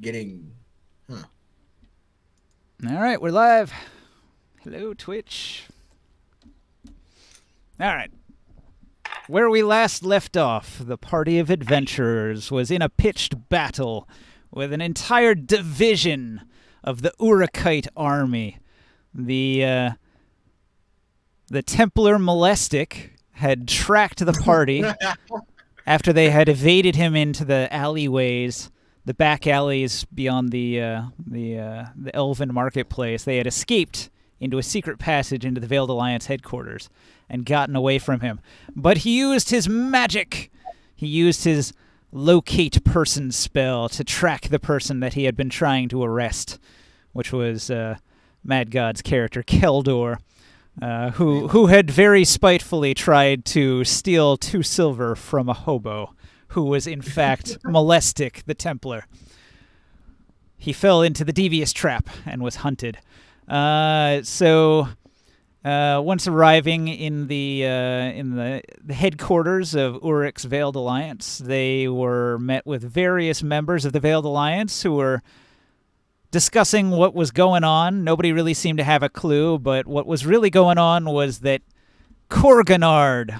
getting, huh? All right, we're live. Hello, Twitch. All right. Where we last left off, the party of adventurers was in a pitched battle with an entire division of the Urikite army. The Templar Molestic had tracked the party after they had evaded him into the alleyways, the back alleys beyond the Elven marketplace. They had escaped into a secret passage into the Veiled Alliance headquarters and gotten away from him. But he used his magic. He used his locate person spell to track the person that he had been trying to arrest, which was Mad God's character Keldor, who had very spitefully tried to steal 2 silver from a hobo, who was in fact Molestic the Templar. He fell into the devious trap and was hunted. So once arriving in the headquarters of Urik's Veiled Alliance, they were met with various members of the Veiled Alliance who were discussing what was going on. Nobody really seemed to have a clue, but what was really going on was that Korganard,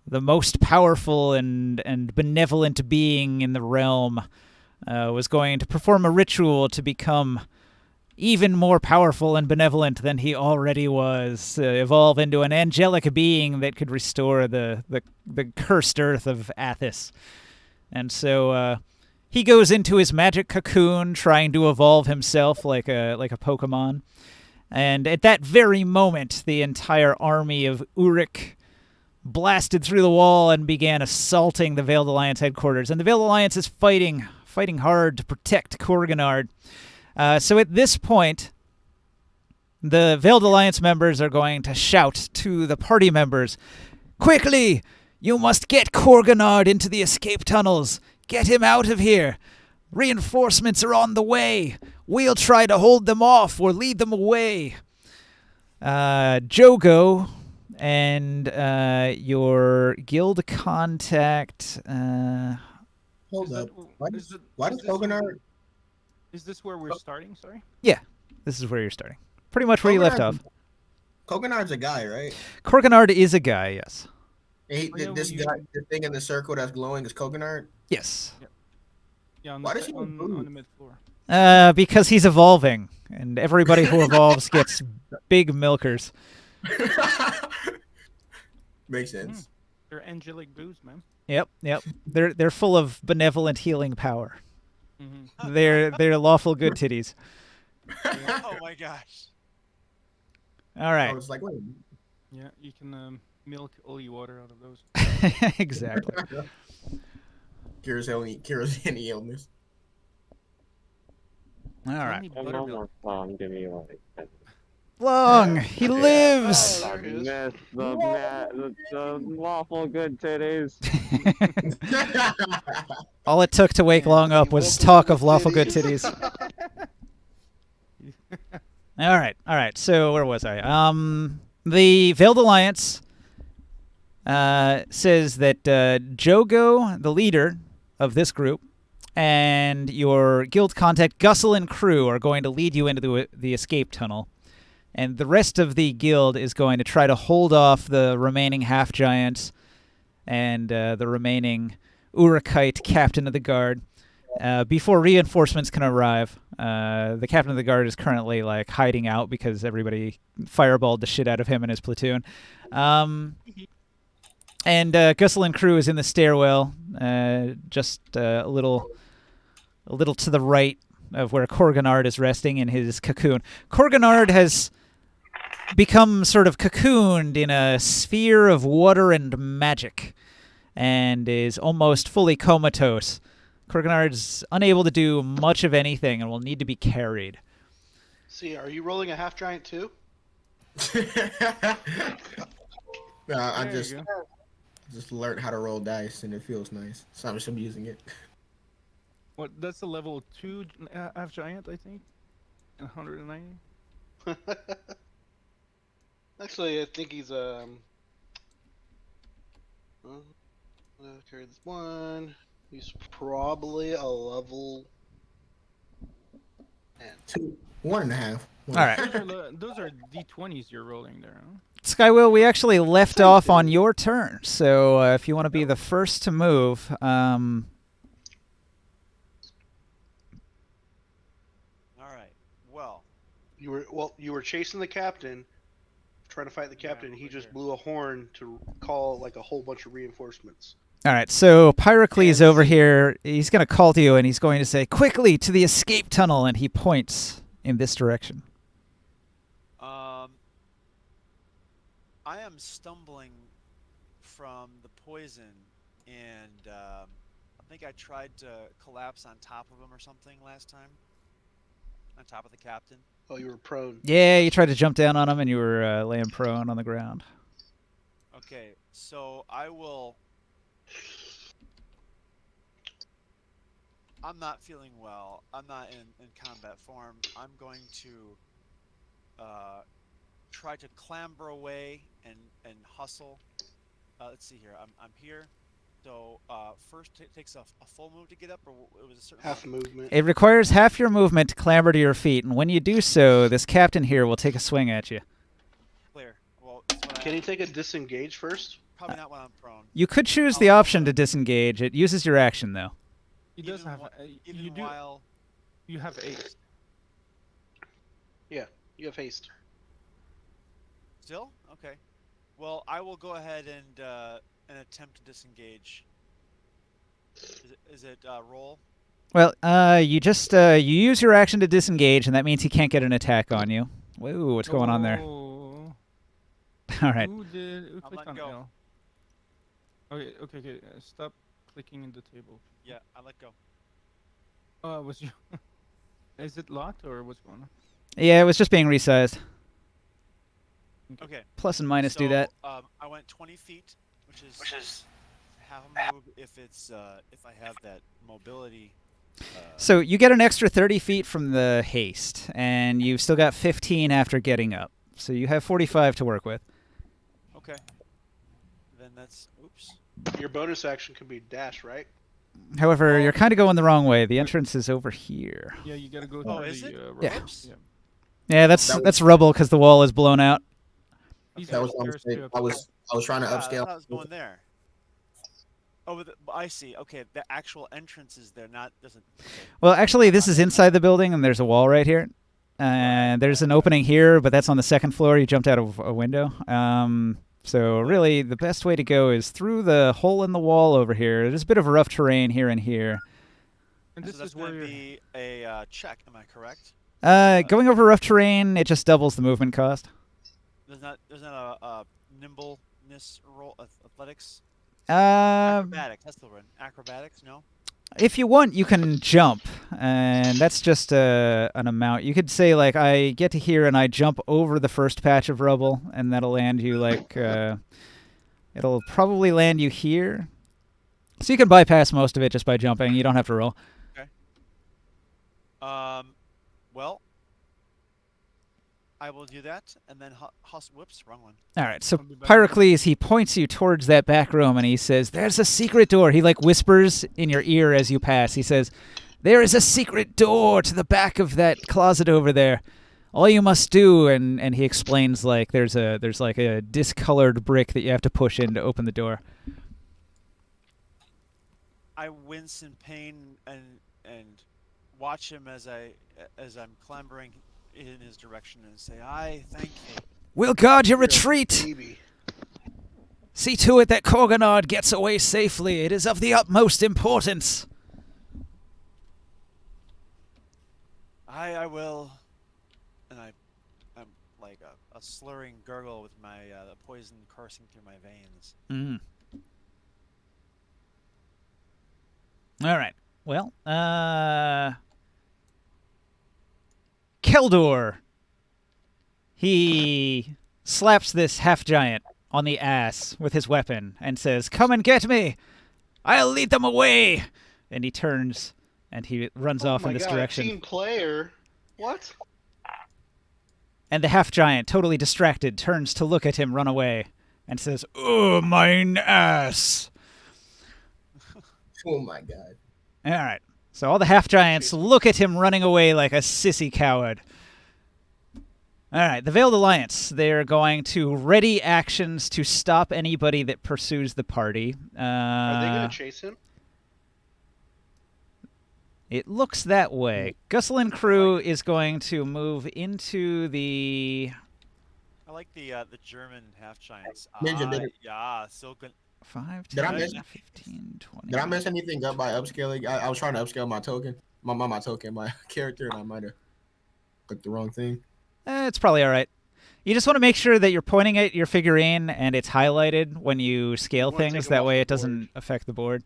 the most powerful and benevolent being in the realm, was going to perform a ritual to become even more powerful and benevolent than he already was, evolve into an angelic being that could restore the cursed earth of Athos. And so he goes into his magic cocoon, trying to evolve himself like a Pokemon. And at that very moment, the entire army of Urik blasted through the wall and began assaulting the Veiled Alliance headquarters. And the Veiled Alliance is fighting hard to protect Korganard. So at this point, the Veiled Alliance members are going to shout to the party members, "Quickly! You must get Korganard into the escape tunnels! Get him out of here! Reinforcements are on the way! We'll try to hold them off or lead them away!" Jogo and your guild contact... Hold Is that up. Why is does it? why Is does this Koganard is this where we're starting? Sorry. Yeah, this is where you're starting. Pretty much where you left off. Koganard's a guy, right? Korganard is a guy, yes. Oh, yeah, This guy, the thing in the circle that's glowing is Koganard. Yes. Yeah, Why does he have on blue? the mid floor. Because he's evolving, and everybody who evolves gets big milkers. Makes sense. They're angelic booze, man. Yep. They're full of benevolent healing power. Mm-hmm. They're lawful good titties. Oh my gosh. All I right. was like, wait. Yeah, you can milk holy water out of those. Exactly. Cures any illness. All right. Only I'm buttermilk. almost give me like Long. He lives. Oh, there he is. miss the lawful good titties. All it took to wake Long up was talk of lawful good titties. All right. So where was I? The Veiled Alliance says that Jogo, the leader of this group, and your guild contact Gussel and crew are going to lead you into the escape tunnel, and the rest of the guild is going to try to hold off the remaining half giants and the remaining Urikite captain of the guard. Before reinforcements can arrive, the captain of the guard is currently like hiding out because everybody fireballed the shit out of him and his platoon. And Gussel and crew is in the stairwell, just a little to the right of where Korganard is resting in his cocoon. Korganard has become sort of cocooned in a sphere of water and magic, and is almost fully comatose. Korganard's unable to do much of anything and will need to be carried. See, are you rolling a half giant too? I There you go. just learned how to roll dice, and it feels nice. So I'm just using it. What? That's a level 2 half giant, I think. 190. Actually, I think he's carry this one. He's probably a level 1.5. All right. Those are d20s you're rolling there, huh? Skywill, we actually left off on your turn, so if you want to be the first to move, All right. Well, You were chasing the captain, trying to fight the captain. over He just here. blew a horn to call like a whole bunch of reinforcements. all right, so Pyrocles And over see- here, he's going to call to you, and he's going to say, quickly, to the escape tunnel, and he points in this direction. I am stumbling from the poison, and I think I tried to collapse on top of him or something last time. On top of the captain. Oh, you were prone. Yeah, you tried to jump down on him, and you were laying prone on the ground. Okay, so I will. I'm not feeling well. I'm not in combat form. I'm going to try to clamber away and hustle. Let's see here. I'm here. So first it takes a full move to get up, or it was a certain Half movement. It requires half your movement to clamber to your feet, and when you do so, this captain here will take a swing at you. clear. Well, that's what Can he take a disengage first? probably not when I'm prone. You could choose the option to disengage. It uses your action, though. He does Even have. whi- even You do. while You have ace. You have haste. still okay. Well, I will go ahead and attempt to disengage. Is it roll? Well, you just you use your action to disengage, and that means he can't get an attack on you. Whoa, what's going on there? Oh. All right. Who I'll clicked let on go. L? Okay. Stop clicking in the table. Yeah, I let go. Oh, it was you. Is it locked or what's going on? Yeah, it was just being resized. Okay. Plus and minus so, do that. I went 20 feet, which is half a move if it's if I have that mobility. So you get an extra 30 feet from the haste, and you've still got 15 after getting up. So you have 45 to work with. Okay. Then that's oops. Your bonus action can be dash, right? However, you're kind of going the wrong way. The entrance is over here. Yeah, you gotta go Oh, through is the it? rubble. Yeah. Oops. Yeah. Yeah, That was- that's rubble because the wall is blown out. These That are was my stairs mistake. to I was trying to Yeah, I upscale. thought I was going there. Oh, but I see. Okay, the actual entrance is there, not doesn't. Okay. Well, actually, this is inside the building, and there's a wall right here. There's an opening here, but that's on the second floor. You jumped out of a window. So really, the best way to go is through the hole in the wall over here. There's a bit of rough terrain here and here. And So this that's is where going to you're. be a check. Am I correct? Going over rough terrain, it just doubles the movement cost. There's not a nimbleness roll athletics. Um, Acrobatics. That's the word. Acrobatics. No. If you want, you can jump, and that's just an amount. You could say, like, I get to here and I jump over the first patch of rubble, and that'll land you, like, it'll probably land you here. So you can bypass most of it just by jumping. You don't have to roll. Well, I will do that, and then whoops, wrong one. All right, so I'll be back. Pyrocles, he points you towards that back room, and he says, there's a secret door. He, like, whispers in your ear as you pass. He says, there is a secret door to the back of that closet over there. All you must do, and he explains, like, there's like a discolored brick that you have to push in to open the door. I wince in pain and watch him as I'm clambering in his direction and say, I thank you. We'll guard your You're a retreat. Baby. See to it that Korganard gets away safely. It is of the utmost importance. I will. And I'm like a slurring gurgle with my the poison coursing through my veins. Mm. All right. Well, Keldor. He slaps this half-giant on the ass with his weapon and says, "Come and get me! I'll lead them away!" And he turns and he runs off Oh in my this God, direction. Team player. What? And the half-giant, totally distracted, turns to look at him run away and says, "Oh, mine ass!" Oh my god. All right. So all the half giants look at him running away like a sissy coward. All right, the Veiled Alliance. They're going to ready actions to stop anybody that pursues the party. Are they gonna chase him? It looks that way. Gusselin crew is going to move into the I like the German half giants. Ninja did it. Yeah, so good. 5, Did I 10, miss- 15, 20. Did I mess anything up by upscaling? I was trying to upscale my token, my character, and I might have clicked the wrong thing. It's probably all right. You just want to make sure that you're pointing at your figurine and it's highlighted when you scale wanna take things. them That off way the it doesn't affect the board.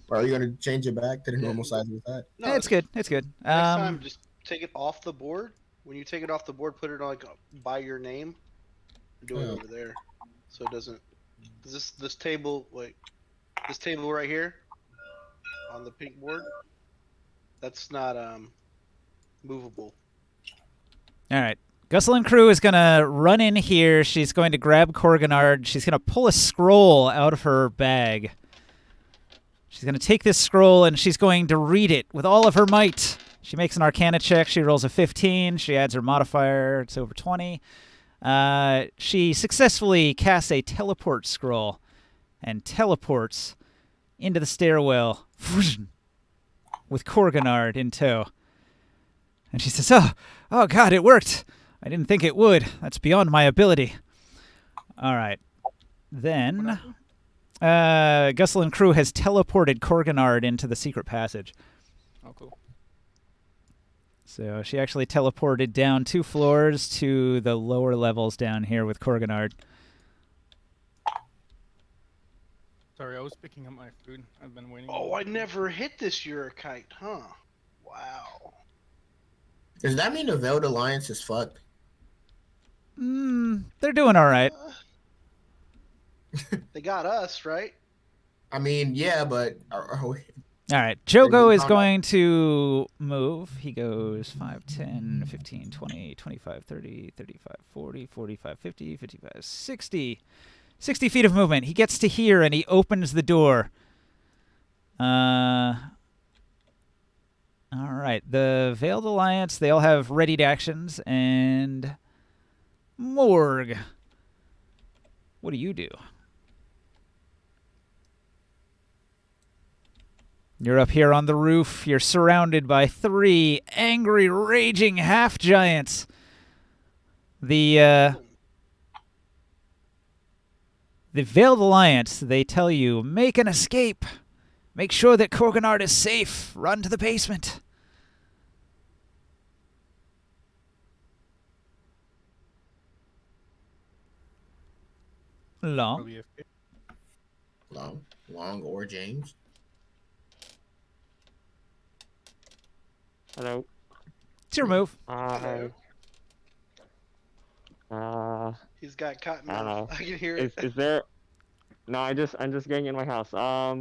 Or are you gonna change it back to the normal size of that? No, It's good. It's good. Next time, just take it off the board. When you take it off the board, put it like by your name. Do it Oh. over there, so it doesn't. This table, like this table right here, on the pink board, that's not movable. All right. Gusselin crew is going to run in here. She's going to grab Korganard. She's going to pull a scroll out of her bag. She's going to take this scroll and she's going to read it with all of her might. She makes an Arcana check. She rolls a 15. She adds her modifier. It's over 20. She successfully casts a teleport scroll and teleports into the stairwell with Korganard in tow. And she says, oh God, it worked. I didn't think it would. That's beyond my ability. All right. Then Gusselin crew has teleported Korganard into the secret passage. Oh, cool. So she actually teleported down 2 floors to the lower levels down here with Korganard. Sorry, I was picking up my food. I've been waiting. Oh, I never hit this Urikite, huh? Wow. Does that mean the Veiled Alliance is fucked? They're doing all right. They got us, right? I mean, yeah, but All right, Jogo is Found out. going to move. He goes 5, 10, 15, 20, 25, 30, 35, 40, 45, 50, 55, 60. 60 feet of movement. He gets to here and he opens the door. All right, the Veiled Alliance, they all have readied actions, and Morg. What do you do? You're up here on the roof. You're surrounded by 3 angry, raging half-giants. The Veiled Alliance, they tell you, make an escape. Make sure that Korganard is safe. Run to the basement. Long. Probably AFK. Long or James. Hello. It's your move. Uh, He's got cotton I don't mouth. know. I can hear it. is there? No, I'm just getting in my house. How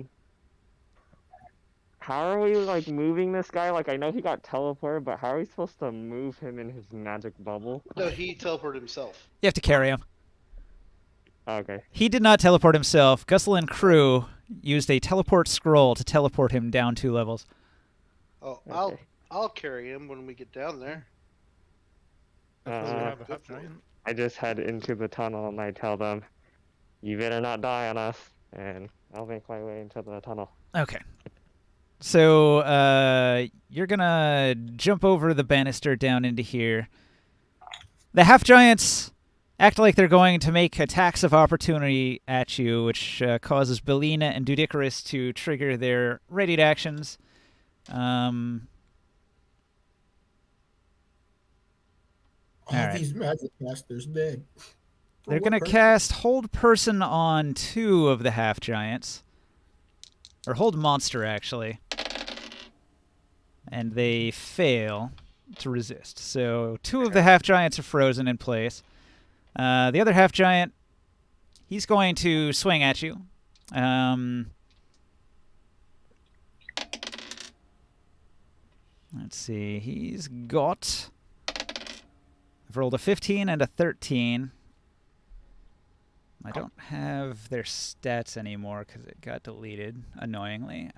are we like moving this guy? Like I know he got teleported, but how are we supposed to move him in his magic bubble? No, he teleported himself. You have to carry him. Okay. He did not teleport himself. Gusselin crew used a teleport scroll to teleport him down 2 levels. Oh, Okay. I'll carry him when we get down there. That's why we Uh, have a half giant. I just head into the tunnel and I tell them, "You better not die on us," and I'll make my way into the tunnel. Okay. So you're going to jump over the banister down into here. The half-giants act like they're going to make attacks of opportunity at you, which causes Belina and Dudicarus to trigger their readied actions. All All right. these magic casters dead. For They're what going to purpose? cast Hold Person on 2 of the half-giants. Or Hold Monster, actually. And they fail to resist. So 2 of the half-giants are frozen in place. The other half-giant, he's going to swing at you. Let's see. He's got... I've rolled a 15 and a 13. I don't have their stats anymore because it got deleted, annoyingly.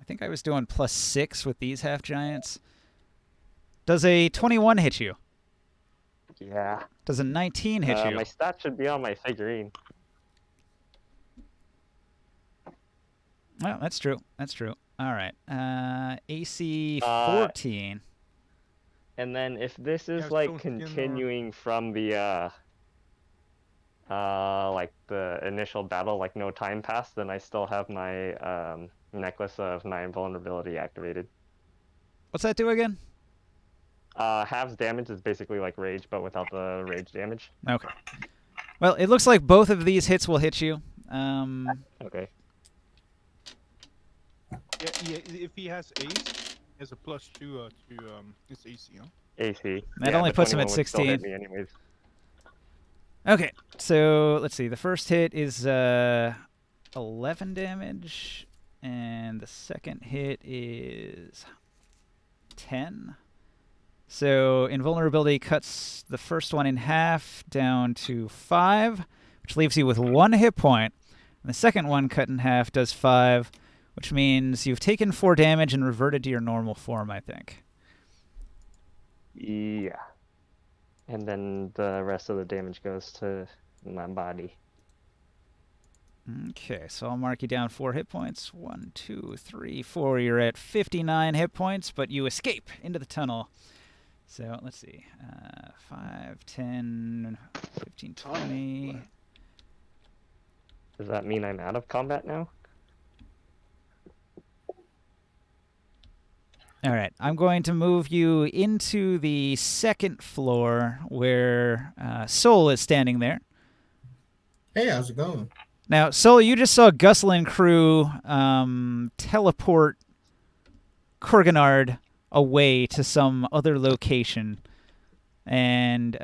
I think I was doing +6 with these half giants. Does a 21 hit you? Yeah. Does a 19 hit you? My stats should be on my figurine. Well, that's true. That's true. All right. AC Uh, 14. And then if this is Yeah, like stone skin or- continuing from the like the initial battle, like no time passed, then I still have my necklace of 9 vulnerability activated. What's that do again? Halves damage is basically like rage, but without the rage damage. Okay. Well, it looks like both of these hits will hit you. Okay. Yeah, if he has ace, he has a +2 to his AC. Huh? AC. That Yeah, only the puts him at 21 would still hit 16. me anyways. Okay, so let's see. The first hit is 11 damage, and the second hit is 10. So invulnerability cuts the first one in half down to 5, which leaves you with 1 hit point. And the second one cut in half does 5, which means you've taken 4 damage and reverted to your normal form, I think. Yeah. And then the rest of the damage goes to my body. Okay, so I'll mark you down 4 hit points. 1, 2, 3, 4. You're at 59 hit points, but you escape into the tunnel. So let's see. 5, 10, 15, 20. Does that mean I'm out of combat now? All right, I'm going to move you into the second floor where Soul is standing there. Hey, how's it going? Now, Soul, you just saw Gusel and crew teleport Kurganard away to some other location. And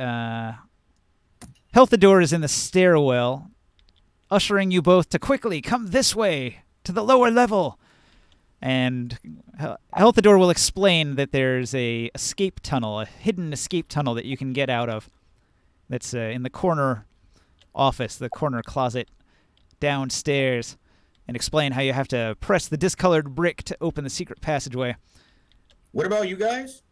Healthador is in the stairwell, ushering you both to quickly come this way, to the lower level. And Healthador will explain that there's a escape tunnel, a hidden escape tunnel that you can get out of. That's in the corner office, the corner closet downstairs, and explain how you have to press the discolored brick to open the secret passageway. What about you guys?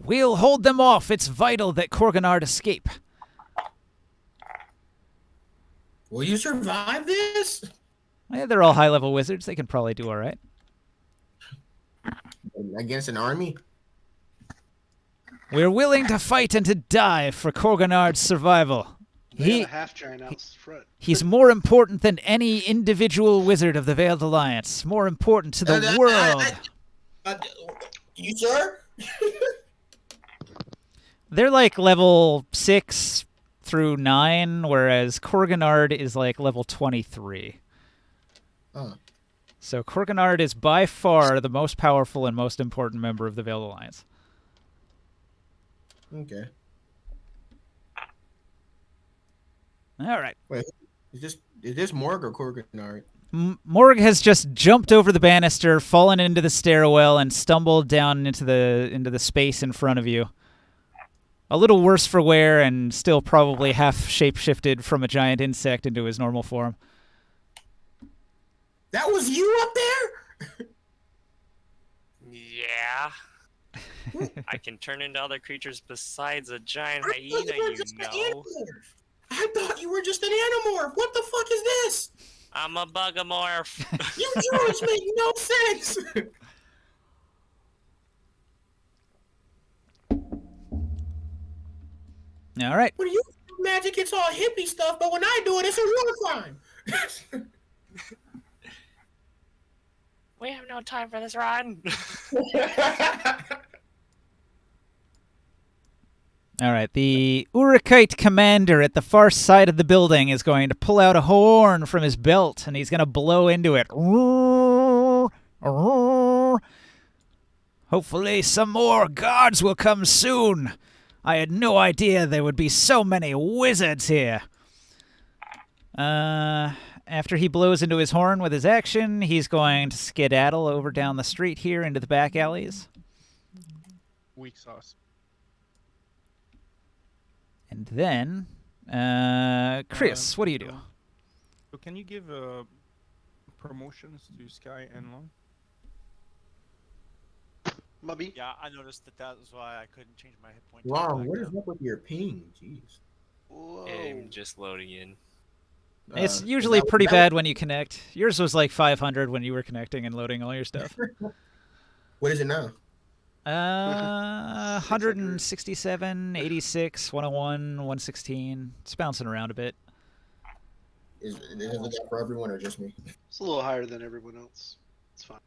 We'll hold them off. It's vital that Kurganard escape. Will you survive this? Yeah, they're all high-level wizards. They can probably do all right. Against an army? We're willing to fight and to die for Kurganard's survival. They got a half giant out front. He's more important than any individual wizard of the Veiled Alliance. More important to the world. You sure? They're like level 6 through 9, whereas Kurganard is like level 23. Huh. So Kurganard is by far the most powerful and most important member of the Veiled Alliance. Okay. All right. Wait, is this Morg or Kurganard? Morg has just jumped over the banister, fallen into the stairwell, and stumbled down into the space in front of you. A little worse for wear, and still probably half shape-shifted from a giant insect into his normal form. That was you up there? Yeah. I can turn into other creatures besides a giant hyena, I thought you were just an animorph. What the fuck is this? I'm a bugamorph. You yours make no sense. All right. When you do magic, it's all hippie stuff, but when I do it, it's a war crime. We have no time for this run. All right. The Urikite commander at the far side of the building is going to pull out a horn from his belt, and he's going to blow into it. Hopefully some more guards will come soon. I had no idea there would be so many wizards here. After he blows into his horn with his action, he's going to skedaddle over down the street here into the back alleys. Weak sauce. And then, Chris, what do you do? So can you give promotions to Sky and Long? Mubby. Yeah, I noticed that was why I couldn't change my hit point. Ron, what is up with your ping? Jeez. Whoa. I'm just loading in. It's Is usually that- pretty that- bad when you connect. Yours was like 500 when you were connecting and loading all your stuff. What is it now? 167, 86, 101, 116. It's bouncing around a bit. Is it that for everyone or just me? It's a little higher than everyone else. It's fine.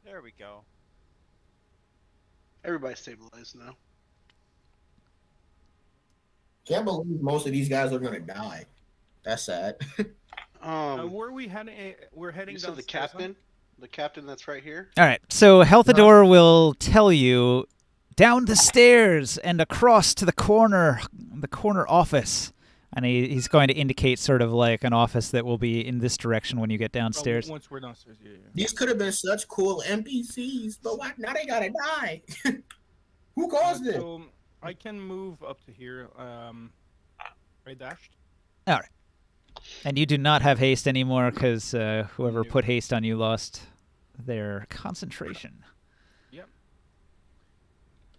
There we go. Everybody's stabilized now. Can't believe most of these guys are gonna die. That's sad. Where are we heading? We're heading You said the downstairs, huh? captain? The captain that's right here? All right, so Healthador will tell you down the stairs and across to the corner office. And he's going to indicate sort of like an office that will be in this direction when you get downstairs. Once we're downstairs, yeah. These could have been such cool NPCs, but why now they gotta die? Who caused it? So I can move up to here. I dashed. All right. And you do not have haste anymore because whoever Nope. put haste on you lost their concentration.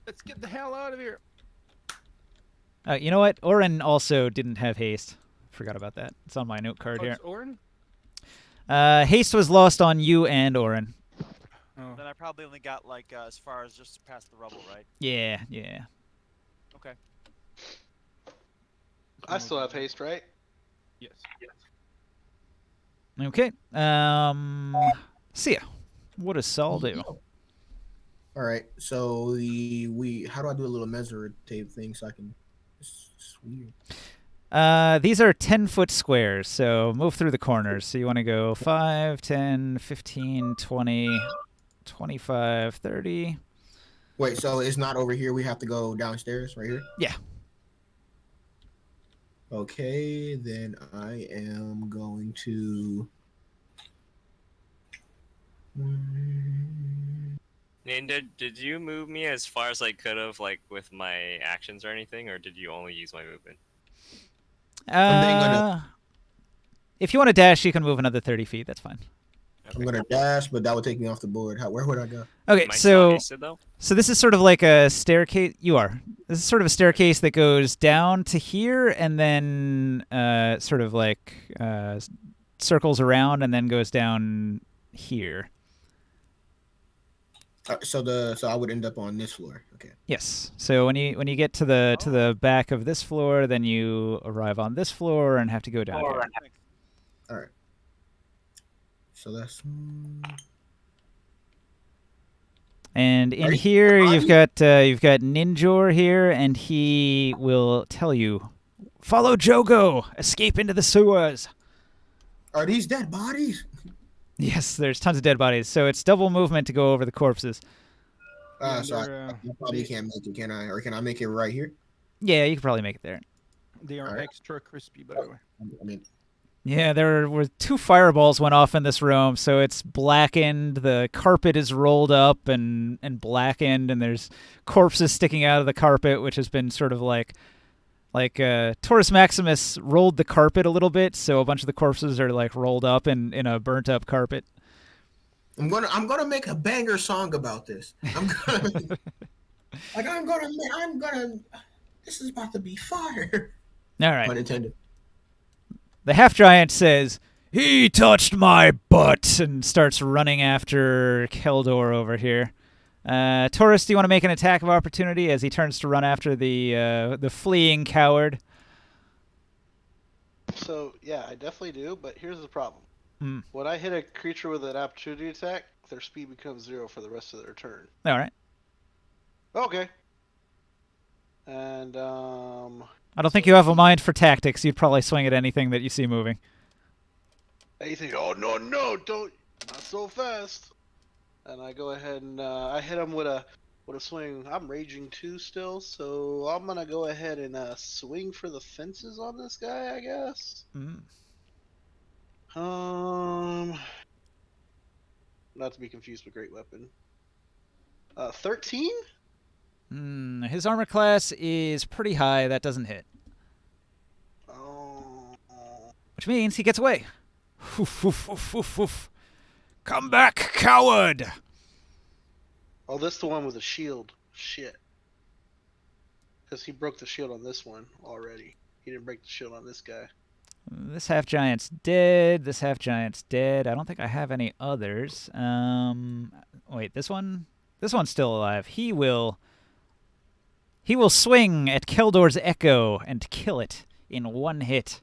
Let's get the hell out of here. You know what? Oren also didn't have haste. Forgot about that. It's on my note card Oh, here. it's Orin? Haste was lost on you and Oren. Oh. Then I probably only got like as far as just past the rubble, right? Yeah, yeah. Okay. I still have haste, right? Yes. Okay. Sia, what does Saul do? All right, so how do I do a little measure tape thing so I can? It's weird. These are 10-foot squares, so move through the corners. So you want to go 5, 10, 15, 20, 25, 30. Wait, so it's not over here. We have to go downstairs, right here. Yeah. Okay, then I am going to. And did you move me as far as I could have, like with my actions or anything, or did you only use my movement? If you want to dash, you can move another 30 feet. That's fine. I'm gonna dash, but that would take me off the board. Where would I go? Okay, Am I still hasted, though? so this is sort of like a staircase. You are. This is sort of a staircase that goes down to here and then sort of like circles around and then goes down here. So I would end up on this floor. Okay. Yes. So when you get to the back of this floor, then you arrive on this floor and have to go down here. All right. So that's. And in here you've got Ninjor here, and he will tell you, follow Jogo, escape into the sewers. Are these dead bodies? Yes, there's tons of dead bodies, so it's double movement to go over the corpses. So I probably can't make it, can I? Or can I make it right here? Yeah, you can probably make it there. They are Alright. extra crispy, by the way. I mean, Yeah, there were 2 fireballs went off in this room, so it's blackened. The carpet is rolled up and blackened, and there's corpses sticking out of the carpet, which has been sort of like Taurus Maximus rolled the carpet a little bit, so a bunch of the corpses are like rolled up in a burnt up carpet. I'm gonna make a banger song about this. I'm gonna. This is about to be fire. All right. Pun intended. The half-giant says, "He touched my butt," and starts running after Keldor over here. Taurus, do you want to make an attack of opportunity as he turns to run after the fleeing coward? So, yeah, I definitely do, but here's the problem. Hmm. When I hit a creature with an opportunity attack, their speed becomes 0 for the rest of their turn. All right. Okay. And, I don't think you have a mind for tactics. You'd probably swing at anything that you see moving. anything, oh, no, don't, not so fast. And I go ahead and, I hit him with a swing. I'm raging 2 still, so I'm gonna go ahead and, swing for the fences on this guy, I guess. Mm. Not to be confused with Great Weapon. 13? His armor class is pretty high. That doesn't hit. Oh. Which means he gets away. Come back, coward! Oh, that's the one with the shield. Shit. Because he broke the shield on this one already. He didn't break the shield on this guy. This half giant's dead. This half giant's dead. I don't think I have any others. Wait, this one? This one's still alive. He will swing at Keldor's Echo and kill it in one hit.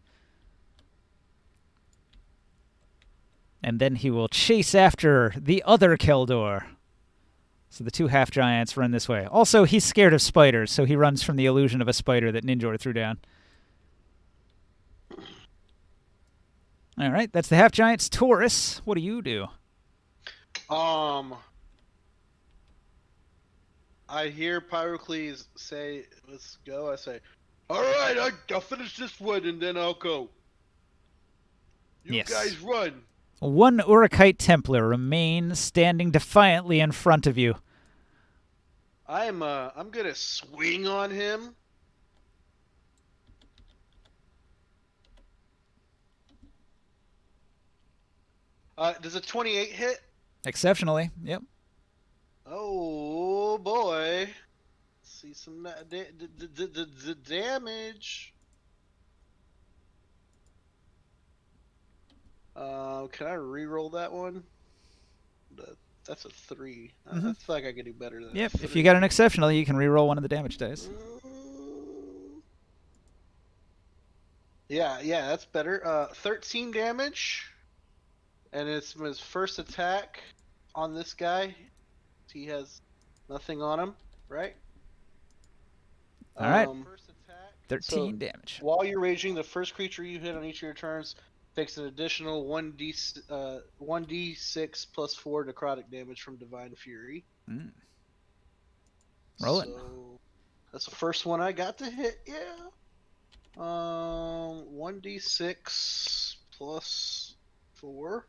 And then he will chase after the other Keldor. So the two half giants run this way. Also, he's scared of spiders, so he runs from the illusion of a spider that Ninjor threw down. All right, that's the half giant's Taurus. What do you do? I hear Pyrocles say, "Let's go." I say, "All right, I'll finish this one and then I'll go. You Yes. guys run." One Urikite Templar remains standing defiantly in front of you. I'm gonna swing on him. Does a 28 hit? Exceptionally, yep. Oh boy. See some damage. Can I re-roll that one? That's a 3. I feel like I could do better than Yep, a if 3. you got an exceptional, you can re-roll one of the damage dice. Yeah, that's better. 13 damage. And it's his first attack on this guy. He has nothing on him, right? All right. First attack. 13 damage. While you're raging, the first creature you hit on each of your turns takes an additional 1d6 plus 4 necrotic damage from Divine Fury. Roll it. So that's the first one I got to hit. Yeah. 1d6 plus 4.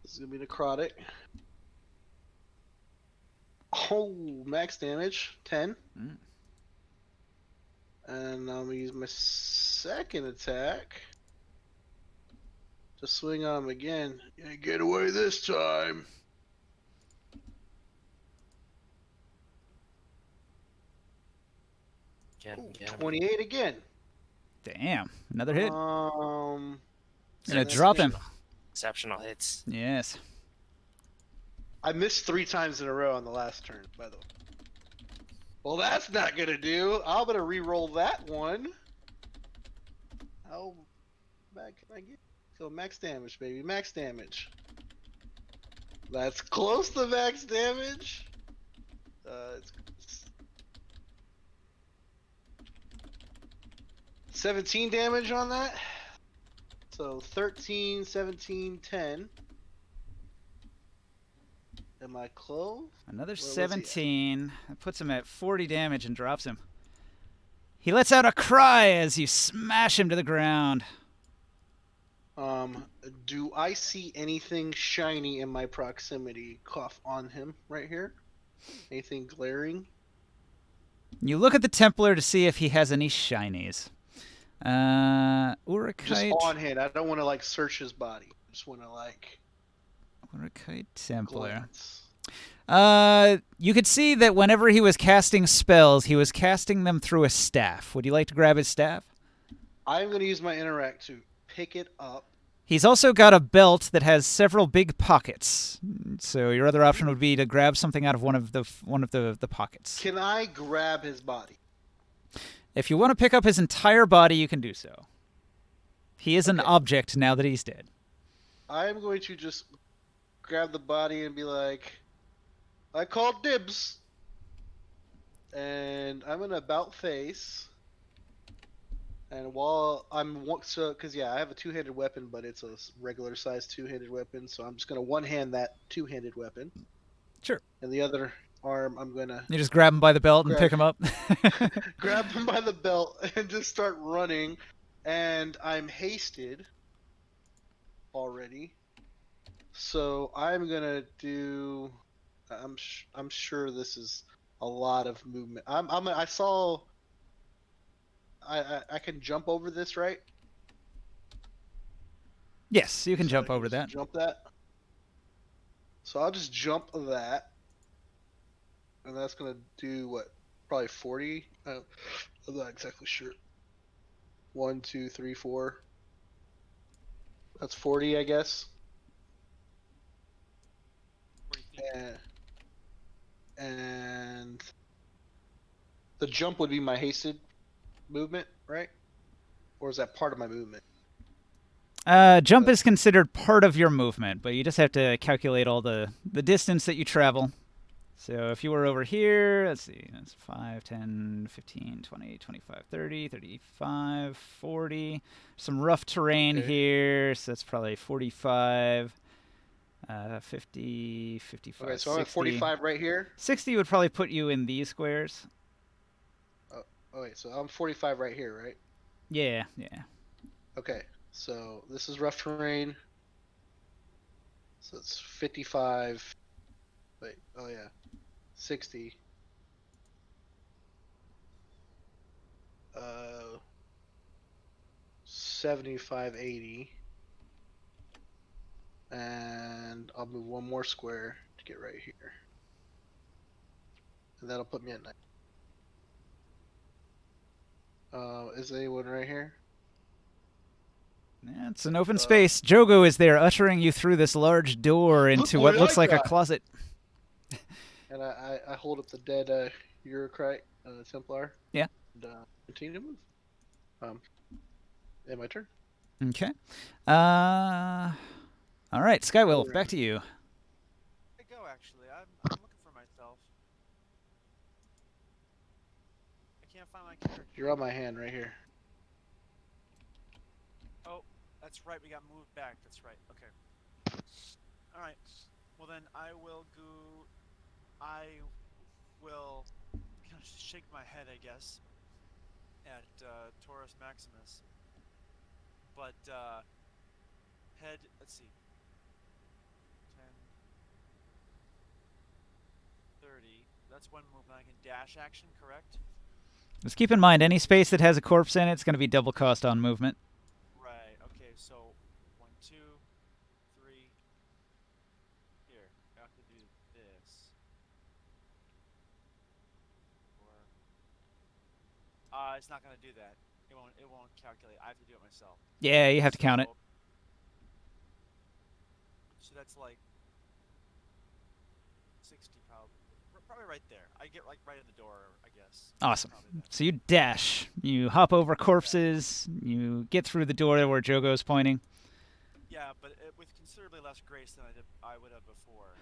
This is gonna be necrotic. Oh, max damage 10. And I'm gonna use my second attack to swing on him again. Yeah, get away this time. Get him, Ooh, get him. 28 again. Damn, another hit. Um, Gonna drop him. Exceptional hits. Yes. I missed 3 times in a row on the last turn, by the way. Well, that's not gonna do. I'm gonna re-roll that one. How bad can I get? So max damage, baby, max damage. That's close to max damage. It's 17 damage on that. So 13, 17, 10. Am I close? Another was he at? 17. That puts him at 40 damage and drops him. He lets out a cry as you smash him to the ground. Do I see anything shiny in my proximity? Cough on him right here. Anything glaring? You look at the Templar to see if he has any shinies. Urikite. Just on hand. I don't want to like search his body. I just want to like Urikite Templar. glance. You could see that whenever he was casting spells, he was casting them through a staff. Would you like to grab his staff? I'm going to use my interact to pick it up. He's also got a belt that has several big pockets. So your other option would be to grab something out of one of the pockets. Can I grab his body? If you want to pick up his entire body, you can do so. He is an Okay. object now that he's dead. I'm going to just grab the body and be like, I called dibs. And I'm going to about face. And while I'm, because yeah, I have a two-handed weapon, but it's a regular size two-handed weapon. So I'm just going to one-hand that two-handed weapon. Sure. And the other arm, I'm going to You just grab him by the belt and Grab- pick him up. grab him by the belt and just start running. And I'm hasted already. So I'm going to do, I'm sure this is a lot of movement. I saw, I can jump over this, right? Yes, you can So jump I over just that. Jump that. So I'll just jump that, and that's gonna do what? Probably 40. I'm not exactly sure. 1, 2, 3, 4. That's 40, I guess. 40 feet. And the jump would be my hasted movement, right? Or is that part of my movement? Jump is considered part of your movement, but you just have to calculate all the distance that you travel. So if you were over here, let's see, that's 5, 10, 15, 20, 25, 30, 35, 40. Some rough terrain here, so that's probably 45, 50, 55, Okay, so I'm 60. at 45 right here. 60 would probably put you in these squares. Oh, wait, so I'm 45 right here, right? Yeah. Okay, so this is rough terrain. So it's 55. Wait, oh yeah. 60. 75, 80. And I'll move one more square to get right here. And that'll put me at 9. Is anyone right here? Yeah, it's an open space. Jogo is there, ushering you through this large door into Look what what looks I like a got. closet. And I hold up the dead Urik Templar. Yeah. And continue to move. And my turn. Okay. All right, Skywill, back to you. I go actually. I'm looking for myself. I can't find my character. You're on my hand right here. Oh, that's right. We got moved back. That's right. Okay. All right. Well then, I will kind of shake my head, I guess, at Taurus Maximus. But head. Let's see. 10, 30. That's one movement. I can dash action, correct? Just keep in mind, any space that has a corpse in it's going to be double cost on movement. Right. Okay. So 1, 2, 3. Here, I have to do this. Or it's not gonna do that. It won't calculate. I have to do it myself. Yeah, you have to count it. So that's like 60 probably right there. I get like right in the door, I guess. Awesome. So you dash. You hop over corpses. You get through the door where Jogo's pointing. Yeah, but with considerably less grace than I would have before.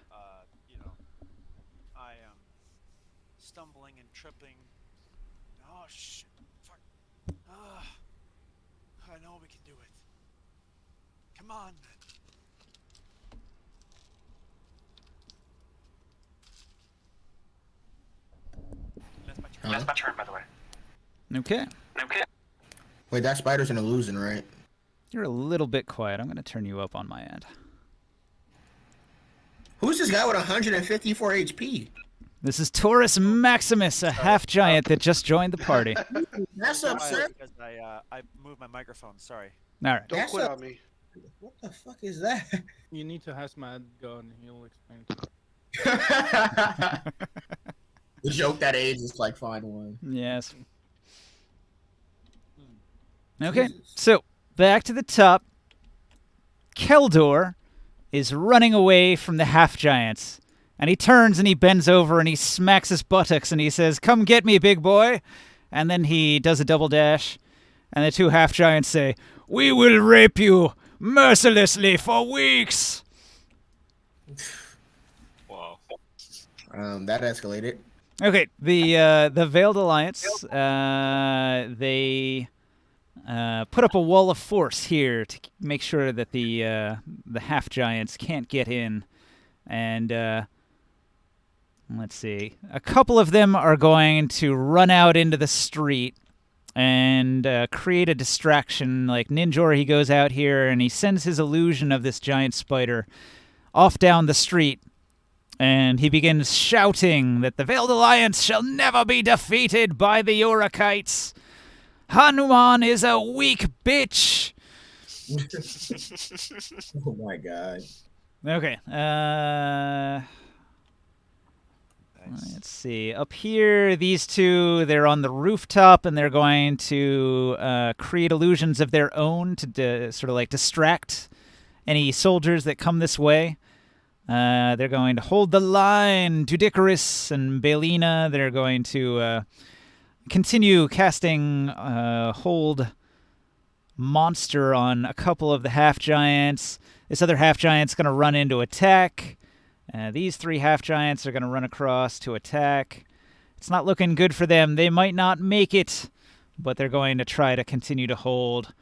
I am stumbling and tripping. Oh shit! Fuck! I know we can do it. Come on. That's my turn, by the way. Okay. Wait, that spider's an illusion, right? You're a little bit quiet. I'm going to turn you up on my end. Who's this guy with 154 HP? This is Taurus Maximus, a half-giant that just joined the party. That's up, sir. Because I moved my microphone. Sorry. All right. Don't That's quit a- on me. What the fuck is that? You need to ask Matt Gunn. He'll explain to you. The joke that age is like fine one. Yes. Okay, so back to the top. Keldor is running away from the half-giants. And he turns and he bends over and he smacks his buttocks and he says, "Come get me, big boy." And then he does a double dash. And the two half-giants say, "We will rape you mercilessly for weeks." Wow. That escalated. Okay, the Veiled Alliance, they put up a wall of force here to make sure that the half-giants can't get in. And let's see, a couple of them are going to run out into the street and create a distraction. Like Ninjor, he goes out here and he sends his illusion of this giant spider off down the street. And he begins shouting that the Veiled Alliance shall never be defeated by the Urikites. Hanuman is a weak bitch. Oh my god. Okay. Nice. Let's see. Up here, these two, they're on the rooftop, and they're going to create illusions of their own to sort of like distract any soldiers that come this way. They're going to hold the line. Dudicarus and Balina, they're going to continue casting hold monster on a couple of the half-giants. This other half-giant's going to run into attack. These three half-giants are going to run across to attack. It's not looking good for them. They might not make it, but they're going to try to continue to hold.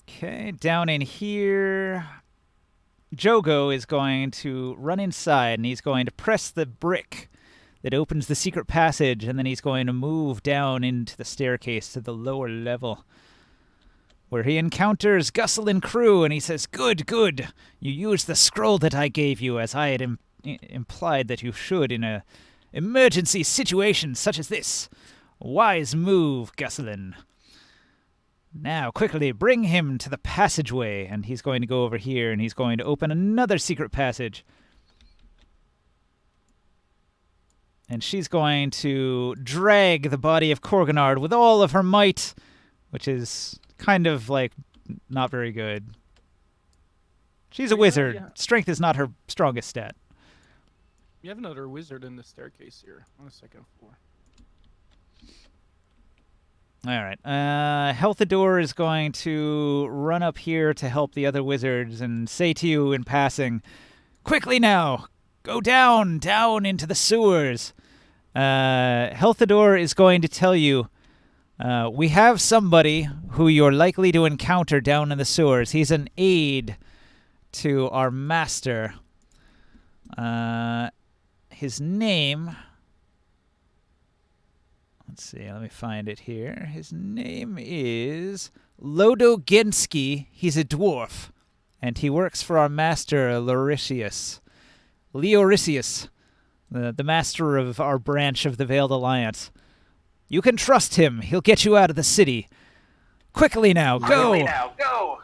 Okay, down in here, Jogo is going to run inside, and he's going to press the brick that opens the secret passage, and then he's going to move down into the staircase to the lower level, where he encounters Gusselin Crew, and he says, Good, good. You used the scroll that I gave you, as I had implied that you should in a emergency situation such as this. Wise move, Gusselin. Now, quickly, bring him to the passageway, and he's going to go over here, and he's going to open another secret passage. And she's going to drag the body of Korganard with all of her might, which is kind of, like, not very good. She's a wizard. Yeah. Strength is not her strongest stat. You have another wizard in the staircase here on the second floor. All right. Healthador is going to run up here to help the other wizards and say to you in passing, Quickly now! Go down into the sewers. Healthador is going to tell you, we have somebody who you're likely to encounter down in the sewers. He's an aide to our master. His name... Let's see, let me find it here. His name is Lodogensky. He's a dwarf, and he works for our master, Leoricius, the master of our branch of the Veiled Alliance. You can trust him. He'll get you out of the city. Quickly now, go!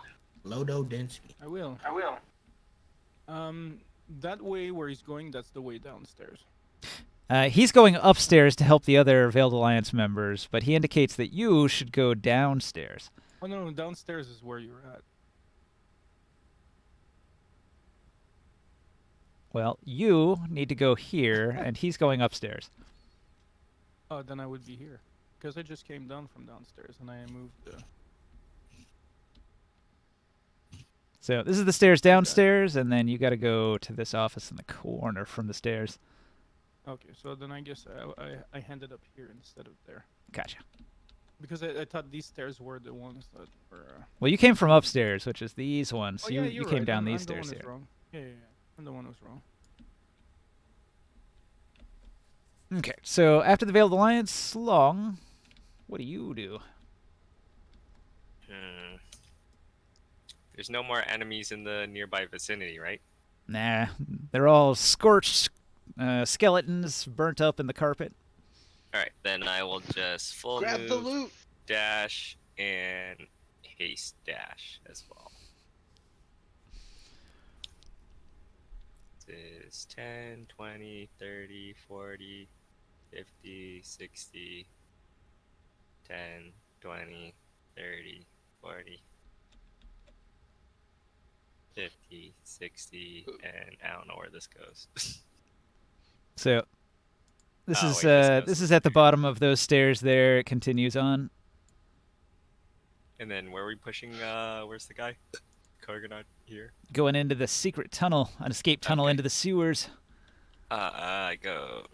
Lodo Densky. I will. That way where he's going, that's the way downstairs. He's going upstairs to help the other Veiled Alliance members, but he indicates that you should go downstairs. Oh no, downstairs is where you're at. Well, you need to go here, and he's going upstairs. Oh, then I would be here. Because I just came down from downstairs and I moved So this is the stairs downstairs, and then you got to go to this office in the corner from the stairs. Okay, so then I guess I ended up here instead of there. Gotcha. Because I thought these stairs were the ones that were... Well, you came from upstairs, which is these ones. Oh, So yeah, you you're came right. down I'm these the one stairs who's here. wrong. Yeah. I'm the one who's wrong. Okay, so after the Veiled Alliance, Long, what do you do? There's no more enemies in the nearby vicinity, right? Nah, they're all scorched skeletons burnt up in the carpet. Alright, then I will just full Grab move, the loot. dash, and haste dash as well. This is 10, 20, 30, 40, 50, 60, 10, 20, 30, 40, 50, 60, and I don't know where this goes. So this Oh, is wait, this goes this is at the bottom of those stairs there. It continues on. And then where are we pushing? Where's the guy? Korganard here. Going into the secret tunnel, an escape tunnel Okay. into the sewers. I go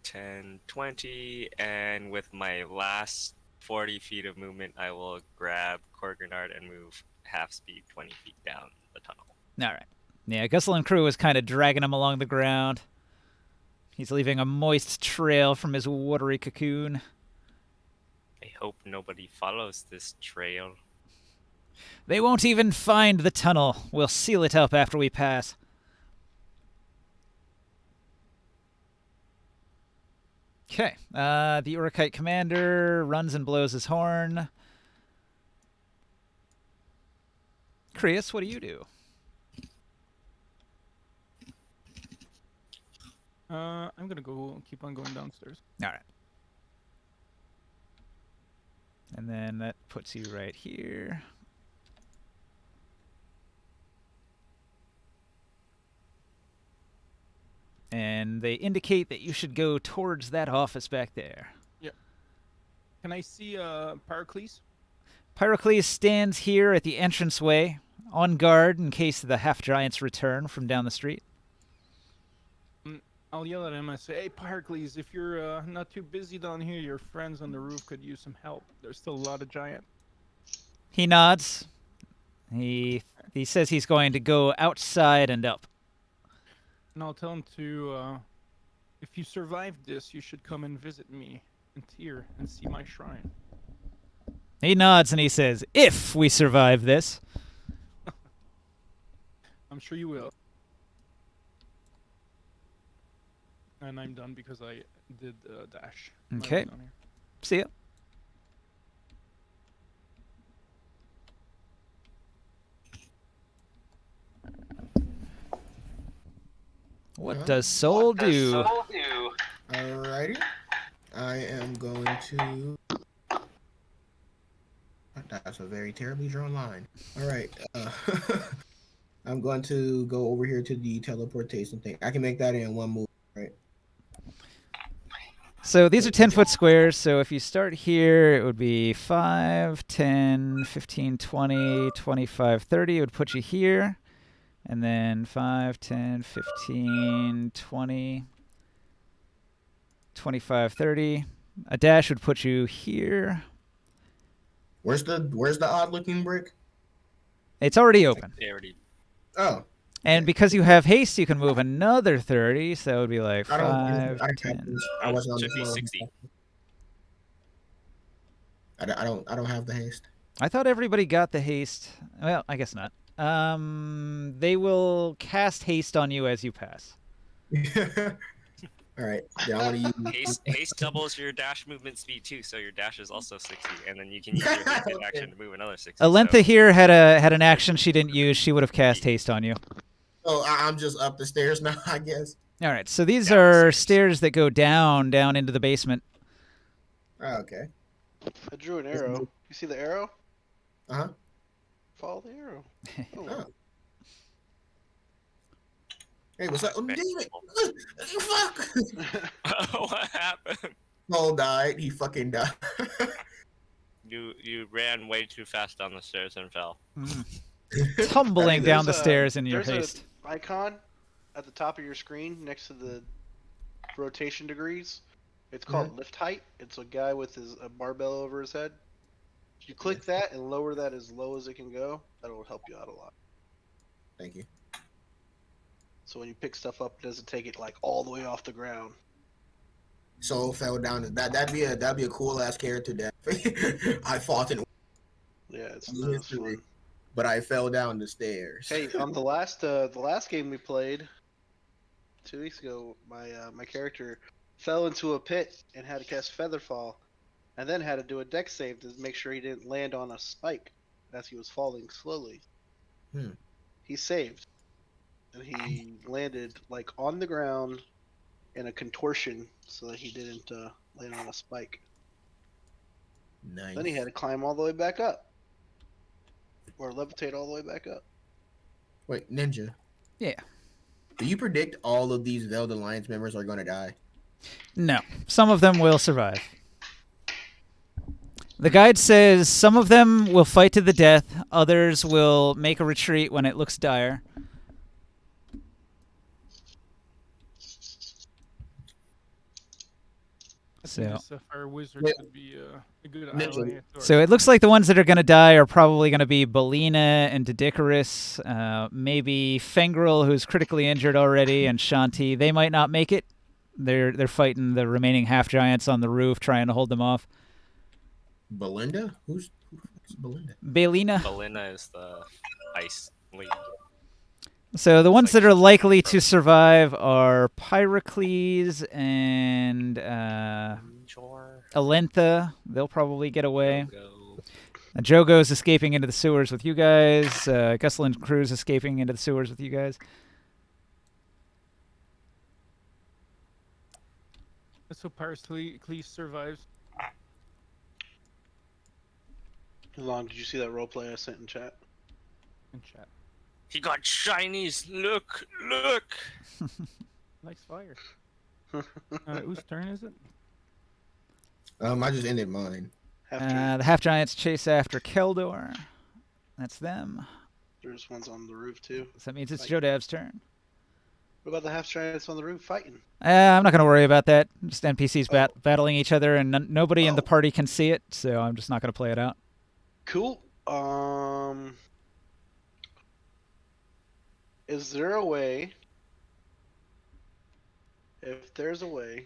10, 20, and with my last 40 feet of movement, I will grab Korganard and move half speed 20 feet down the tunnel. All right. Yeah, Gusselin Crew is kind of dragging him along the ground. He's leaving a moist trail from his watery cocoon. I hope nobody follows this trail. They won't even find the tunnel. We'll seal it up after we pass. Okay. The Urikite commander runs and blows his horn. Chris, what do you do? I'm gonna go keep on going downstairs. All right. And then that puts you right here. And they indicate that you should go towards that office back there. Can I see Pericles? Pyrocles stands here at the entranceway, on guard in case the half-giants return from down the street. I'll yell at him. I say, "Hey, Pericles, if you're not too busy down here, your friends on the roof could use some help. There's still a lot of giant." He nods. He says he's going to go outside and up. And I'll tell him to, if you survived this, you should come and visit me in Tyr and see my shrine. He nods and he says, if we survive this. I'm sure you will. And I'm done because I did dash. when I was Okay. down here. See ya. What does Soul do? Alrighty. I am going to. That's a very terribly drawn line. All right. I'm going to go over here to the teleportation thing. I can make that in one move, right? So these are 10-foot squares, so if you start here, it would be 5, 10, 15, 20, 25, 30. It would put you here. And then 5, 10, 15, 20, 25, 30. A dash would put you here. Where's the odd looking brick? It's already open. They already. Oh, And because you have haste, you can move another 30, so it would be like I don't. 5, I 10. wasn't on the Should be floor. 60. I don't have the haste. I thought everybody got the haste. Well, I guess not. They will cast haste on you as you pass. All right. Yeah, I want to use. Haste doubles your dash movement speed too, so your dash is also 60, and then you can use your hasted action to move another 60. Alentha so here had an action she didn't use. She would have cast haste on you. Oh, I'm just up the stairs now, I guess. All right, so these Down are stairs. stairs that go down into the basement. Oh, okay. I drew an arrow. You see the arrow? Uh huh. Follow the arrow. Oh. Oh. Hey, what's up? Oh, Okay. damn it! Fuck! what happened? Paul died. He fucking died. You ran way too fast down the stairs and fell. Tumbling down the There's a- stairs in your there's haste. a icon at the top of your screen next to the rotation degrees. It's called lift height. It's a guy with a barbell over his head. If you click that and lower that as low as it can go, that'll help you out a lot. Thank you. So when you pick stuff up, it doesn't take it like all the way off the ground. Soul fell down. That'd be a cool ass character that I fought in, Yeah, it's not as fun. but I fell down the stairs. Hey, on the last game we played 2 weeks ago, my character fell into a pit and had to cast Featherfall, and then had to do a dex save to make sure he didn't land on a spike as he was falling slowly. He saved, and he landed like on the ground in a contortion so that he didn't land on a spike. Nice. Then he had to climb all the way back up, or levitate all the way back up. Wait, Ninja. Yeah. Do you predict all of these Veiled Alliance members are going to die? No, some of them will survive. The guide says some of them will fight to the death, others will make a retreat when it looks dire. I think So, this Sapphire Wizard Wait. could be a good Ninja. ally. so it looks like the ones that are going to die are probably going to be Belina and Didicarus, maybe Fengrel, who's critically injured already, and Shanti. They might not make it. They're fighting the remaining half-giants on the roof, trying to hold them off. Belinda? Who the fuck is Belinda? Belina. Belina is the ice lady. So the ones that are likely to survive are Pyrocles and Sure. Alentha. They'll probably get away. Go. Jogo's escaping into the sewers with you guys. Gusselin Crew's escaping into the sewers with you guys. So Paraclete survives. Long, did you see that roleplay I sent in chat? In chat. He got shinies. Look, look. Likes fire. Whose turn is it? I just ended mine. The half giants chase after Keldor. That's them. There's ones on the roof too. So that means it's Fight. Jodav's turn. What about the half giants on the roof fighting? I'm not going to worry about that. Just NPCs battling each other, and nobody in the Oh. party can see it, so I'm just not going to play it out. Cool. Is there a way? If there's a way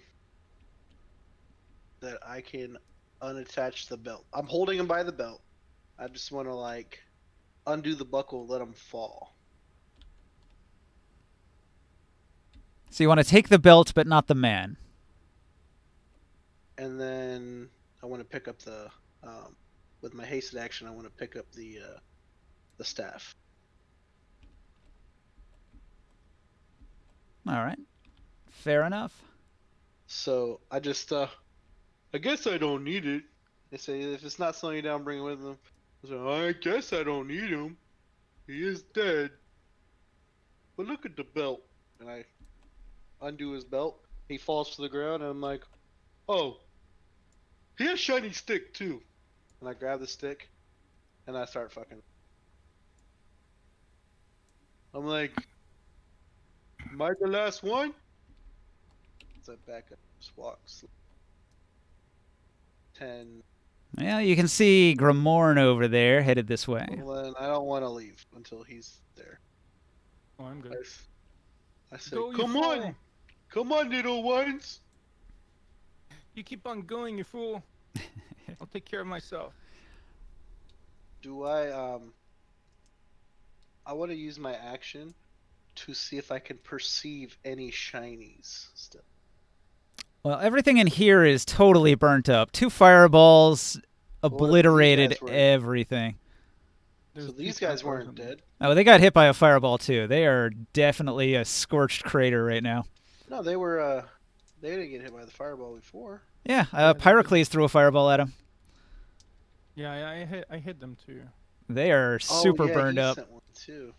that I can unattach the belt, I'm holding him by the belt. I just want to like undo the buckle, let him fall. So you want to take the belt, but not the man. And then I want to pick up the with my hasted action. I want to pick up the staff. All right. Fair enough. So I just I guess I don't need it. They say if it's not slowing you down, bring it with them. So I guess I don't need him. He is dead. But look at the belt. And I undo his belt. He falls to the ground, and I'm like, oh, he has shiny stick too. And I grab the stick, and I start fucking. I'm like, am I the last one? So I back up, just walks. 10. Yeah, you can see Grimorn over there headed this way. Well, then I don't want to leave until he's there. Oh, I'm good. I say, Go, you come fool. on! Come on, little ones! You keep on going, you fool. I'll take care of myself. Do I want to use my action to see if I can perceive any shinies still. Well, everything in here is totally burnt up. 2 fireballs obliterated guys were- everything. There's So two these guys Templars weren't in there. dead. Oh, they got hit by a fireball too. They are definitely a scorched crater right now. No, they were they didn't get hit by the fireball before. Yeah, they did. Pyrocles threw a fireball at them. Yeah, I hit them too. They are super oh, yeah, burned he up. Sent one too.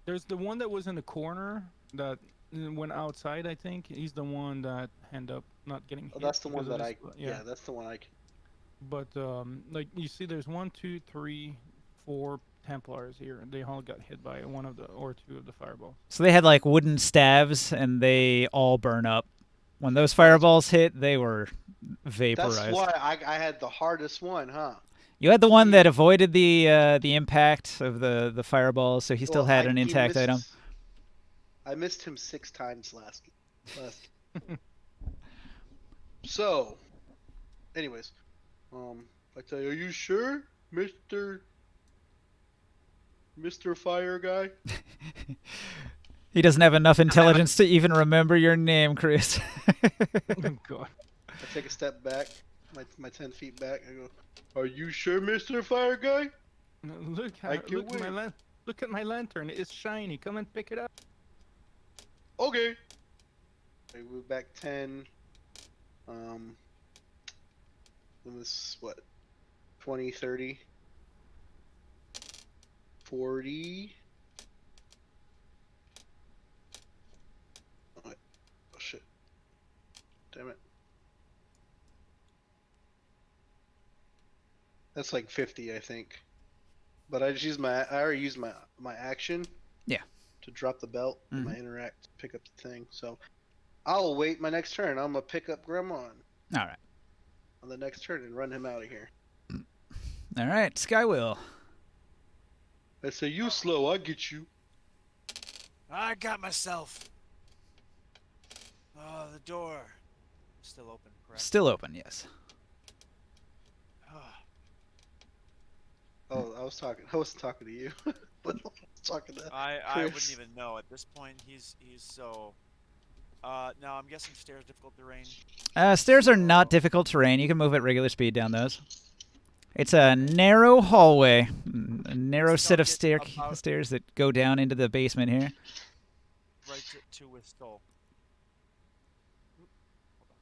There's the one that was in the corner that went outside. I think he's the one that ended up not getting hit. Oh, that's the one because that of I his- yeah, that's the one I can. But like you see, there's 1, 2, 3, 4 Templars here. They all got hit by one of the or 2 of the fireballs. So they had like wooden staves, and they all burn up. When those fireballs hit, they were vaporized. That's why I had the hardest one, huh? You had the one that avoided the impact of the fireballs, so he still Well, had I- an he intact item. missed- I missed him 6 times last. So, anyways, I tell you, are you sure, Mister Fire Guy? He doesn't have enough intelligence to even remember your name, Chris. Oh God. I take a step back, my 10 feet back. I go, are you sure, Mister Fire Guy? Look I can look at wait. look at my lantern. It's shiny. Come and pick it up. Okay. I move back 10. It was what? 20, 30, 40. Oh shit. Damn it. That's like 50, I think. But I already used my action. Yeah. To drop the belt, Mhm. my interact, to pick up the thing. So I'll wait my next turn. I'm gonna pick up Gremon All right. on the next turn and run him out of here. All right, Skywill. I say, you slow, I'll get you. I got myself. Oh, the door. Still open, correct? Still open, yes. Ah, Oh, I wasn't talking to you. But I was talking to I Chris. wouldn't even know at this point. He's so. Now I'm guessing stairs difficult terrain. Stairs are not difficult terrain. You can move at regular speed down those. It's a narrow hallway, a narrow Let's set of get about- stairs that go down into the basement here. Right to with Skull. Oop, hold on.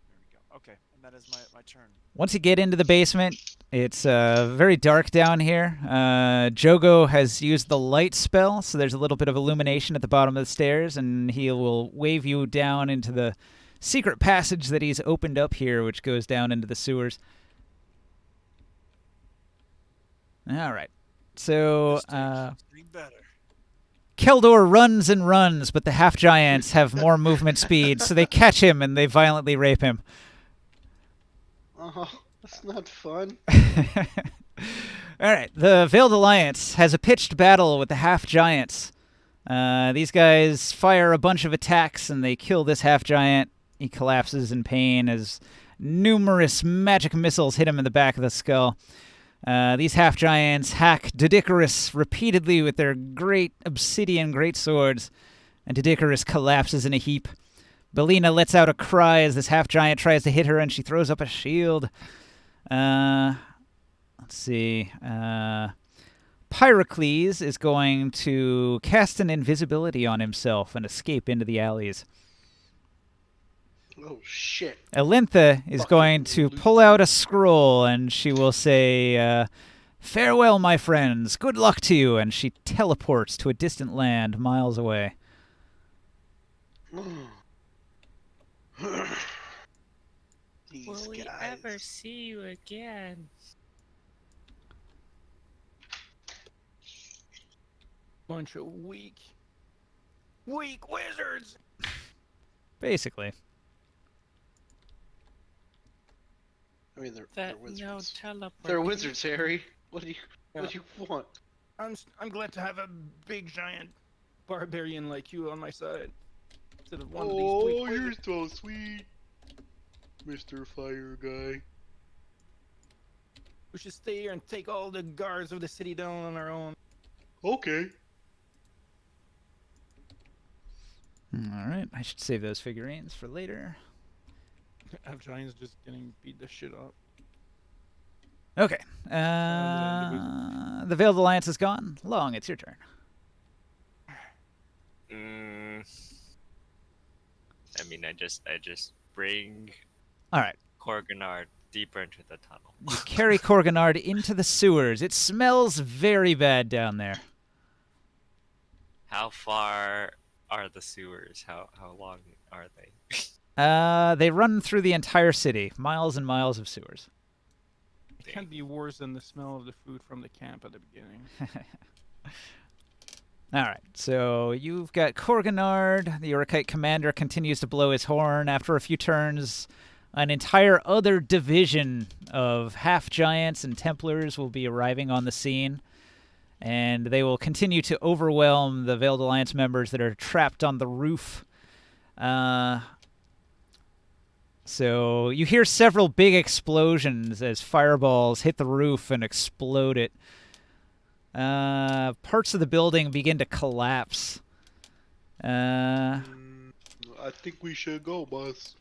There we go. Okay, and that is my turn. Once you get into the basement, it's very dark down here. Jogo has used the light spell, so there's a little bit of illumination at the bottom of the stairs, and he will wave you down into the secret passage that he's opened up here, which goes down into the sewers. All right. So, This stage is getting better. Keldor runs and runs, but the half-giants have more movement speed, so they catch him and they violently rape him. Oh, that's not fun. All right, the Veiled Alliance has a pitched battle with the half-giants. These guys fire a bunch of attacks, and they kill this half-giant. He collapses in pain as numerous magic missiles hit him in the back of the skull. These half-giants hack Didicarus repeatedly with their great obsidian greatswords, and Didicarus collapses in a heap. Belina lets out a cry as this half-giant tries to hit her, and she throws up a shield. Let's see. Pyrocles is going to cast an invisibility on himself and escape into the alleys. Oh shit. Elintha is Fucking going to pull out a scroll, and she will say, "Farewell, my friends. Good luck to you." And she teleports to a distant land miles away. These Will we guys. ever see you again? Bunch of weak wizards. Basically. I mean, they're That wizards. no teleport. They're wizards, Harry. What do you want? I'm glad to have a big giant barbarian like you on my side. Instead of one of these weak Oh, you're wizards. so sweet, Mr. Fire Guy. We should stay here and take all the guards of the city down on our own. Okay. All right, I should save those figurines for later. Have giants just getting beat the shit up. Okay. The Veiled Alliance is gone. Long, it's your turn. I mean, I just bring All right. Korganard deeper into the tunnel. You carry Korganard into the sewers. It smells very bad down there. How far are the sewers? How long are they? They run through the entire city. Miles and miles of sewers. It can't be worse than the smell of the food from the camp at the beginning. All right, so you've got Korganard. The Urikite commander continues to blow his horn. After a few turns, an entire other division of half-giants and Templars will be arriving on the scene, and they will continue to overwhelm the Veiled Alliance members that are trapped on the roof. So you hear several big explosions as fireballs hit the roof and explode it. Parts of the building begin to collapse. I think we should go, boss.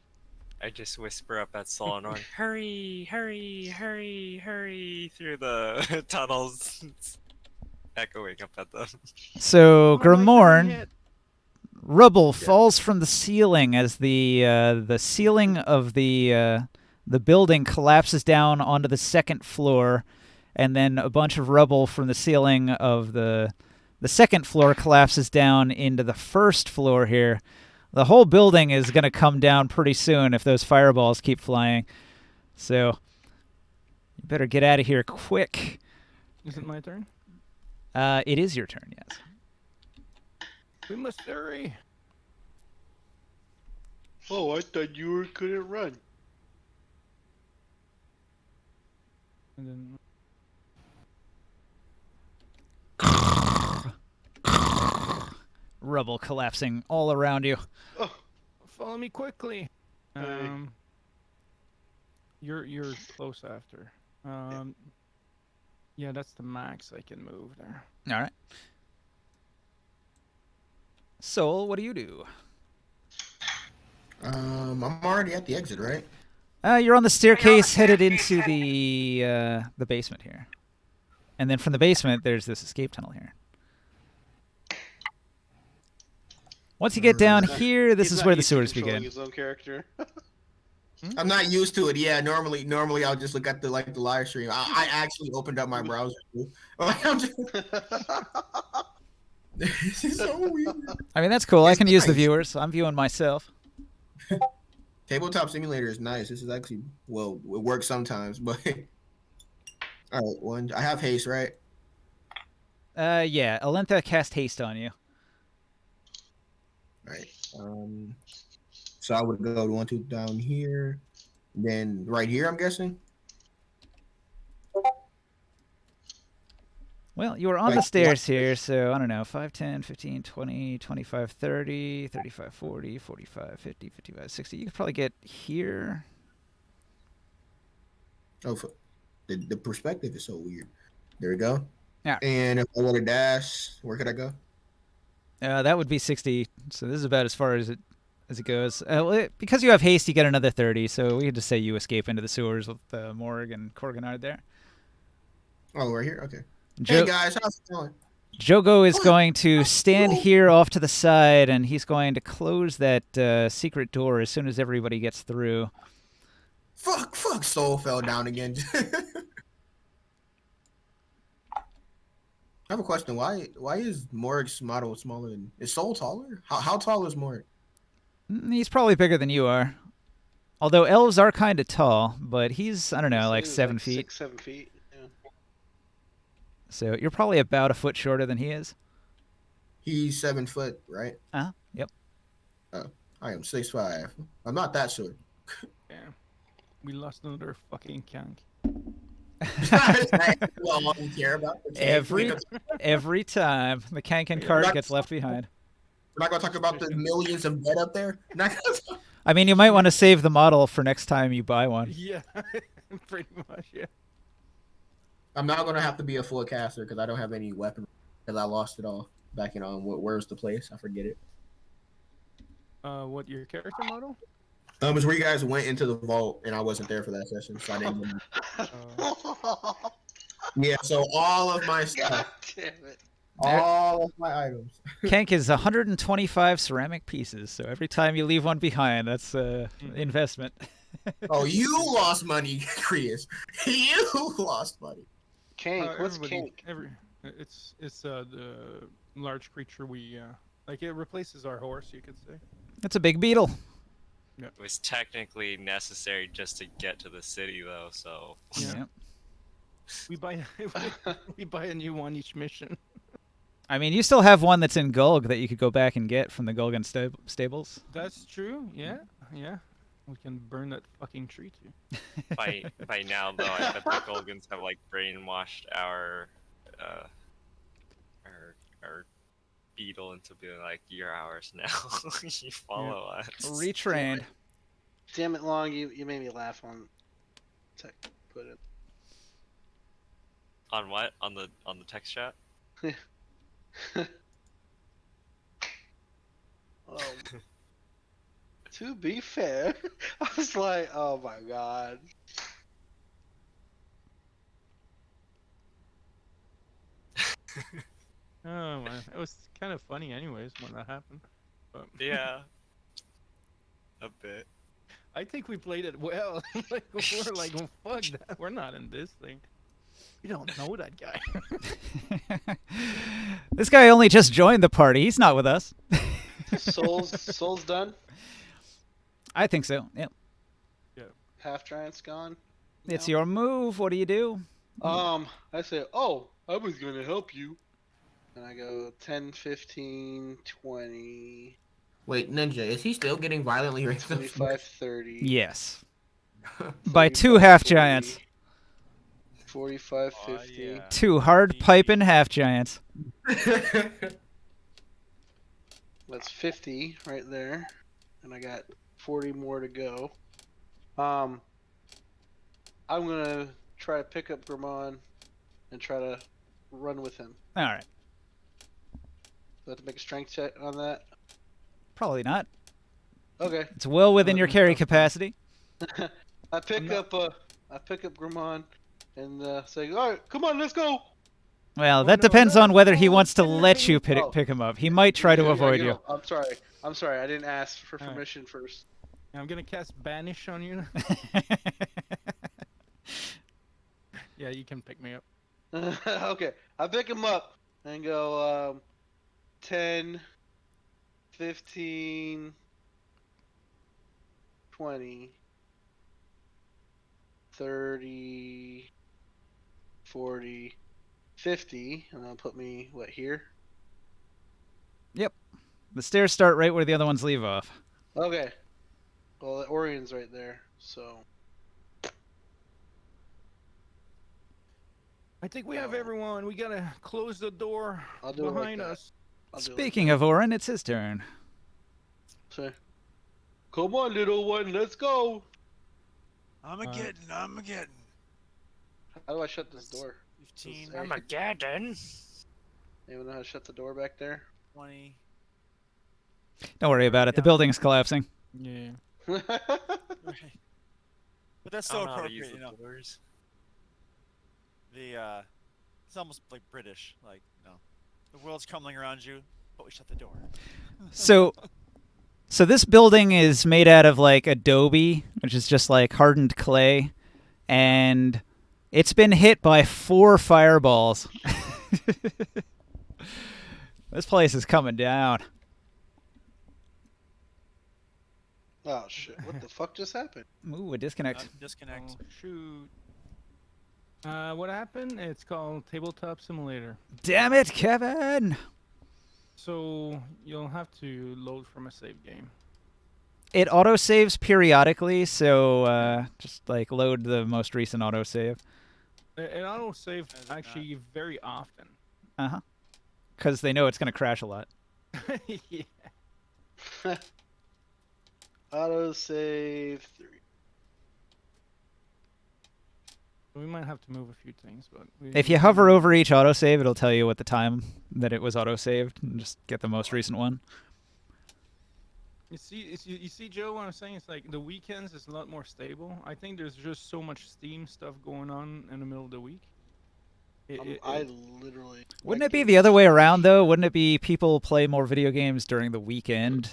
I just whisper up at Solinorn, hurry, hurry, hurry, hurry through the tunnels, echoing up at them. So Oh, my turn Grimorn, yet. rubble falls from the ceiling as the ceiling of the building collapses down onto the second floor, and then a bunch of rubble from the ceiling of the second floor collapses down into the first floor here. The whole building is going to come down pretty soon if those fireballs keep flying. So you better get out of here quick. Is it my turn? It is your turn, yes. We must hurry. Oh, I thought you couldn't run. And then Rubble collapsing all around you. Oh, follow me quickly. Hey. You're close after. Yeah, that's the max I can move there. All right. Soul, what do you do? I'm already at the exit, right? You're on the staircase headed into the basement here. And then from the basement, there's this escape tunnel here. Once you get down here, this He's is not where the used to sewers controlling begin. his own character. I'm not used to it. Yeah, normally I'll just look at the live stream. I actually opened up my browser. I'm just, this is so weird. I mean, that's cool. I It's can use the nice. viewers. I'm viewing myself. Tabletop Simulator is nice. This is actually, well, it works sometimes, but all right, one. I have haste, right? Yeah, Alentha cast haste on you. All right. So I would go 1, 2 down here, then right here. I'm guessing. Well, you were on Like, the stairs here, so I don't know, 5, 10, 15, 20, 25, 30, 35, 40, 45, 50, 55, 60. You could probably get here. Oh, the perspective is so weird. There we go. Yeah. And if I want to dash, where could I go? That would be 60. So this is about as far as it goes. Because you have haste, you get another 30. So we could just say you escape into the sewers with Morg and Korganard there. Oh, right here. Okay. Hey guys, how's it going? Jogo is going to stand here off to the side, and he's going to close that secret door as soon as everybody gets through. Fuck! Soul fell down again. I have a question. Why is Morg's model smaller than? Is Soul taller? How tall is Morg? He's probably bigger than you are. Although elves are kind of tall, but he's, I don't know, like He was 7 feet. 6, 7 feet. Yeah. So you're probably about a foot shorter than he is. He's 7 foot, right? Yep. Oh, I am 6'5". I'm not that short. Yeah. We lost another fucking kank. Well, all we care about the Every time the Kanken card gets left behind. We're not gonna talk about the millions of dead up there. Not gonna talk- I mean, you might want to save the model for next time you buy one. Yeah, pretty much, yeah. I'm not gonna have to be a full caster because I don't have any weapon because I lost it all back in where's the place? I forget it. What, your character model? It was where you guys went into the vault and I wasn't there for that session, so I didn't. Yeah, so all of my God stuff, damn it. all of my items. Kank is 125 ceramic pieces, so every time you leave one behind, that's investment. Oh, you lost money, Chris. You lost money. Kank, what's Kank? It's the large creature we like. It replaces our horse, you could say. It's a big beetle. It was technically necessary just to get to the city, though. So Yeah. Yep. We buy we buy a new one each mission. I mean, you still have one that's in Gulg that you could go back and get from the Gulgan stables. That's true. Yeah, yeah. We can burn that fucking tree too. by now, though, I bet the Golgans have like brainwashed our beetle into being like, you're ours now. You follow us. Retrained. Damn it, Long, you made me laugh on tech. Put it. On what? On the text chat? To be fair, I was like, oh my god. Oh man, it was kind of funny, anyways, when that happened. But Yeah. A bit. I think we played it well. Like we're like, oh, fuck that. We're not in this thing. We don't know that guy. This guy only just joined the party. He's not with us. Soul's done. I think so. Yep. Half giant's gone. It's No? your move. What do you do? I say, oh, I was gonna help you. And I go 10, 15, 20, Wait, Ninja, is he still getting violently racist? 25, 30. Yes. By 45, two half 40, giants. 45, Oh, 50. yeah. Two hard piping half giants. That's 50 right there. And I got 40 more to go. I'm gonna try to pick up Gramon and try to run with him. All right. Do I have to make a strength check on that? Probably not. Okay. It's well within your carry capacity. I pick up Grimon and say, "All right, come on, let's go." Well, Oh, that no, depends no, on whether he no, wants to get let you me. pick, Oh. pick him up. He might try to Yeah, avoid you. yo, I'm sorry. I'm sorry. I didn't ask for All right. permission first. I'm gonna cast Banish on you. Yeah, you can pick me up. Okay, I pick him up and go 10, 15, 20, 30, 40, 50, and that'll put me, what, here? Yep. The stairs start right where the other ones leave off. Okay. Well, the Orion's right there, so. I think we have everyone. We gotta close the door I'll do it like behind that. us. I'll do it like Speaking of Orin, it's his turn. that. So, come on, little one, let's go. Armageddon. How do I shut this door? 15, Sorry. Armageddon. Anyone know how to shut the door back there? 20. Don't worry about it. The building's collapsing. Yeah. Right. But that's I so don't know how to use appropriate, the doors. It's almost like British, like, the world's crumbling around you, but we shut the door. So this building is made out of like adobe, which is just like hardened clay, and it's been hit by 4 fireballs. This place is coming down. Oh shit! What the fuck just happened? Ooh, a disconnect. Disconnect. Oh, shoot. What happened? It's called Tabletop Simulator. Damn it, Kevin! So you'll have to load from a save game. It autosaves periodically, so just like load the most recent autosave. It autosave Does it actually very often. Uh-huh. Because they know it's going to crash a lot. Yeah. Auto save 3. We might have to move a few things, but If you hover over each autosave, it'll tell you what the time that it was autosaved, and just get the most recent one. You see, Joe, what I'm saying? It's like the weekends is a lot more stable. I think there's just so much Steam stuff going on in the middle of the week. I literally. Wouldn't my it be game the other is way so around, shit. though? Wouldn't it be people play more video games during the weekend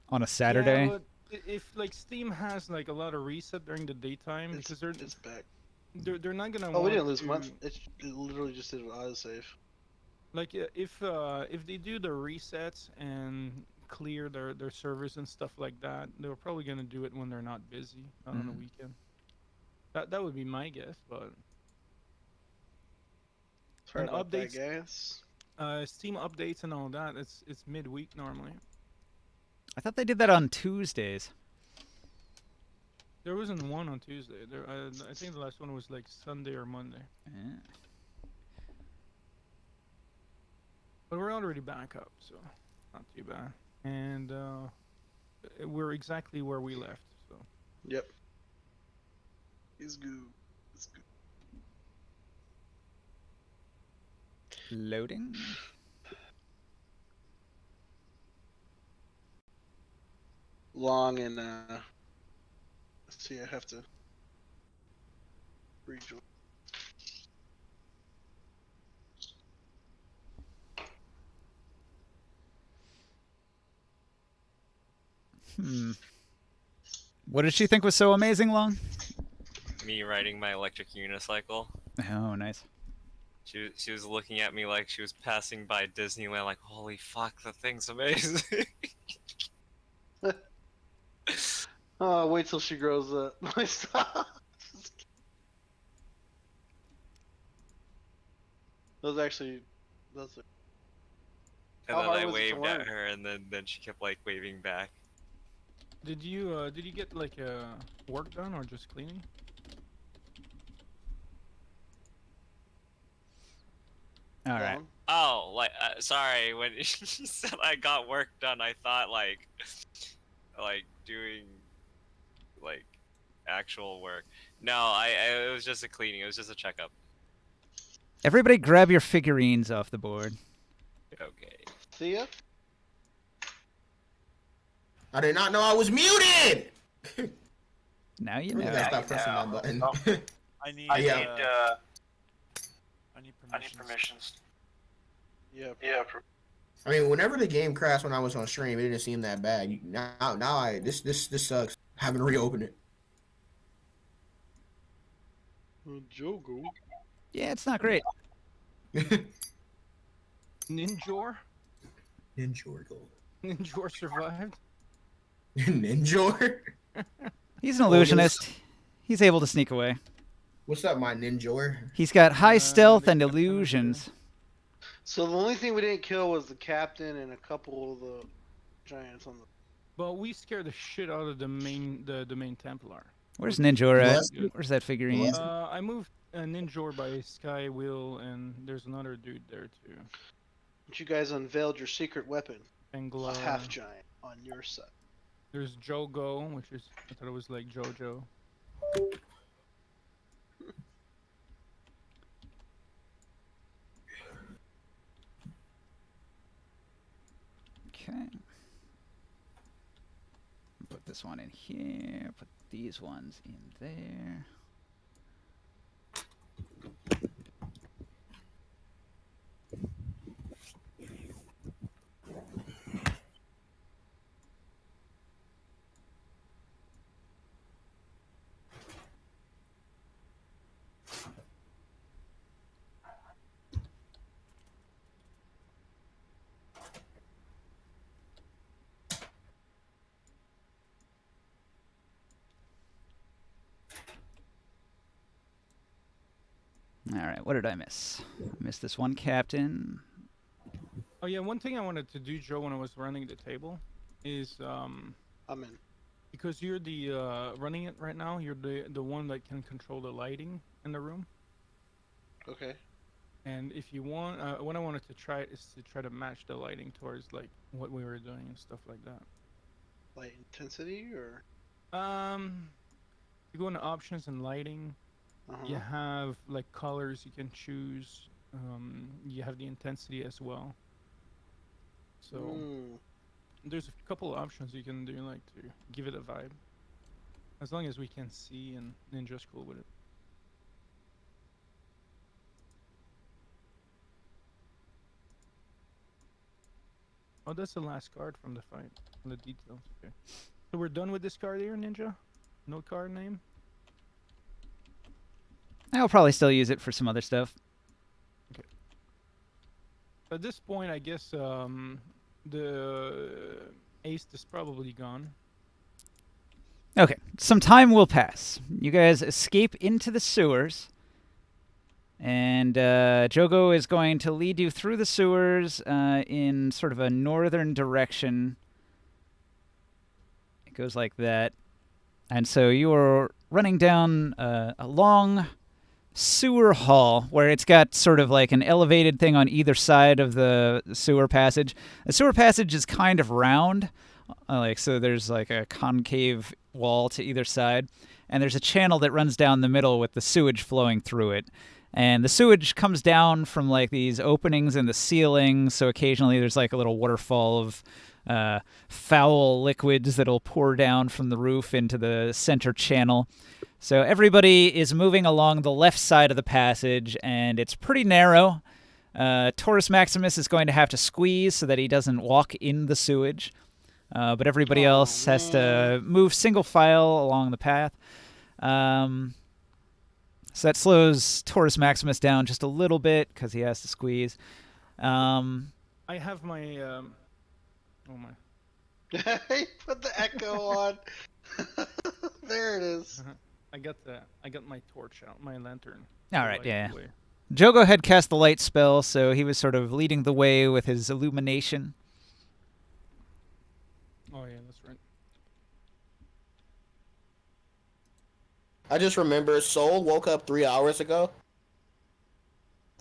on a Saturday? Yeah, but if like Steam has like a lot of reset during the daytime, because It's back. they're not gonna. Oh, we want didn't lose to, month. It literally just did an auto save. Like if they do the resets and clear their servers and stuff like that, they're probably gonna do it when they're not busy, not on the weekend. That would be my guess, but Sorry And about that, updates- guys. Steam updates and all that, it's midweek normally. I thought they did that on Tuesdays. There wasn't one on Tuesday. I think the last one was like Sunday or Monday. Yeah. But we're already back up, so not too bad. And we're exactly where we left. So Yep. It's good. It's good. Loading. Long and let's see. I have to rejoin. What did she think was so amazing, Long? Me riding my electric unicycle. Oh, nice. She was looking at me like she was passing by Disneyland, like, holy fuck, the thing's amazing. Oh, wait till she grows up. Those actually, those. And How then hard I was it to waved at learn? her, and then she kept like waving back. did you get like work done or just cleaning? All right. Long? Oh, like, sorry, when she said I got work done, I thought like doing like actual work. No, it was just a cleaning. It was just a checkup. Everybody grab your figurines off the board. Okay. See ya. I did not know I was muted. Now you Really know. gotta stop pressing that button. I need. Yeah. I need permissions. Yeah. I mean, whenever the game crashed when I was on stream, it didn't seem that bad. Now this sucks. Having to reopen it. Jogo. Yeah, it's not great. Ninjor? Ninjor. Ninjor survived? Ninjor? He's an illusionist. He's able to sneak away. What's up, my Ninjor? He's got high stealth they and kept coming illusions. So the only thing we didn't kill was the captain and a couple of the giants on the. But we scared the shit out of the main Templar. Where's Ninjor at? Bless- Where's that figurine? Bless- I moved Ninjor by Sky Will, and there's another dude there too. But you guys unveiled your secret weapon, And a half giant, on your side. There's Jogo, which is I thought it was like JoJo. Okay. Put this one in here. Put these ones in there. All right, what did I miss? I missed this one captain. Oh yeah, one thing I wanted to do, Joe, when I was running the table, is I'm in. because you're the running it right now, you're the one that can control the lighting in the room. Okay. And if you want, what I wanted to try is to try to match the lighting towards like what we were doing and stuff like that. Light intensity or. You go into options and lighting. You have like colors you can choose. You have the intensity as well. So there's a couple of options you can do like to give it a vibe. As long as we can see and Ninja's cool with it. Oh, that's the last card from the fight. From the details. Okay. So we're done with this card here, Ninja? No card name? I'll probably still use it for some other stuff. At this point, I guess the ace is probably gone. Okay, some time will pass. You guys escape into the sewers. And Jogo is going to lead you through the sewers in sort of a northern direction. It goes like that. And so you are running down a long sewer hall where it's got sort of like an elevated thing on either side of the sewer passage. The sewer passage is kind of round. So there's like a concave wall to either side. And there's a channel that runs down the middle with the sewage flowing through it. And the sewage comes down from like these openings in the ceiling, so occasionally there's like a little waterfall of foul liquids that'll pour down from the roof into the center channel. So everybody is moving along the left side of the passage, and it's pretty narrow. Taurus Maximus is going to have to squeeze so that he doesn't walk in the sewage. But everybody else has to move single file along the path. So that slows Taurus Maximus down just a little bit because he has to squeeze. I have my oh my. Hey, put the echo on. There it is. I got my torch out, my lantern. All right, Light yeah. the way. Jogo had cast the light spell, so he was sort of leading the way with his illumination. Oh yeah, that's right. I just remember Soul woke up 3 hours ago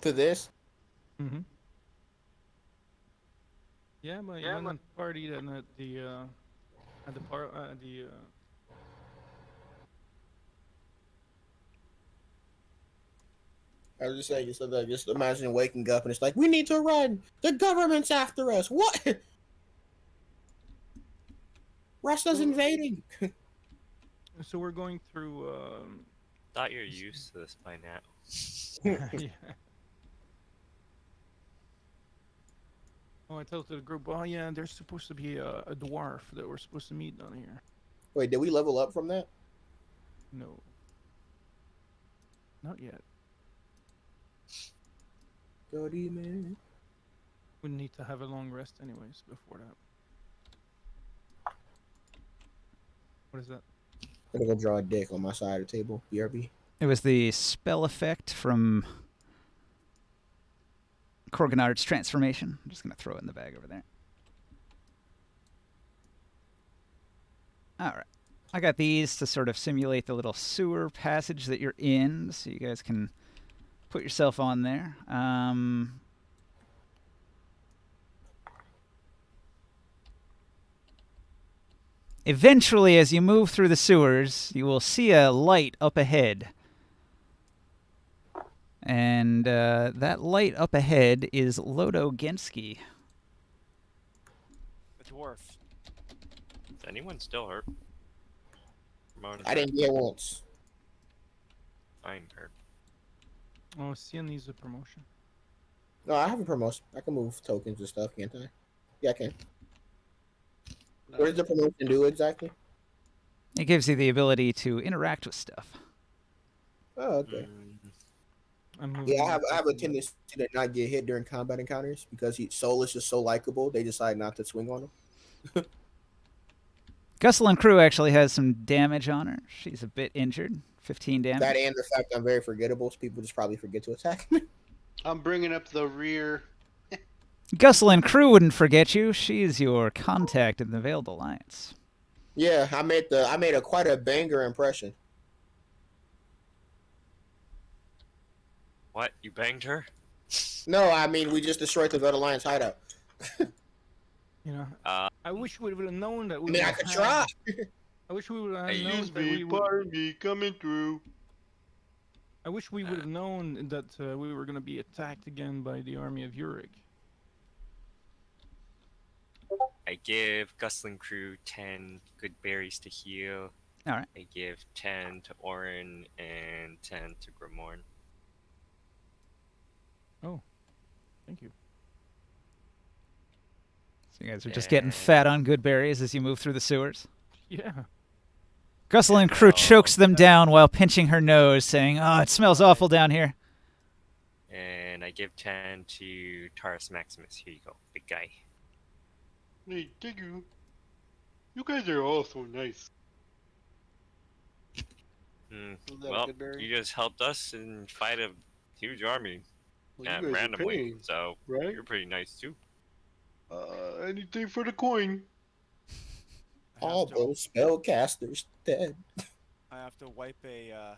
to this. Mm-hmm. Yeah, but you went and partied and at the I was just saying, so that just imagine waking up and it's like, we need to run. The government's after us. What? Russia's invading. So we're going through. Thought you're used to this by now. Yeah. Oh, I told the group. Oh yeah, there's supposed to be a dwarf that we're supposed to meet down here. Wait, did we level up from that? No. Not yet. Good evening. We need to have a long rest anyways before that. What is that? I'm gonna go draw a dick on my side of the table. BRB. It was the spell effect from Korganard's transformation. I'm just going to throw it in the bag over there. All right. I got these to sort of simulate the little sewer passage that you're in, so you guys can put yourself on there. Eventually, as you move through the sewers, you will see a light up ahead. And that light up ahead is Lodo Gensky. The dwarf. Is anyone still hurt? I didn't get once. I'm hurt. Oh, Cian needs a promotion. No, I have a promotion. I can move tokens and stuff, can't I? Yeah, I can. What does the promotion do exactly? It gives you the ability to interact with stuff. Oh, okay. I'm moving. Yeah, I have a tendency to not get hit during combat encounters because Soul is just so likable. They decide not to swing on him. Gusselin Crew actually has some damage on her. She's a bit injured. 15 damage. That and the fact I'm very forgettable, so people just probably forget to attack me. I'm bringing up the rear. Gusselin Crew wouldn't forget you. She's your contact in the Veiled Alliance. Yeah, I made quite a banger impression. What? You banged her? No, I mean we just destroyed the Veiled Alliance hideout. You know, I wish we would have known that. I mean, I could try. I wish we would have Hey, known use that we would. Pardon me, coming through. I wish we would have known that we were going to be attacked again by the army of Urik. I give Gusling Crew 10 good berries to heal. All right. I give 10 to Orin and 10 to Grimorn. Oh, thank you. So you guys are just getting fat on good berries as you move through the sewers. Yeah. Gusselin Crew chokes them down while pinching her nose, saying, "Oh, it smells awful down here." And I give 10 to Taurus Maximus. Here you go, big guy. Hey, thank you. You guys are all so nice. Was that a Well, good berry? you just helped us and fight a huge army Well, you guys are randomly, paying, so right? you're pretty nice too. Anything for the coin. All those spellcasters dead. I have to wipe a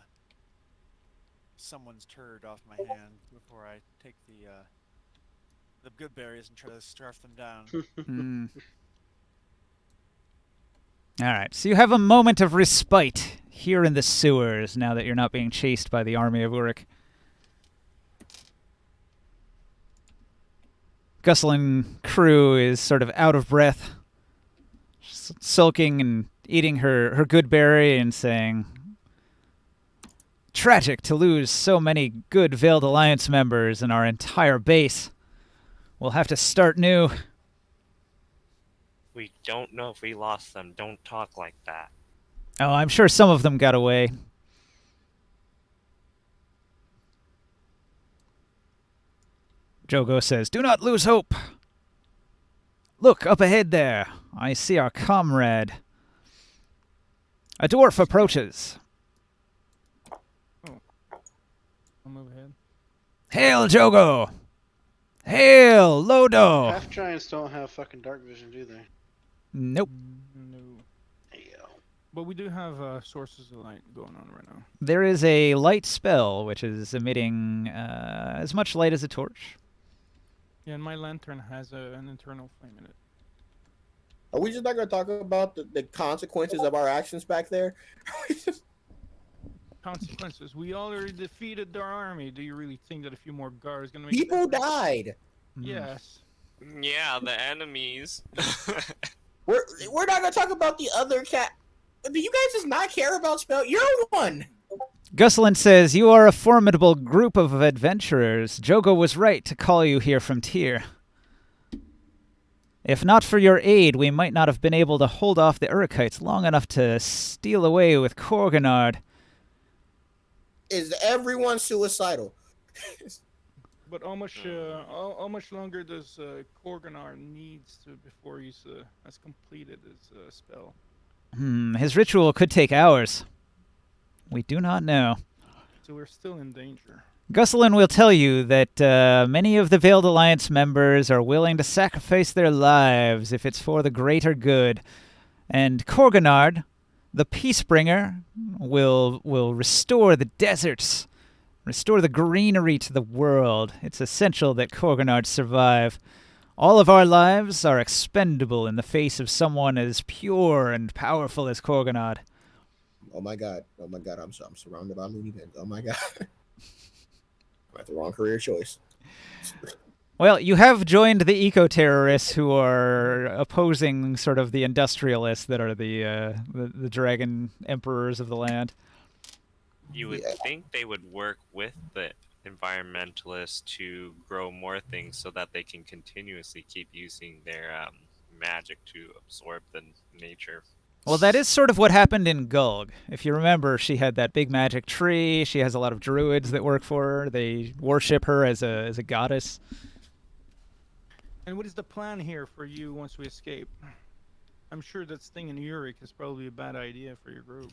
someone's turd off my hand before I take the good berries and try to scarf them down. All right, so you have a moment of respite here in the sewers now that you're not being chased by the army of Urik. Gusselin Crew is sort of out of breath, sulking and eating her good berry and saying, "Tragic to lose so many good Veiled Alliance members in our entire base. We'll have to start new." We don't know if we lost them. Don't talk like that. Oh, I'm sure some of them got away. Jogo says, "Do not lose hope. Look up ahead there. I see our comrade. A dwarf approaches. I'll move ahead. Hail, Jogo! Hail, Lodo!" Half giants don't have fucking dark vision, do they? Nope. No. Yeah. But we do have sources of light going on right now. There is a light spell which is emitting as much light as a torch. Yeah, and my lantern has an internal flame in it. Are we just not gonna talk about the consequences of our actions back there? Consequences. We already defeated their army. Do you really think that a few more guards gonna make a People difference? died. Yes. Yeah, the enemies. We're not gonna talk about the other cat. Do you guys just not care about spell? You're one. Gusselin says, "You are a formidable group of adventurers. Jogo was right to call you here from Tyr. If not for your aid, we might not have been able to hold off the Urikites long enough to steal away with Korganard." Is everyone suicidal? But how much longer does Korganar needs to before he's has completed his spell? His ritual could take hours. We do not know. So we're still in danger. Gusselin will tell you that many of the Veiled Alliance members are willing to sacrifice their lives if it's for the greater good. And Korganard, the Peacebringer, will restore the deserts, restore the greenery to the world. It's essential that Korganard survive. All of our lives are expendable in the face of someone as pure and powerful as Korganard. Oh my god! I'm surrounded by loony bins. Oh my god! I'm at the wrong career choice. Well, you have joined the eco-terrorists who are opposing sort of the industrialists that are the dragon emperors of the land. You would think they would work with the environmentalists to grow more things so that they can continuously keep using their magic to absorb the nature. Well, that is sort of what happened in Gulg. If you remember, she had that big magic tree. She has a lot of druids that work for her. They worship her as a goddess. And what is the plan here for you once we escape? I'm sure that sting in Urik is probably a bad idea for your group.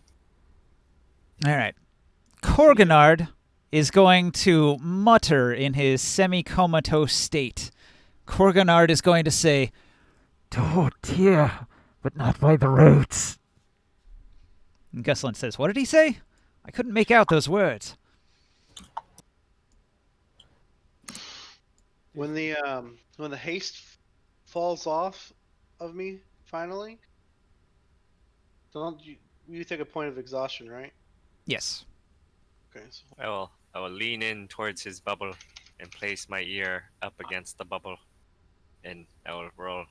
All right. Korganard is going to mutter in his semi-comatose state. Korganard is going to say, "Oh, dear, but not by the roads." And Gusselin says, "What did he say? I couldn't make out those words." When the haste falls off of me finally, don't you take a point of exhaustion, right? Yes. Okay. So I will lean in towards his bubble and place my ear up against the bubble, and I will roll,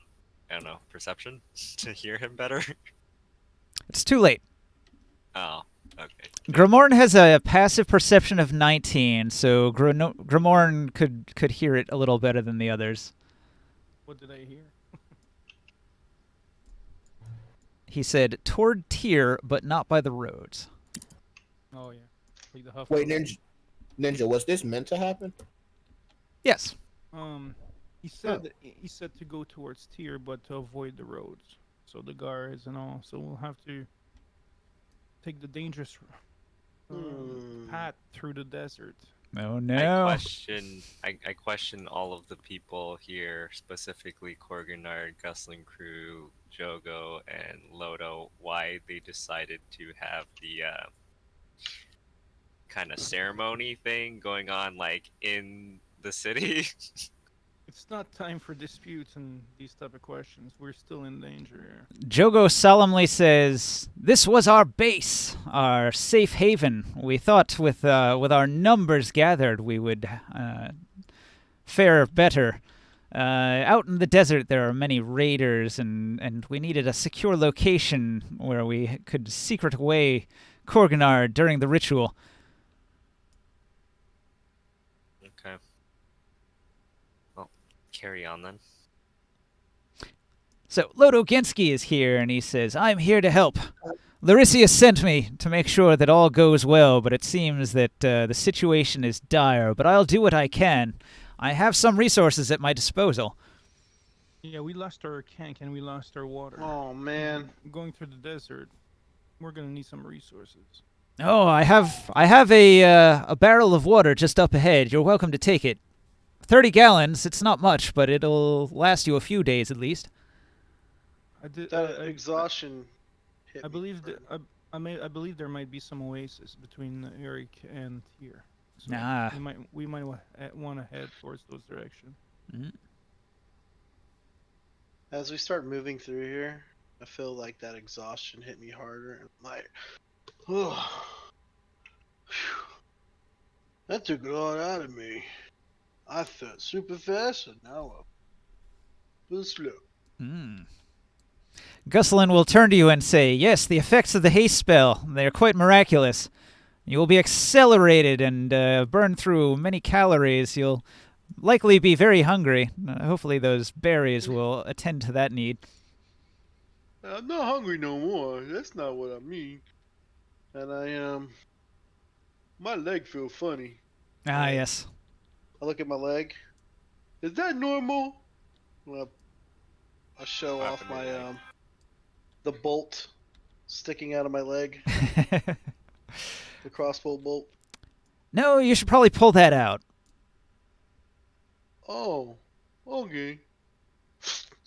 I don't know, perception to hear him better. It's too late. Oh, okay. Grimorn has a passive perception of 19, so Grimorn could hear it a little better than the others. What did I hear? He said, "Toward Tyr, but not by the roads." Oh yeah, like the Huff. Wait, Ninja, was this meant to happen? Yes. He said that he said to go towards Tyr, but to avoid the roads, so the guards and all. So we'll have to take the dangerous path through the desert. Oh no. I question all of the people here, specifically Korganard, Gusling Crew, Jogo, and Lodo, why they decided to have the kind of ceremony thing going on like in the city. It's not time for disputes and these type of questions. We're still in danger here. Jogo solemnly says, "This was our base, our safe haven. We thought with our numbers gathered we would fare better. Out in the desert there are many raiders, and we needed a secure location where we could secret away Korganard during the ritual." Okay. Well, carry on then. So Lodo Gensky is here, and he says, "I'm here to help. Larissa sent me to make sure that all goes well, but it seems that the situation is dire, but I'll do what I can. I have some resources at my disposal." Yeah, we lost our tank and we lost our water. Oh man. Going through the desert, we're gonna need some resources. "Oh, I have a barrel of water just up ahead. You're welcome to take it. 30 gallons, it's not much, but it'll last you a few days at least." That exhaustion hit I me believe for- that I believe there might be some oasis between Urik and Tyr. So Ah. we might want to head towards those directions. Mhm. As we start moving through here, I feel like that exhaustion hit me harder, and I'm like, oh, that took a lot out of me. I felt super fast, and now I'm slow. Gusselin will turn to you and say, "Yes, the effects of the haste spell, they are quite miraculous. You will be accelerated and burn through many calories. You'll likely be very hungry. Hopefully those berries will attend to that need." I'm not hungry no more. That's not what I mean. And my leg feel funny. Ah, yes. I look at my leg. Is that normal? Well, I show What off happened to my your leg? the bolt sticking out of my leg, the crossbow bolt. No, you should probably pull that out. Oh, okay.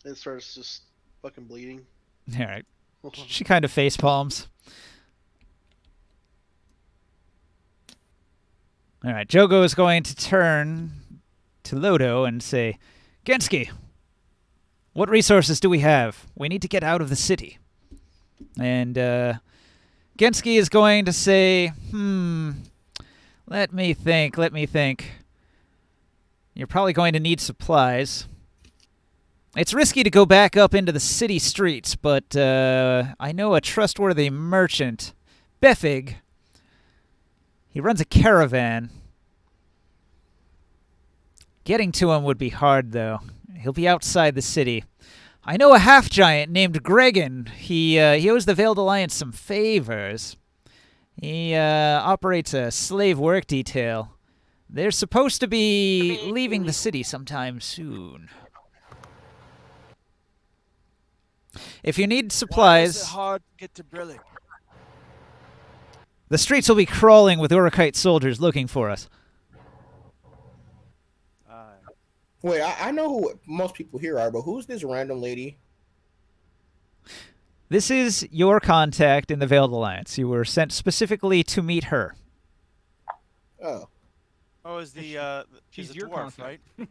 It starts just fucking bleeding. All right. She kind of face palms. All right. Jogo is going to turn to Lodo and say, "Genski, what resources do we have? We need to get out of the city." And Genski is going to say, let me think. You're probably going to need supplies. It's risky to go back up into the city streets, but I know a trustworthy merchant, Befig. He runs a caravan. Getting to him would be hard, though. He'll be outside the city. I know a half-giant named Gregan. He owes the Veiled Alliance some favors. He operates a slave work detail. They're supposed to be leaving the city sometime soon. If you need Why is it supplies, hard to get to Brillig? the streets will be crawling with Urikite soldiers looking for us. Wait, I know who most people here are, but who's this random lady? This is your contact in the Veiled Alliance. You were sent specifically to meet her. Oh. Oh, is the She's is your the dwarf, contact. right?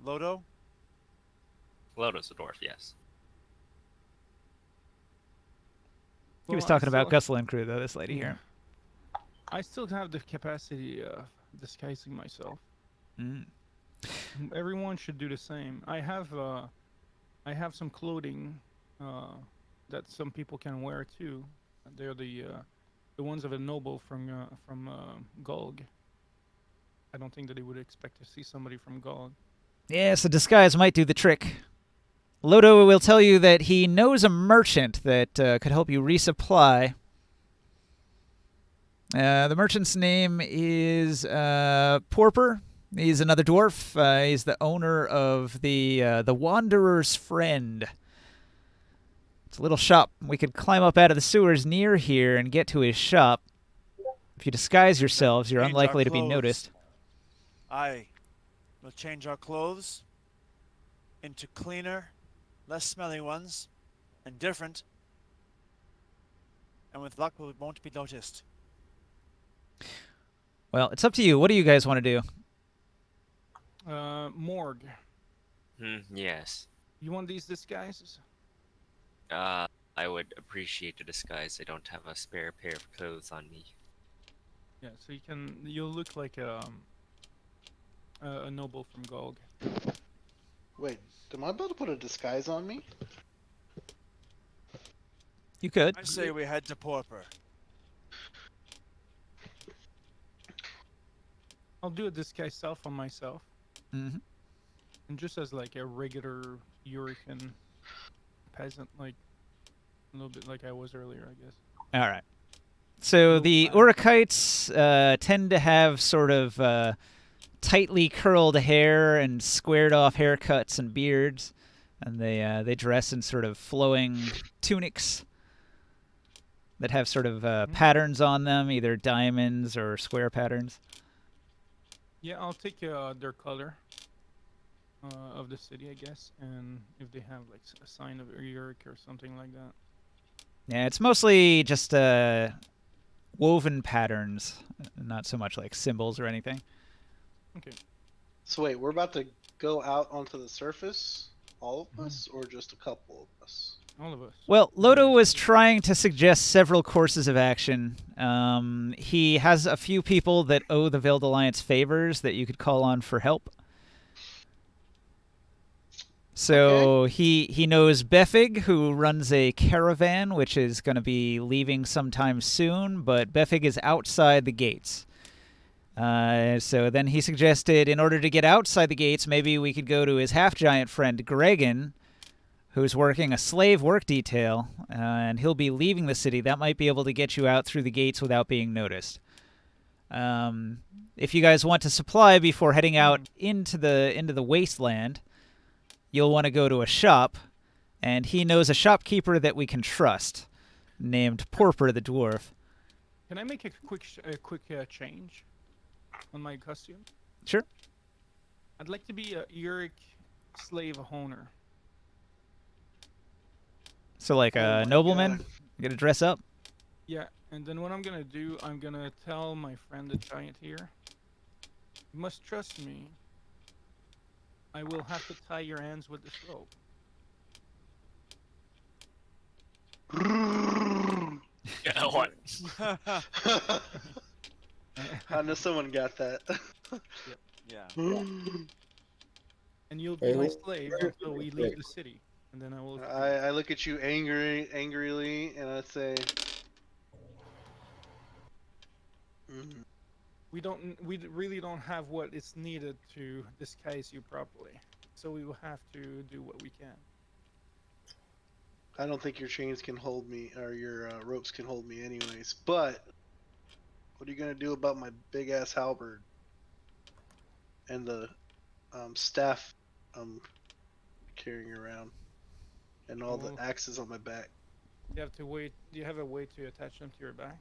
Lodo? Lodo's a dwarf, yes. He was Well, I talking about still- Gusselin crew, though, this lady here. I still have the capacity of disguising myself. Mm. Everyone should do the same. I have some clothing that some people can wear too. They're the ones of a noble from Gulg. I don't think that they would expect to see somebody from Gulg. Yes, a disguise might do the trick. Lodo will tell you that he knows a merchant that could help you resupply. The merchant's name is Porper. He's another dwarf. He's the owner of the Wanderer's Friend. It's a little shop. We could climb up out of the sewers near here and get to his shop. If you disguise yourselves, you're Change our unlikely to be clothes. noticed. Aye. We'll change our clothes into cleaner, less smelly ones, and different. And with luck, we won't be noticed. Well, it's up to you. What do you guys want to do? Morgue. Yes. You want these disguises? I would appreciate a disguise. I don't have a spare pair of clothes on me. Yeah, so you'll look like a noble from Gulg. Wait, am I about to put a disguise on me? You could. I say we head to Porper. I'll do a disguise self on myself, Mm-hmm. and just as like a regular Urican peasant, like a little bit like I was earlier, I guess. All right. So the Urikites tend to have sort of tightly curled hair and squared off haircuts and beards, and they dress in sort of flowing tunics that have sort of patterns on them, either diamonds or square patterns. Yeah, I'll take their color of the city, I guess, and if they have like a sign of Urik or something like that. Yeah, it's mostly just woven patterns, not so much like symbols or anything. Okay. So wait, we're about to go out onto the surface, all of us, or just a couple of us? All of us. Well, Lodo was trying to suggest several courses of action. He has a few people that owe the Veiled Alliance favors that you could call on for help. So he knows Befig, who runs a caravan, which is going to be leaving sometime soon. But Befig is outside the gates. So then he suggested, in order to get outside the gates, maybe we could go to his half-giant friend Gregan, who's working a slave work detail, and he'll be leaving the city. That might be able to get you out through the gates without being noticed. If you guys want to supply before heading out into the wasteland, you'll want to go to a shop, and he knows a shopkeeper that we can trust, named Porper the Dwarf. Can I make a quick change on my costume? Sure. I'd like to be a Urik slave owner. So like a nobleman, you gotta dress up. Yeah, and then what I'm gonna do, I'm gonna tell my friend the giant here. You must trust me. I will have to tie your hands with this rope. Yeah, what? I know someone got that. Yeah. And you'll be my slave until we leave the city. And then I will. I look at you angrily, and I say, We really don't have what is needed to disguise you properly. So we will have to do what we can. I don't think your chains can hold me, or your ropes can hold me anyways. But what are you gonna do about my big ass halberd and the staff I'm carrying around, and all the axes on my back? You have to wait. Do you have a way to attach them to your back?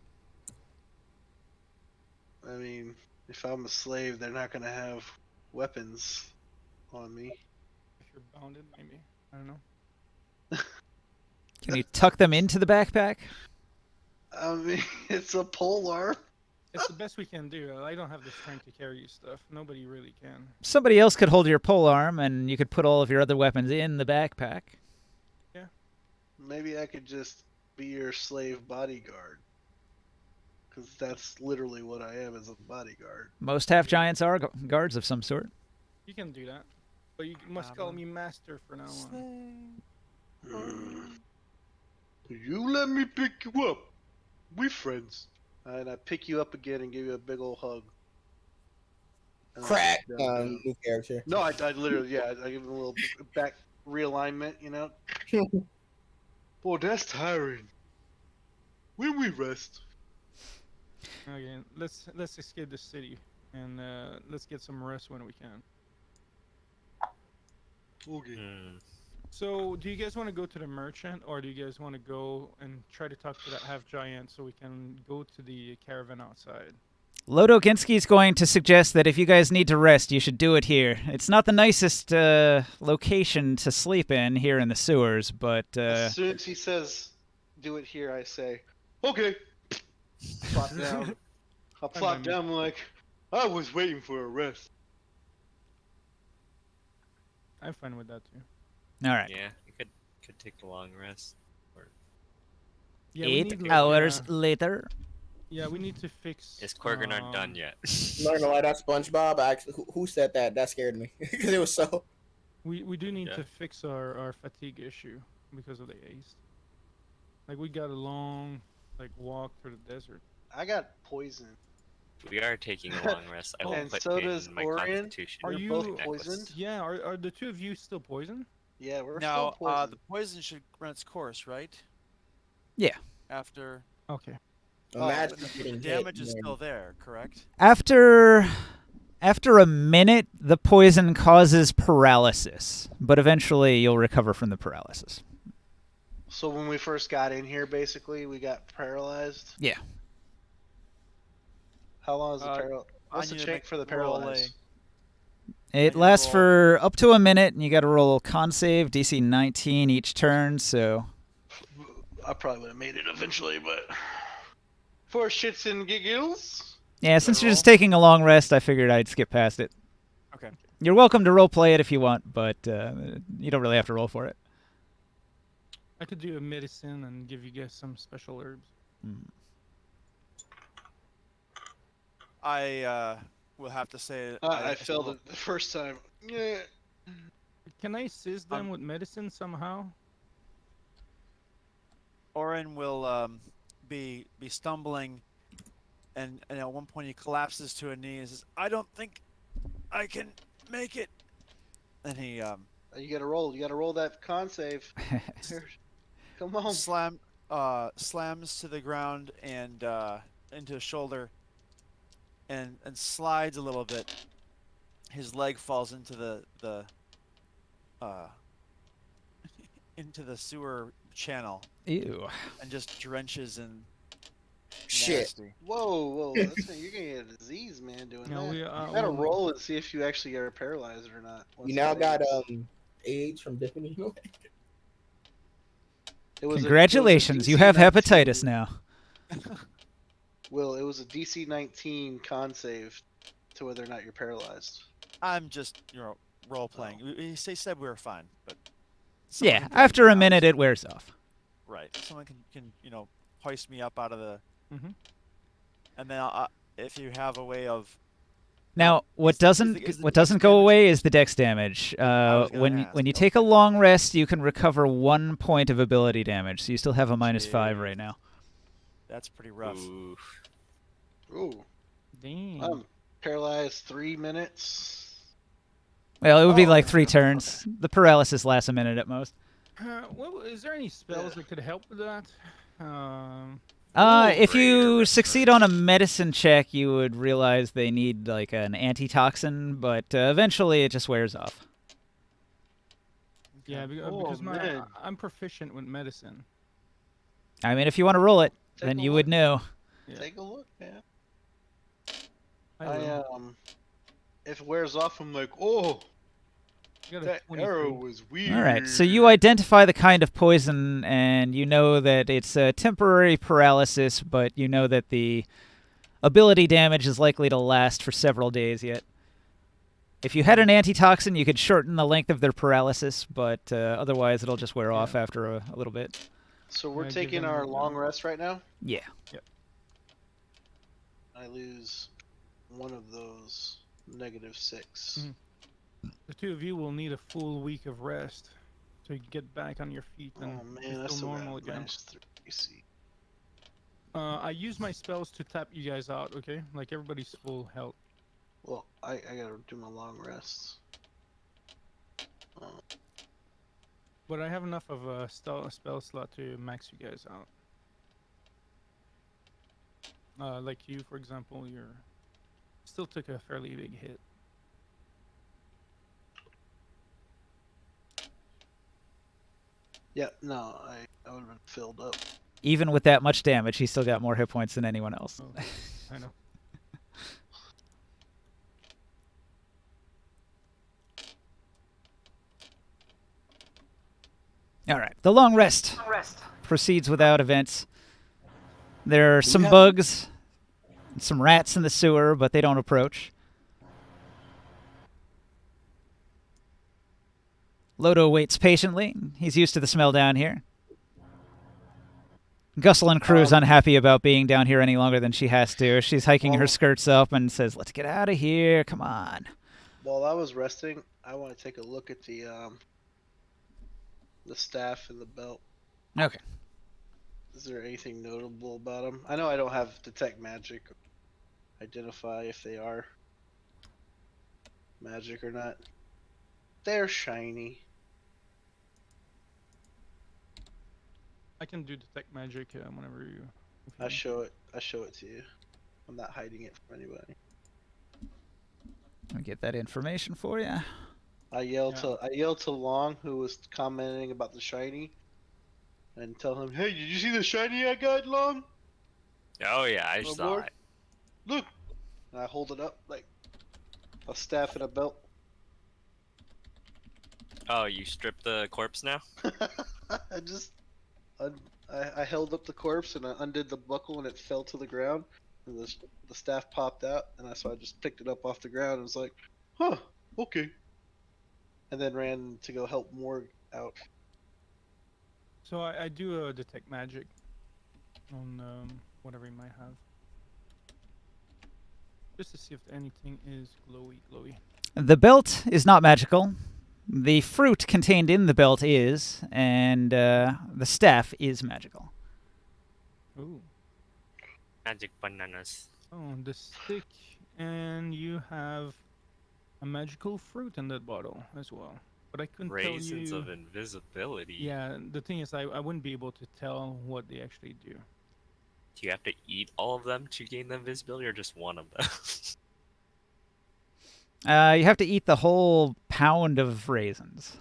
I mean, if I'm a slave, they're not gonna have weapons on me. If you're bounded, maybe. I don't know. Can you tuck them into the backpack? I mean, it's a polearm. It's the best we can do. I don't have the strength to carry stuff. Nobody really can. Somebody else could hold your polearm, and you could put all of your other weapons in the backpack. Yeah. Maybe I could just be your slave bodyguard. Because that's literally what I am as a bodyguard. Most half-giants are guards of some sort. You can do that. But you must call me master for now on. You let me pick you up. We friends. And I pick you up again and give you a big old hug. And Crack. New character. No, I literally, I give him a little back realignment, you know? Boy, that's tiring. When we rest. Okay, let's escape the city and let's get some rest when we can. Okay. So, do you guys want to go to the merchant, or do you guys want to go and try to talk to that half-giant so we can go to the caravan outside? Lodokinski's going to suggest that if you guys need to rest, you should do it here. It's not the nicest location to sleep in here in the sewers, but... As soon as he says, do it here, I say, okay. Plop down. I'll plop down like, I was waiting for a rest. I'm fine with that too. All right. Yeah, you could take a long rest. Or... Yeah, 8 hours later. Yeah, we need to fix. Is Korganard done yet? Not gonna lie, that's SpongeBob. Actually, who said that? That scared me because it was so. We do need to fix our fatigue issue because of the haste. Like we got a long walk through the desert. I got poison. We are taking a long rest. I will And put so in does my Orion. constitution. Are We're you both necklace. poisoned? Yeah, are the two of you still poisoned? Yeah, we're Now, still poisoned. the poison should run its course, right? Yeah. After Okay. Imagine the getting hit damage is and still there, correct? After a minute, the poison causes paralysis, but eventually you'll recover from the paralysis. So when we first got in here, basically, we got paralyzed? Yeah. How long is the paralyzed? What's the need to check make for the roll paralyzed? It you lasts roll- for up to a minute, and you got to roll con save, DC 19 each turn, so... I probably would have made it eventually, but... For shits and giggles? Yeah, since you're just taking a long rest, I figured I'd skip past it. Okay. You're welcome to roleplay it if you want, but you don't really have to roll for it. I could do a medicine and give you guys some special herbs. I will have to say I failed it the first time. Yeah. Can I assist them with medicine somehow? Orin will be stumbling, and at one point he collapses to a knee and says, "I don't think I can make it." And he You gotta roll. You gotta roll that con save. Here. Come on. slams to the ground and into his shoulder, and slides a little bit. His leg falls into the into the sewer channel Ew. and just drenches in Shit. nasty. Whoa. You're gonna get a disease, man, doing No, that. we You gotta roll and see if you actually are paralyzed or not. You now got AIDS from dipping in your Congratulations, you have hepatitis now. Will, it was a DC 19 con save to whether or not you're paralyzed. I'm just role playing. He said we were fine, but Yeah, after a minute it wears off. Right. Someone can hoist me up out of the. Mhm. And then if you have a way of. Now, what doesn't go away is the dex damage. When you take a long rest, you can recover 1 point of ability damage, so you still have a -5 right now. That's pretty rough. Ooh. Damn. I'm paralyzed 3 minutes. Well, it would be like 3 turns. The paralysis lasts a minute at most. Well, is there any spells that could help with that? If you succeed on a medicine check, you would realize they need like an antitoxin, but eventually it just wears off. Yeah, because I'm proficient with medicine. I mean, if you want to roll it, then you would know. Yeah. Take a look, man. I if it wears off, I'm like, oh, got a that 23. arrow was weird. All right, so you identify the kind of poison, and you know that it's a temporary paralysis, but you know that the ability damage is likely to last for several days yet. If you had an antitoxin, you could shorten the length of their paralysis, but otherwise it'll just wear off after a little bit. So we're I give taking them our the- long rest right now? Yeah. I lose one of those -6. Mhm. The two of you will need a full week of rest to get back on your feet and Oh man, feel that's still normal got again. -3 AC. I use my spells to tap you guys out, okay? Like everybody's full health. Well, I gotta do my long rest. But I have enough of a spell slot to max you guys out. Like you, for example, you're still took a fairly big hit. Yeah, no, I would have been filled up. Even with that much damage, he still got more hit points than anyone else. Oh, I know. All right, the long rest proceeds without events. There are some bugs, some rats in the sewer, but they don't approach. Lodo waits patiently. He's used to the smell down here. Gussel and Crew's unhappy about being down here any longer than she has to. She's hiking her skirts up and says, "Let's get out of here. Come on." While I was resting, I want to take a look at the staff and the belt. Okay. Is there anything notable about them? I know I don't have detect magic. Identify if they are magic or not. They're shiny. I can do detect magic whenever you. I show it to you. I'm not hiding it from anybody. I'll get that information for you. I yelled to Long, who was commenting about the shiny, and tell him, "Hey, did you see the shiny I got, Long? Oh yeah, I Oh, saw boy. it. Look!" And I hold it up like a staff and a belt. Oh, you stripped the corpse now? I held up the corpse and I undid the buckle and it fell to the ground. And the staff popped out, and I just picked it up off the ground and was like, "Huh, okay." And then ran to go help Morg out. So I do a detect magic on whatever you might have, just to see if anything is glowy. The belt is not magical. The fruit contained in the belt is, and the staff is magical. Ooh. Magic bananas. Oh, the stick, and you have a magical fruit in that bottle as well. But I couldn't tell Raisins you. of invisibility. Yeah, the thing is, I wouldn't be able to tell what they actually do. Do you have to eat all of them to gain the invisibility, or just one of them? You have to eat the whole pound of raisins.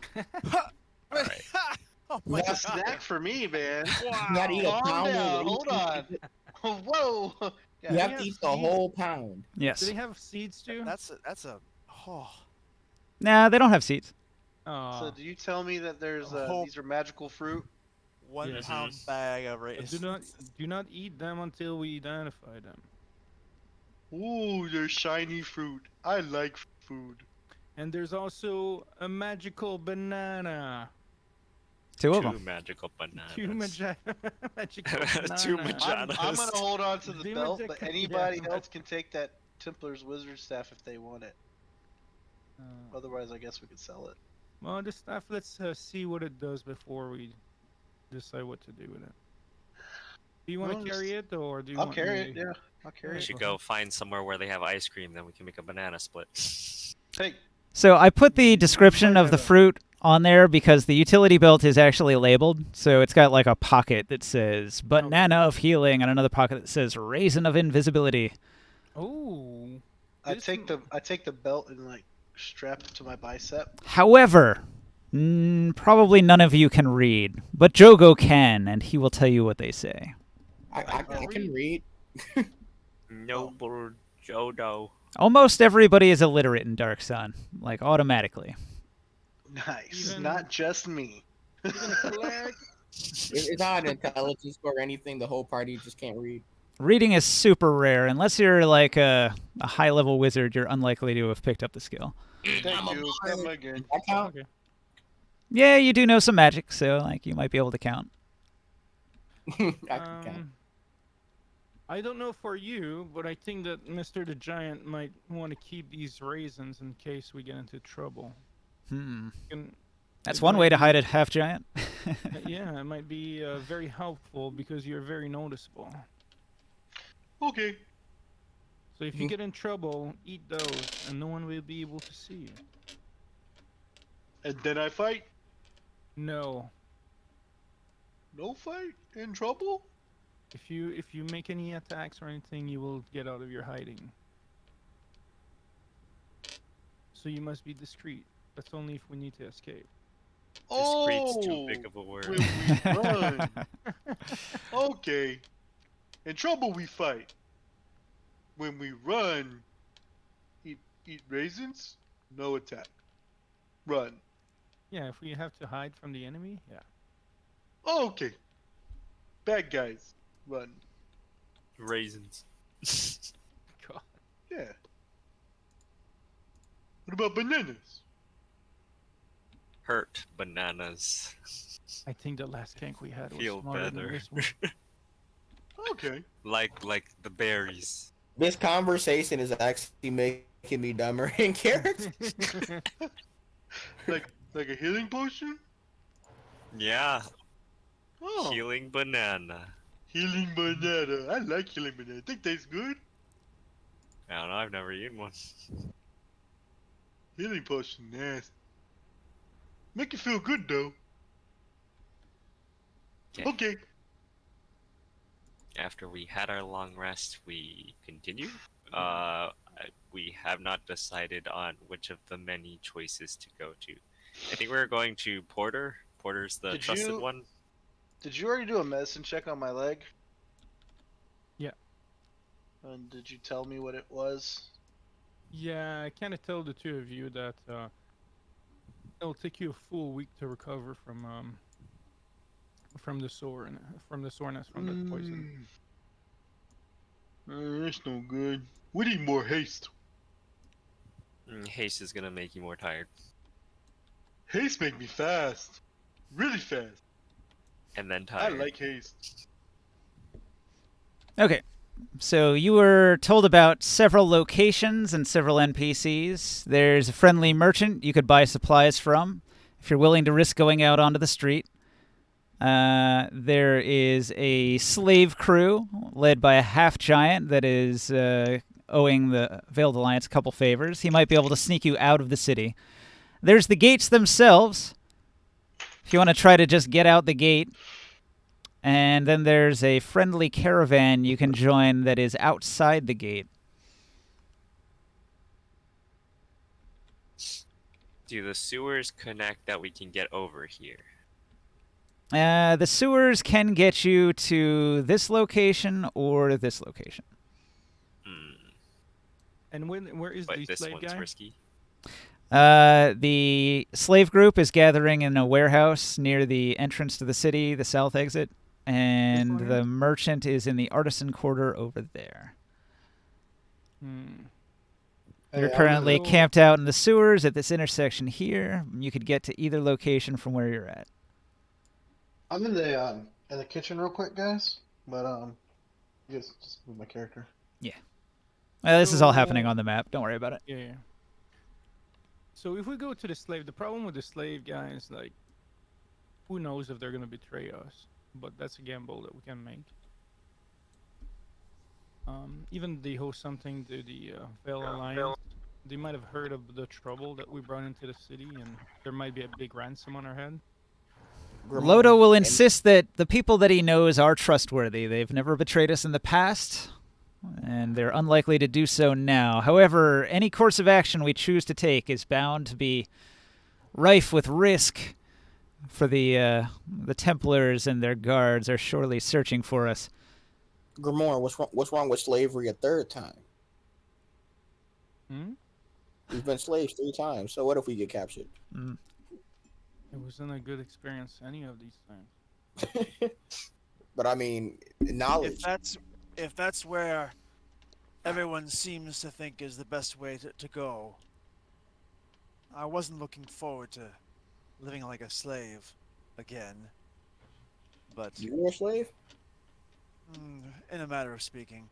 Alright. Oh my Not a god. snack for me, man. You gotta eat a Calm pound down. of Hold raisins. on. Whoa. You Yeah, have to eat the whole pound. Yes. Do they have seeds too? That's a oh. Nah, they don't have seeds. Oh, So do you tell me that there's whole- these are magical fruit? 1 Yes. pound bag of raisins. do not eat them until we identify them. Ooh, they're shiny fruit. I like food. And there's also a magical banana. Two of Two them. magical bananas. Two magical Two banana. Majanas. I'm gonna hold on to the The belt, magic- but anybody yeah. else can take that Templar's wizard staff if they want it. Otherwise, I guess we could sell it. Well, this stuff, let's see what it does before we decide what to do with it. Do you want Well, to carry it, or do you I'll want carry me it. Yeah, I'll carry We it. should go find somewhere where they have ice cream, then we can make a banana split. Hey, So I put the description of the fruit on there because the utility belt is actually labeled. So it's got like a pocket that says banana of healing and another pocket that says raisin of invisibility. Oh, I This take the belt and like strap it to my bicep. However, probably none of you can read, but Jogo can, and he will tell you what they say. I can read. Noble Jodo. Almost everybody is illiterate in Dark Sun, like automatically. Nice. Even- Not just me. even a flag? It's not an intelligence score or anything. The whole party just can't read. Reading is super rare. Unless you're like a high-level wizard, you're unlikely to have picked up the skill. Thank I'm a you. bard. Come again. That count? Okay. Yeah, you do know some magic, so like you might be able to count. I can count. I don't know for you, but I think that Mr. the Giant might want to keep these raisins in case we get into trouble. Can- That's it one might way to be- hide a half giant. Yeah, it might be very helpful because you're very noticeable. Okay. So if you get in trouble, eat those, and no one will be able to see you. And then I fight. No, No fight. In trouble. if you make any attacks or anything, you will get out of your hiding. So you must be discreet. That's only if we need to escape. Discreet's too Oh, big of a word. when we run. Okay. In trouble we fight. When we run, eat raisins, no attack. Run. Yeah, if we have to hide from the enemy, yeah. Okay. Bad guys, run. Raisins. God. Yeah. What about bananas? Hurt bananas. I think the last gank we had was Feel smarter than better. this one. Okay. like the berries. This conversation is actually making me dumber in character. Like a healing potion? Yeah. Oh. Healing banana. Healing banana. I like healing banana. Think tastes good? I don't know, I've never eaten one. Healing potion, nasty. Make you feel good though. Okay. After we had our long rest, we continue. We have not decided on which of the many choices to go to. I think we're going to Porter. Porter's the Did trusted you- one. Did you already do a medicine check on my leg? Yeah. And did you tell me what it was? Yeah, I kind of tell the two of you that it'll take you a full week to recover from the soreness from the poison. That's no good. We need more haste. Haste is gonna make you more tired. Haste make me fast. Really fast. And then I tired. like haste. Okay, So you were told about several locations and several NPCs. There's a friendly merchant you could buy supplies from if you're willing to risk going out onto the street. There is a slave crew led by a half giant that is owing the Veiled Alliance a couple favors. He might be able to sneak you out of the city. There's the gates themselves, if you want to try to just get out the gate. And then there's a friendly caravan you can join that is outside the gate. Do the sewers connect that we can get over here? The sewers can get you to this location or this location. And where is But the this slave one's guy? risky. The slave group is gathering in a warehouse near the entrance to the city, the south exit, and one the here? merchant is in the artisan quarter over there. They're Hey, currently go- camped out in the sewers at this intersection here. You could get to either location from where you're at. I'm in the kitchen real quick, guys. But just move my character. This is all happening So- on the map. Don't worry about it. Yeah. So if we go to the slave, the problem with the slave guy is like, who knows if they're gonna betray us? But that's a gamble that we can make. Even they host something to the Veil Alliance. They might have heard of the trouble that we brought into the city, and there might be a big ransom on our head. Lodo will insist that the people that he knows are trustworthy. They've never betrayed us in the past, and they're unlikely to do so now. However, any course of action we choose to take is bound to be rife with risk, for the Templars and their guards are surely searching for us. Grimoire, what's wrong with slavery a third time? We've been slaves 3 times, so what if we get captured? It wasn't a good experience any of these times. But I mean, knowledge. If that's where everyone seems to think is the best way to go, I wasn't looking forward to living like a slave again. But You were a slave? in a matter of speaking.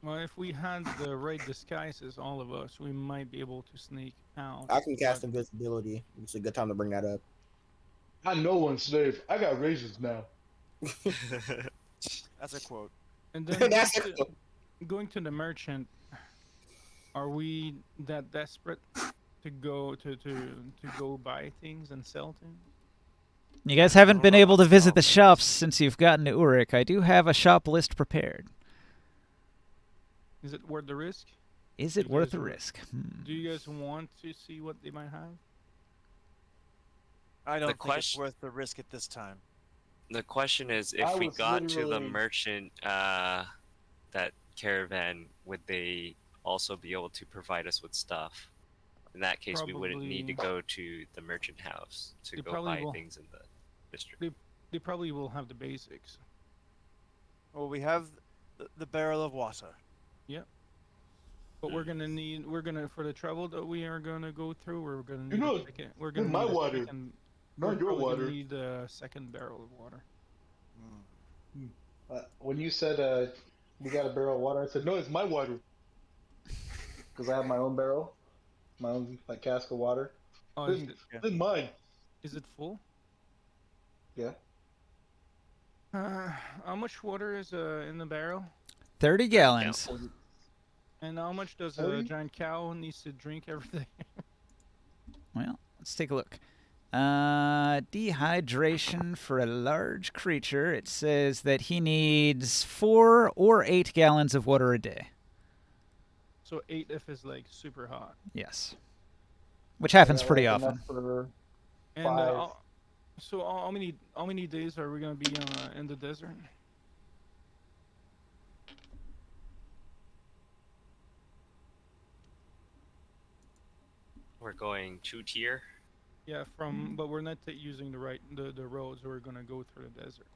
Well, if we had the right disguises, all of us, we might be able to sneak out. I can cast invisibility. It's a good time to bring that up. I know one slave. I got rations now. That's a quote. And then That's going to the merchant, are we that desperate to go to go buy things and sell things? You guys haven't been able to visit the shops since you've gotten to Urik. I do have a shop list prepared. Is it worth the risk? Is it You worth guys the are- risk? Do you guys want to see what they might have? I don't think it's question- worth the risk at this time. The question is, I if we was got to the literally- merchant, that caravan, would they also be able to provide us with stuff? In that case, we wouldn't need to Probably- go to the merchant house to They go probably buy will. things in the district. They probably will have the basics. Well, we have the barrel of water. But we're gonna for the trouble that we are gonna go through. We're gonna need know, a second. We're gonna my need a water, second, not we're your probably gonna water. Need a second barrel of water. When you said we got a barrel of water, I said, no, it's my water. Because I have my own barrel, my own cask of water. Oh, This is mine. is it full? Yeah. How much water is in the barrel? 30 gallons. And how much does a 30? giant cow needs to drink every day? Well, let's take a look. Dehydration for a large creature. It says that he needs 4 or 8 gallons of water a day. So 8 if it's like super hot. Yes. Which happens Yeah, pretty that's often. enough for And 5. so how many days are we gonna be in the desert? We're going 2-tier. Yeah, but we're not using the roads. We're gonna go through the desert.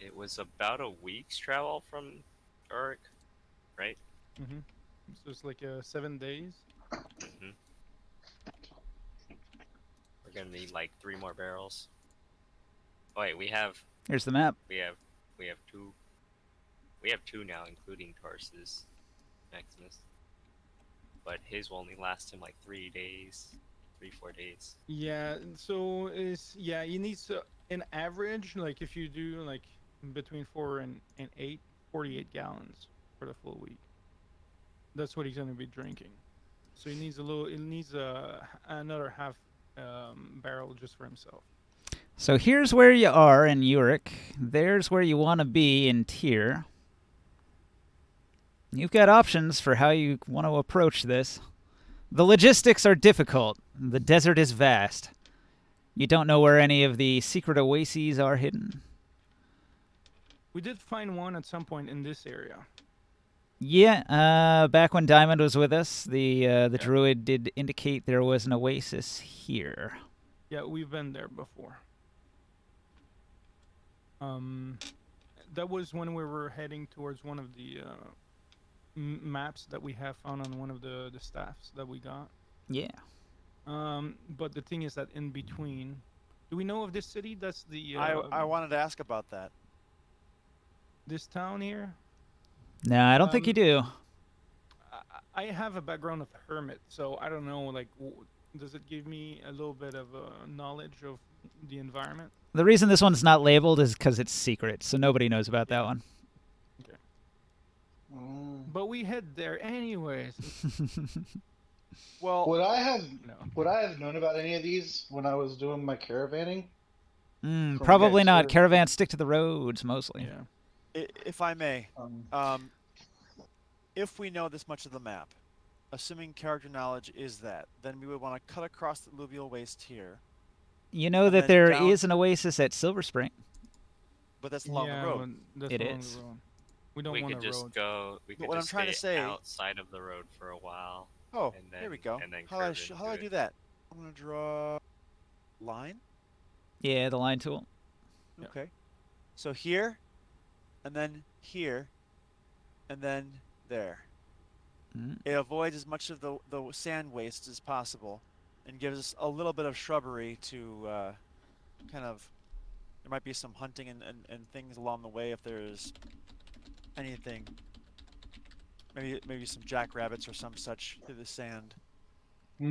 It was about a week's travel from Urik, right? So it's like 7 days. We're gonna need like 3 more barrels. Oh, wait, we have Here's the map. We have we have two. We have two now, including Taurus's Maximus. But his will only last him like 3 days, 3-4 days. Yeah. So you need an average, like if you do like between 4 and 8, 48 gallons for the full week. That's what he's gonna be drinking. So he needs another half barrel just for himself. So here's where you are in Urik. There's where you want to be in Tyr. You've got options for how you want to approach this. The logistics are difficult. The desert is vast. You don't know where any of the secret oases are hidden. We did find one at some point in this area. Yeah, back when Diamond was with us, the druid did indicate there was an oasis here. Yeah, we've been there before. That was when we were heading towards one of the maps that we have found on one of the staffs that we got. Yeah. But the thing is that in between, do we know of this city? That's the I wanted to ask about that. this town here. No, I don't think you do. I have a background of hermit, so I don't know. Like, does it give me a little bit of knowledge of the environment? The reason this one's not labeled is because it's secret, so nobody knows about that one. Okay. But we head there anyways. Well, Would I have No. known about any of these when I was doing my caravanning? Probably guys not. here. Caravans stick to the roads mostly. Yeah. if I may, Um, if we know this much of the map, assuming character knowledge is that, then we would want to cut across the alluvial waste here. You know And that then there down- is an oasis at Silver Spring. But that's along the road. That's It along is. the road. We don't We want could a just road. go. We could what I'm just trying to stay say- outside of the road for a while. Oh, and then, here we go. And then How do curve I into do it. that? I'm gonna draw line. Yeah, the line tool. Yeah. Okay. So here, and then here, and then there. Mm. It avoids as much of the sand waste as possible, and gives us a little bit of shrubbery to kind of. There might be some hunting and things along the way if there's anything. Maybe some jackrabbits or some such through the sand. I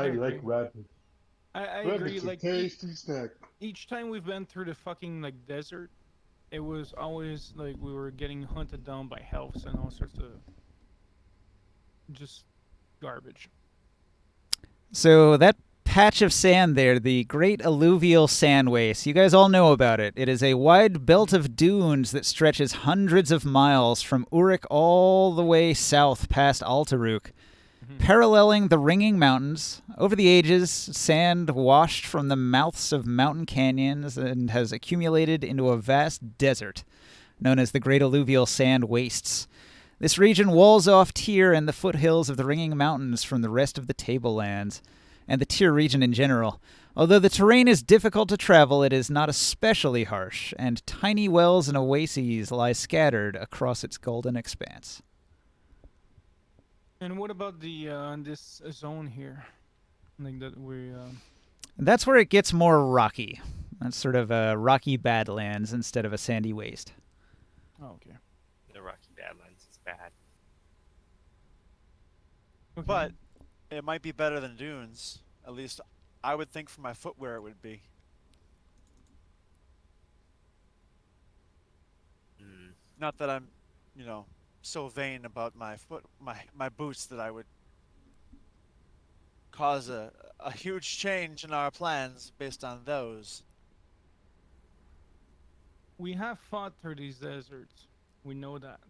like agree. rabbit. I agree. Rabbit's a Like tasty snack. each time we've been through the fucking like desert, it was always like we were getting hunted down by healths and all sorts of just garbage. So that patch of sand there, the Great Alluvial Sand Waste, you guys all know about it. It is a wide belt of dunes that stretches hundreds of miles from Urik all the way south past Altaruk, paralleling the Ringing Mountains. Over the ages, sand washed from the mouths of mountain canyons and has accumulated into a vast desert known as the Great Alluvial Sand Wastes. This region walls off Tyr and the foothills of the Ringing Mountains from the rest of the Tablelands, and the Tyr region in general. Although the terrain is difficult to travel, it is not especially harsh, and tiny wells and oases lie scattered across its golden expanse. And what about the this zone here? Like that we That's where it gets more rocky. That's sort of a rocky badlands instead of a sandy waste. Oh, okay. The Rocky Badlands is bad. Okay. But it might be better than dunes. At least I would think for my footwear it would be. Hmm. Not that I'm, so vain about my boots that I would cause a huge change in our plans based on those. we have fought through these deserts. We know that.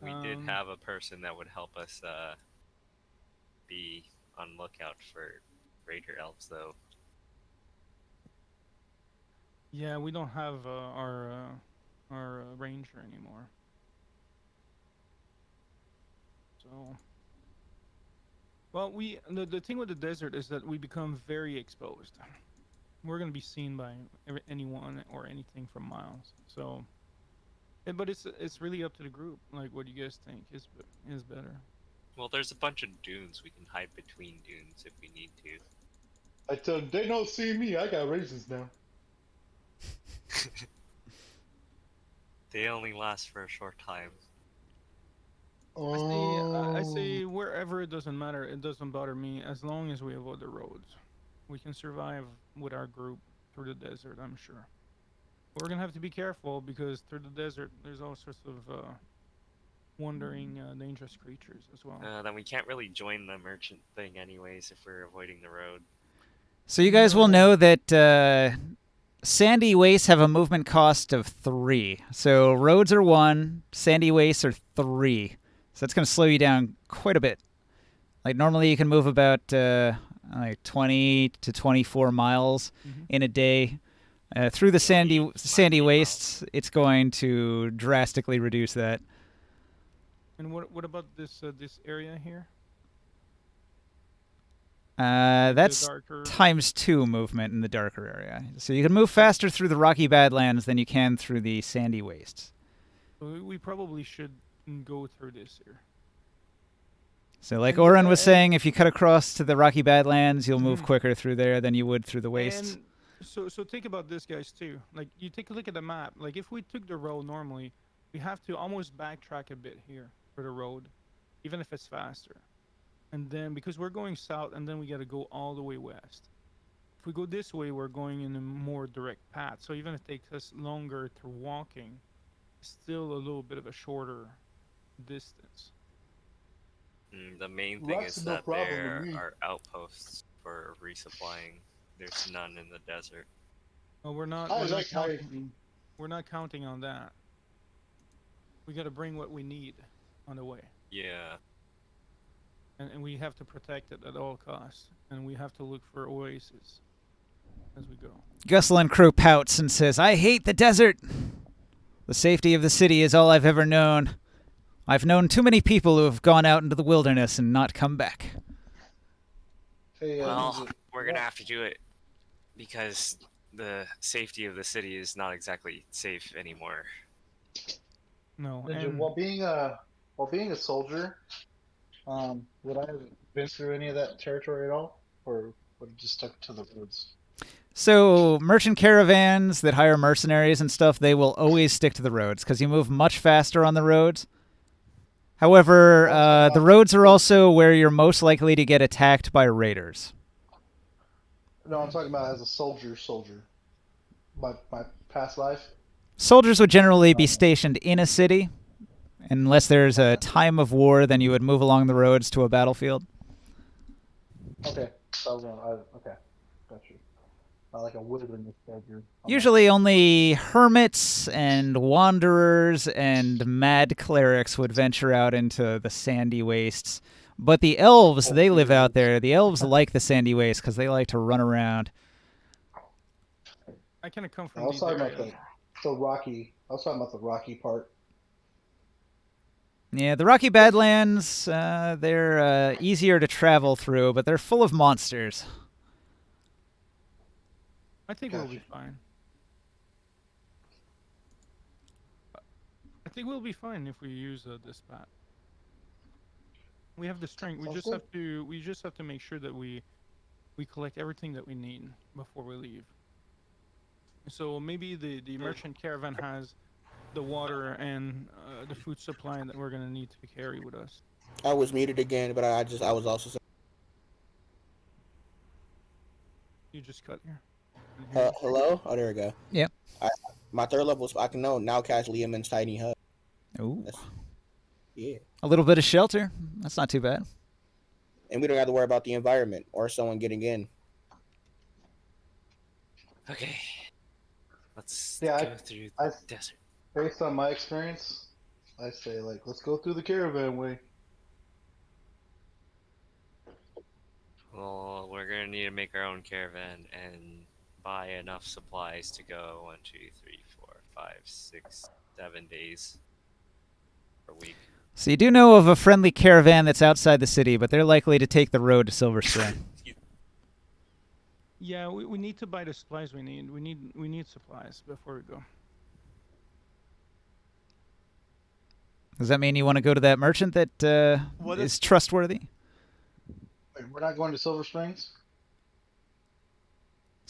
We did have a person that would help us be on lookout for raider elves, though. Yeah, we don't have our ranger anymore. So, well, the thing with the desert is that we become very exposed. We're gonna be seen by anyone or anything from miles. So, but it's really up to the group. Like, what do you guys think is better? Well, there's a bunch of dunes. We can hide between dunes if we need to. I tell them, they don't see me. I got raisins now. They only last for a short time. I Oh. say wherever, it doesn't matter. It doesn't bother me as long as we avoid the roads. We can survive with our group through the desert, I'm sure. We're gonna have to be careful because through the desert there's all sorts of wandering, dangerous creatures as well. Then we can't really join the merchant thing anyways if we're avoiding the road. So you guys will No. know that sandy wastes have a movement cost of 3. So roads are 1, sandy wastes are 3. So that's going to slow you down quite a bit. Like normally you can move about like 20 to 24 miles in a day. Through the sandy wastes, it's going to drastically reduce that. And what about this this area here? That's darker... times 2 movement in the darker area. So you can move faster through the rocky badlands than you can through the sandy wastes. We probably should go through this here. So like Oren was saying, if you cut across to the rocky badlands, you'll move quicker through there than you would through the wastes. And so think about this, guys, too. Like, you take a look at the map. Like, if we took the road normally, we have to almost backtrack a bit here for the road, even if it's faster. And then, because we're going south, and then we got to go all the way west. If we go this way, we're going in a more direct path. So even if it takes us longer to walking, it's still a little bit of a shorter distance. The main thing is no that problem there with me. are outposts for resupplying. There's none in the desert. Oh, we're not counting on that. We got to bring what we need on the way. Yeah. And we have to protect it at all costs. And we have to look for oases as we go. Gusselin Crew pouts and says, I hate the desert. The safety of the city is all I've ever known. I've known too many people who have gone out into the wilderness and not come back. Hey, Well, we're going to have to do it because the safety of the city is not exactly safe anymore. No, Ninja, and while being a soldier, would I have been through any of that territory at all, or would it just stuck to the roads? So merchant caravans that hire mercenaries and stuff, they will always stick to the roads because you move much faster on the roads. However, the roads are also where you're most likely to get attacked by raiders. No, I'm talking about as a soldier. My past life. Soldiers would generally be stationed in a city. Unless there's a time of war, then you would move along the roads to a battlefield. Okay. Okay. Got you. Not like a wilderness soldier. Usually only hermits and wanderers and mad clerics would venture out into the sandy wastes. But the elves, they live out there. The elves like the sandy wastes because they like to run around. I kind of come from I was these talking areas. about the rocky. I was talking about the rocky part. Yeah, the Rocky Badlands, they're easier to travel through, but they're full of monsters. I think we'll be fine. I think we'll be fine if we use this path. We have the strength. We just have to make sure that we collect everything that we need before we leave. So maybe the merchant caravan has the water and the food supply that we're gonna need to carry with us. I was muted again, but I was also. You just cut here. Hello? Oh, there we go. Yep. My third level, I can now catch Liamon's tiny hut. Ooh. Yeah. A little bit of shelter. That's not too bad. And we don't have to worry about the environment or someone getting in. Okay. Let's go through the desert. Based on my experience, I say, let's go through the caravan way. Well, we're going to need to make our own caravan and buy enough supplies to go 1, 2, 3, 4, 5, 6, 7 days per week. So you do know of a friendly caravan that's outside the city, but they're likely to take the road to Silver Spring. Yeah, we need to buy the supplies we need. We need supplies before we go. Does that mean you want to go to that merchant that is trustworthy? Wait, we're not going to Silver Springs?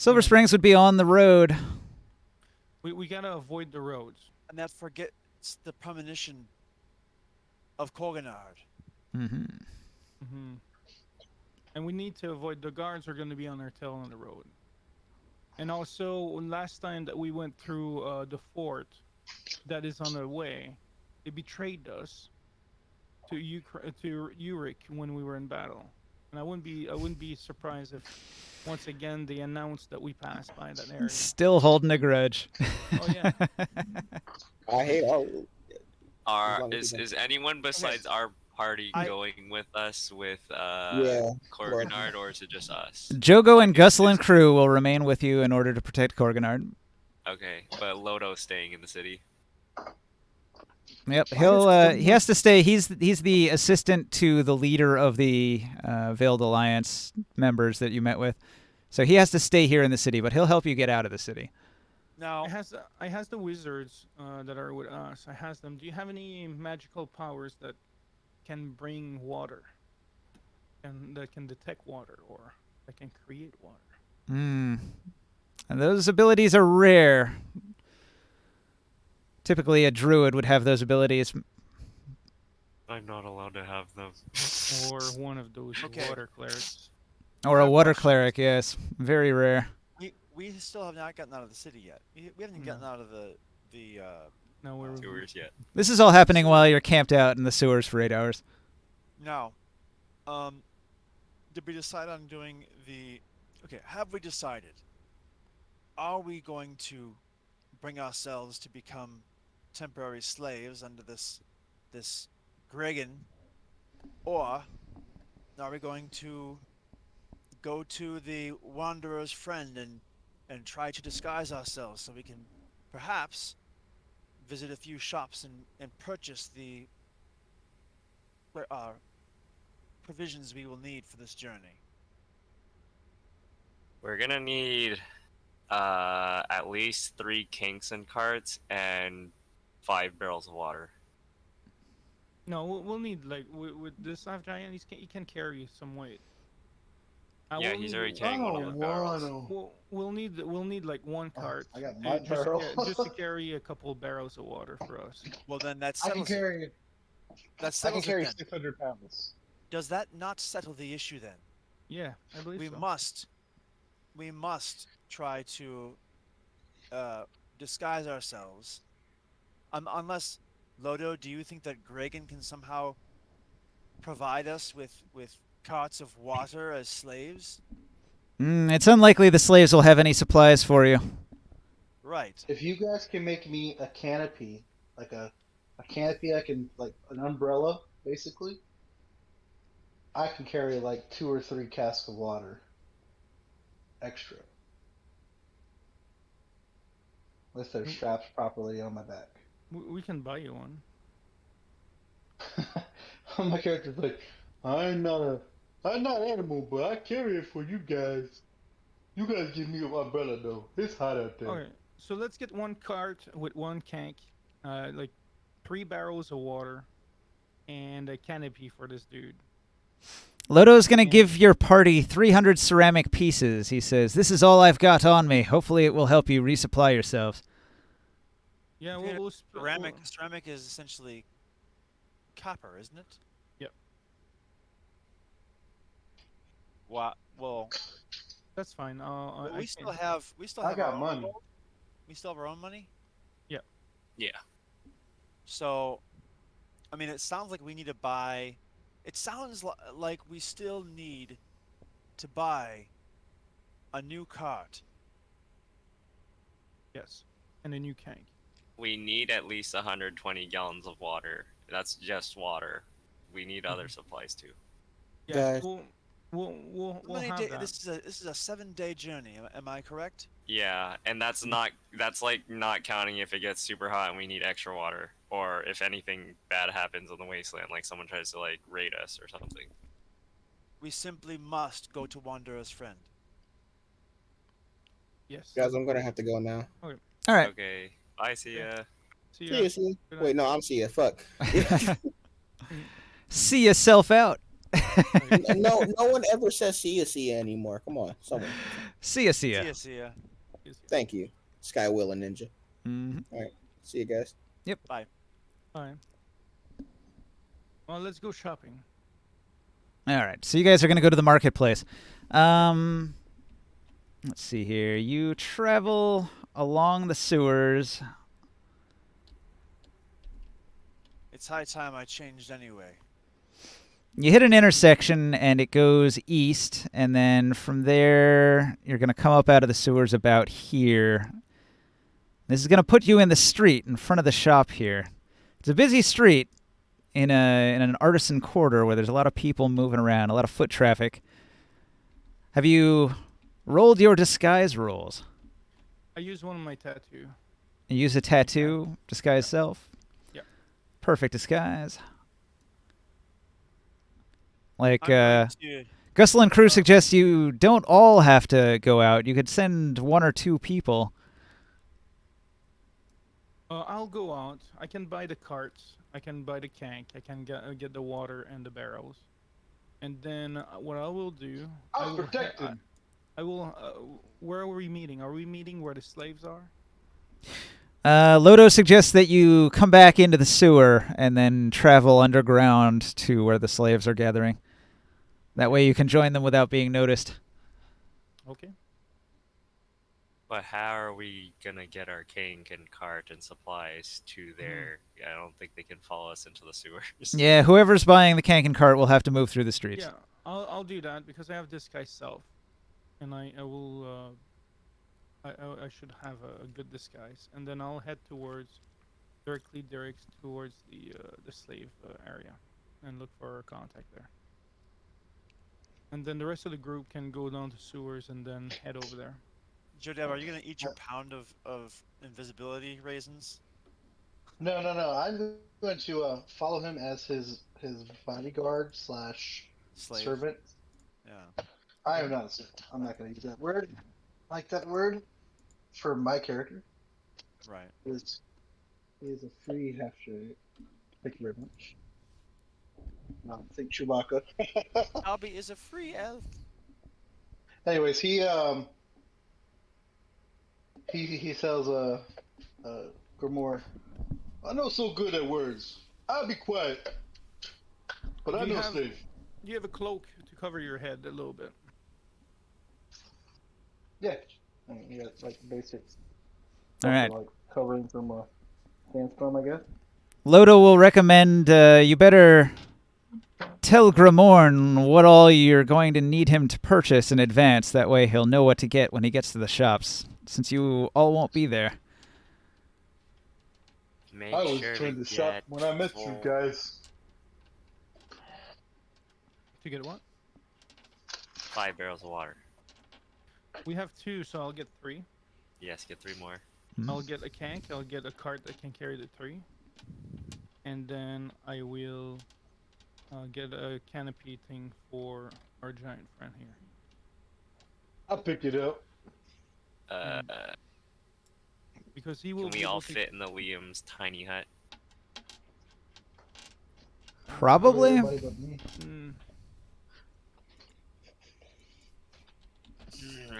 Silver Yeah. Springs would be on the road. We gotta avoid the roads. And that forgets the premonition of Korganard. Mm-hmm. Hmm. And we need to avoid the guards are gonna be on their tail on the road. And also, last time that we went through the fort that is on the way, they betrayed us to Urik when we were in battle. And I wouldn't be surprised if once again they announced that we passed by that area. Still holding a grudge. Oh yeah. I hate all. Is anyone besides our party going with us with Yeah. Korganard, or is it just us? Jogo and Gusel and crew will remain with you in order to protect Korganard. Okay, but Lodo's staying in the city. Yep, he has to stay. He's the assistant to the leader of the Veiled Alliance members that you met with, so he has to stay here in the city. But he'll help you get out of the city. Now, I has the wizards that are with us. I has them. Do you have any magical powers that can bring water, and that can detect water or that can create water? And those abilities are rare. Typically, a druid would have those abilities. I'm not allowed to have them. Or one of those Okay. water clerics. Or I a have water questions. cleric, yes. Very rare. we still have not gotten out of the city yet. We haven't gotten out of the No, we're Sewers yet. This is all happening while you're camped out in the sewers for 8 hours. Now, did we decide on doing the? Okay, have we decided? Are we going to bring ourselves to become temporary slaves under this Gregan, or are we going to go to the Wanderer's Friend and try to disguise ourselves so we can perhaps visit a few shops and purchase the provisions we will need for this journey? We're gonna need at least 3 Kingston carts and 5 barrels of water. No, we'll need like with this half giant. He can carry some weight. Yeah, he's already carrying one of the barrels. We'll need like one cart. I got my and just to barrel. just to carry a couple barrels of water for us. Well, then that I can settles it. carry. That I can settles carry it then. 600 pounds. Does that not settle the issue then? Yeah, I believe We so. must try to disguise ourselves. Unless, Lodo, do you think that Gregan can somehow provide us with carts of water as slaves? It's unlikely the slaves will have any supplies for you. Right. If you guys can make me a canopy, like a canopy, I can like an umbrella, basically. I can carry like 2 or 3 casks of water extra. Unless they're strapped properly on my back. We can buy you one. My character's like, I'm not animal, but I carry it for you guys. You guys give me an umbrella though. It's hot out there. Okay, so let's get one cart with one tank, like 3 barrels of water, and a canopy for this dude. Lodo's going to give your party 300 ceramic pieces. He says, "This is all I've got on me. Hopefully it will help you resupply yourselves." Yeah, Ceramic is essentially copper, isn't it? Yep. Well, That's fine. we still have I got our own money. gold? We still have our own money? Yeah. Yeah. So, I mean, it sounds like we need to buy. It sounds like we still need to buy a new cart. Yes, and a new tank. We need at least 120 gallons of water. That's just water. We need other supplies too. Yeah, Guys. we'll have that. This is a 7-day journey. Am I correct? Yeah, and that's like not counting if it gets super hot and we need extra water, or if anything bad happens on the wasteland, like someone tries to like raid us or something. We simply must go to Wanderer's Friend. Yes. Guys, I'm gonna have to go now. All right. Okay. Bye, see ya. See See ya. ya, see ya. Good Wait, no, I'm see ya. Fuck. See yourself out. No one ever says see ya anymore. Come on, someone. See ya, see ya. See ya, see ya. Thank you, Sky Will and Ninja. Mhm. All right, see you guys. Bye. Fine. Well, let's go shopping. All right, so you guys are going to go to the marketplace. Let's see here. You travel along the sewers. It's high time I changed anyway. You hit an intersection and it goes east, and then from there you're going to come up out of the sewers about here. This is going to put you in the street in front of the shop here. It's a busy street in an artisan quarter where there's a lot of people moving around, a lot of foot traffic. Have you rolled your disguise rolls? I use one of my tattoo. You use a tattoo, disguise self? Yep. Perfect disguise. Like, I'm going to- Gusel and crew suggests you don't all have to go out. You could send one or two people. I'll go out. I can buy the carts. I can buy the cank. I can get the water and the barrels. And then what I will do... I'll protect him. I will... where are we meeting? Are we meeting where the slaves are? Lodo suggests that you come back into the sewer and then travel underground to where the slaves are gathering. That way you can join them without being noticed. Okay. But how are we gonna get our cank and cart and supplies to there? I don't think they can follow us into the sewers. Yeah, whoever's buying the cank and cart will have to move through the streets. Yeah, I'll do that because I have disguise self, and I will I should have a good disguise, and then I'll head towards directly towards the slave area, and look for a contact there. And then the rest of the group can go down to sewers and then head over there. Joe Deb, are you gonna eat your pound of invisibility raisins? No. I'm going to follow him as his bodyguard / Slave. servant. Yeah. I am not a servant. I'm not going to use that word. Like that word for my character. Right. He is a free half shade. Thank you very much. Think Chewbacca. Albie is a free elf. Anyways, he tells Grimoire, "I know so good at words. I'll be quiet, but I know slave." You have a cloak to cover your head a little bit. Yeah, I mean, you got like basics. All right. Like covering from a sandstorm, I guess. Lodo will recommend you better tell Grimorn what all you're going to need him to purchase in advance. That way he'll know what to get when he gets to the shops, since you all won't be there. Make I was sure trying to shop get when I met you guys. To get what? 5 barrels of water. We have 2, so I'll get 3. Yes, get 3 more. I'll get a cank. I'll get a cart that can carry the 3. And then I will get a canopy thing for our giant friend here. I'll pick it up. Because he will. Can be we able all to... fit in the Liam's tiny hut? Probably. Everybody but me.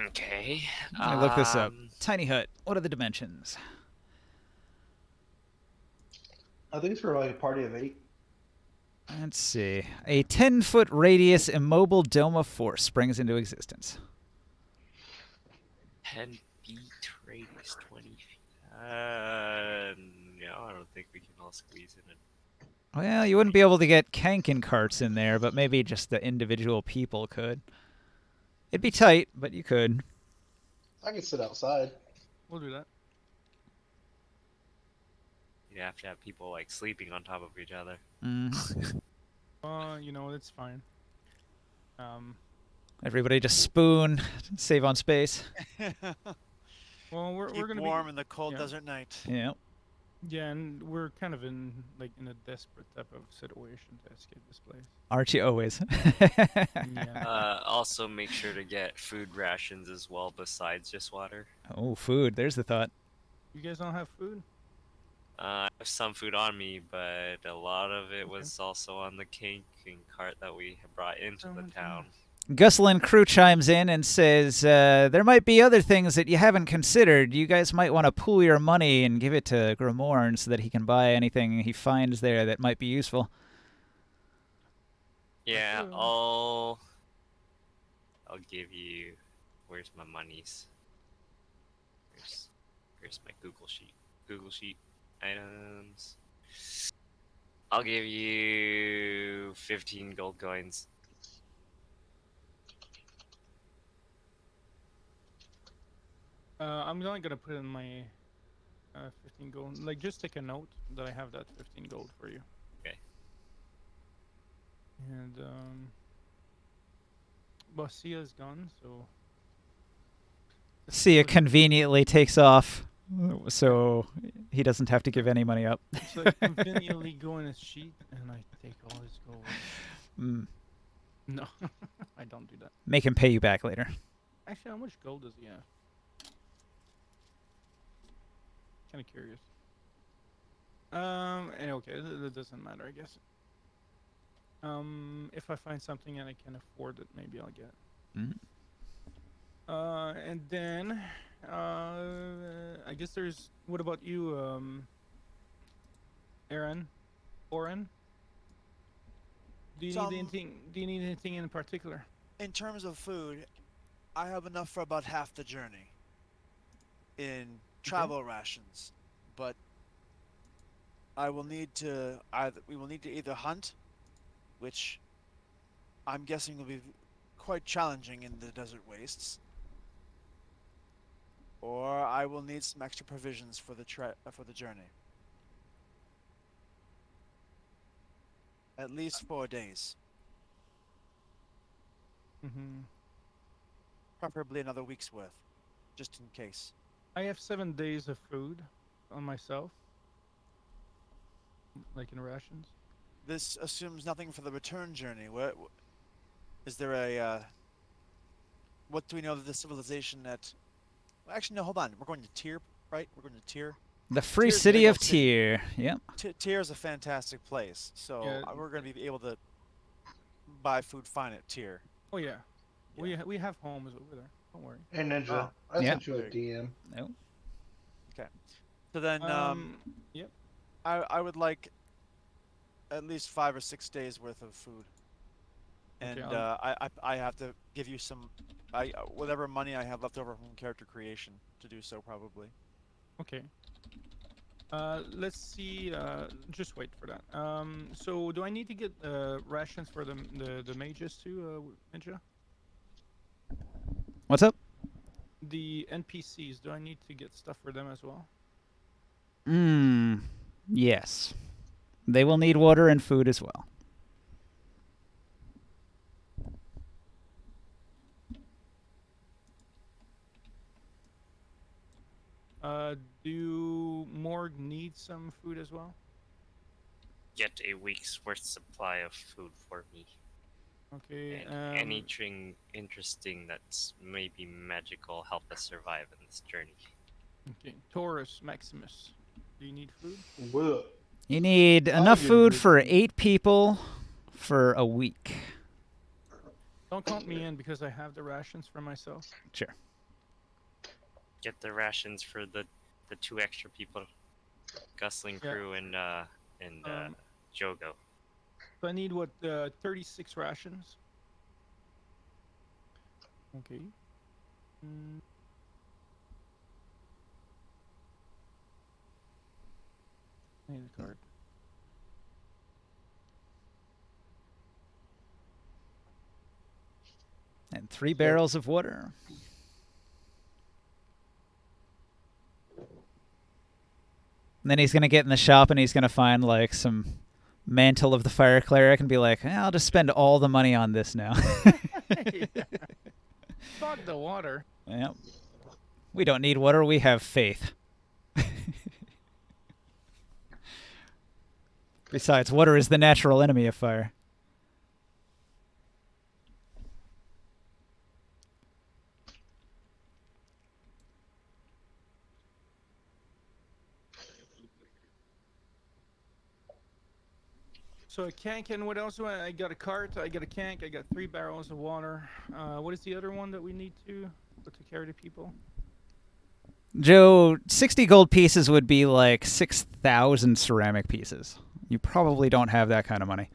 Okay. Let me look this up. Tiny hut. What are the dimensions? I think it's for like a party of 8. Let's see. A 10-foot radius immobile dome of force springs into existence. 10 feet radius, 20 feet. No, I don't think we can all squeeze in it. Well, you wouldn't be able to get Kankin carts in there, but maybe just the individual people could. It'd be tight, but you could. I can sit outside. We'll do that. You'd have to have people like sleeping on top of each other. You know, it's fine. Everybody just spoon, save on space. Well, we're Keep gonna warm be in the cold desert night. Yeah. Yeah, and we're kind of in a desperate type of situation to escape this place. Aren't you always? Yeah. Also, make sure to get food rations as well, besides just water. Oh, food. There's the thought. You guys don't have food? I have some food on me, but a lot of it Okay. was also on the camping cart that we had brought into the town. Gusselin Crew chimes in and says, there might be other things that you haven't considered. You guys might want to pool your money and give it to Grimorn so that he can buy anything he finds there that might be useful. Yeah, Sure. I'll give you. Where's my monies? Here's my Google sheet. Google sheet items. I'll give you 15 gold coins. I'm only gonna put in my 15 gold. Like, just take a note that I have that 15 gold for you. Okay. And Bossia is gone, so. Sia conveniently takes off, so he doesn't have to give any money up. So I conveniently go in his sheet and I take all his gold. Mm. No, I don't do that. Make him pay you back later. Actually, how much gold does he have? Kind of curious. And okay, that doesn't matter, I guess. If I find something and I can afford it, maybe I'll get it. Mhm. And then, I guess there's. What about you, Aaron? Oren? Do you need anything? Do you need anything in particular? In terms of food, I have enough for about half the journey in travel rations, but we will need to either hunt, which I'm guessing will be quite challenging in the desert wastes, or I will need some extra provisions for the journey. At least 4 days, Mm-hmm. preferably another week's worth, just in case. I have 7 days of food on myself, like in rations. This assumes nothing for the return journey. What is there a? What do we know of the civilization that? Well, actually, no. Hold on. We're going to Tyr, right? We're going to Tyr. The free Tyr's a city big of old city. Tyr. Yep. Tyr is a fantastic place, so Yeah. we're going to be able to buy food fine at Tyr. Oh yeah, we have homes over there. Don't worry. Hey Ninja, Oh. I Yeah. sent you a DM. No. So then, Yep. I would like at least 5 or 6 days worth of food, and Okay, I have to give you some, whatever money I have left over from character creation to do so probably. Okay. Let's see. Just wait for that. So do I need to get rations for the mages too, Ninja? What's up? The NPCs. Do I need to get stuff for them as well? Yes. They will need water and food as well. Do Morg need some food as well? Get a week's worth supply of food for me. Okay. And anything interesting that's maybe magical help us survive in this journey. Okay. Taurus Maximus. Do you need food? Well, You need I'll enough give food you for food. 8 people for a week. Don't count me in because I have the rations for myself. Sure. Get the rations for the 2 extra people, Gusling Yeah. Crew and Jogo. So I need what 36 rations. Okay. I need a card. And 3 barrels of water. And then he's going to get in the shop and he's going to find like some mantle of the fire cleric and be like, I'll just spend all the money on this now. Yeah. Fuck the water. Yep. We don't need water, we have faith. Besides, water is the natural enemy of fire. So a cank, and what else do I got? A cart, I got a cank, I got 3 barrels of water. What is the other one that we need to carry to people? Joe, 60 gold pieces would be like 6,000 ceramic pieces. You probably don't have that kind of money.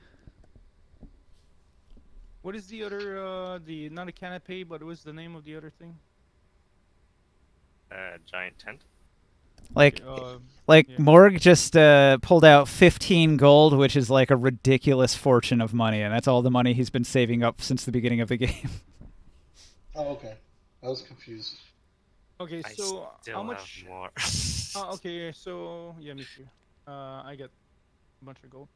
What is the other, not a canopy, but what was the name of the other thing? Giant tent. Like, Okay, yeah. Morg just pulled out 15 gold, which is like a ridiculous fortune of money, and that's all the money he's been saving up since the beginning of the game. Oh, okay. I was confused. Okay, I so still how much? have more. Okay, so yeah, me too. I got a bunch of gold.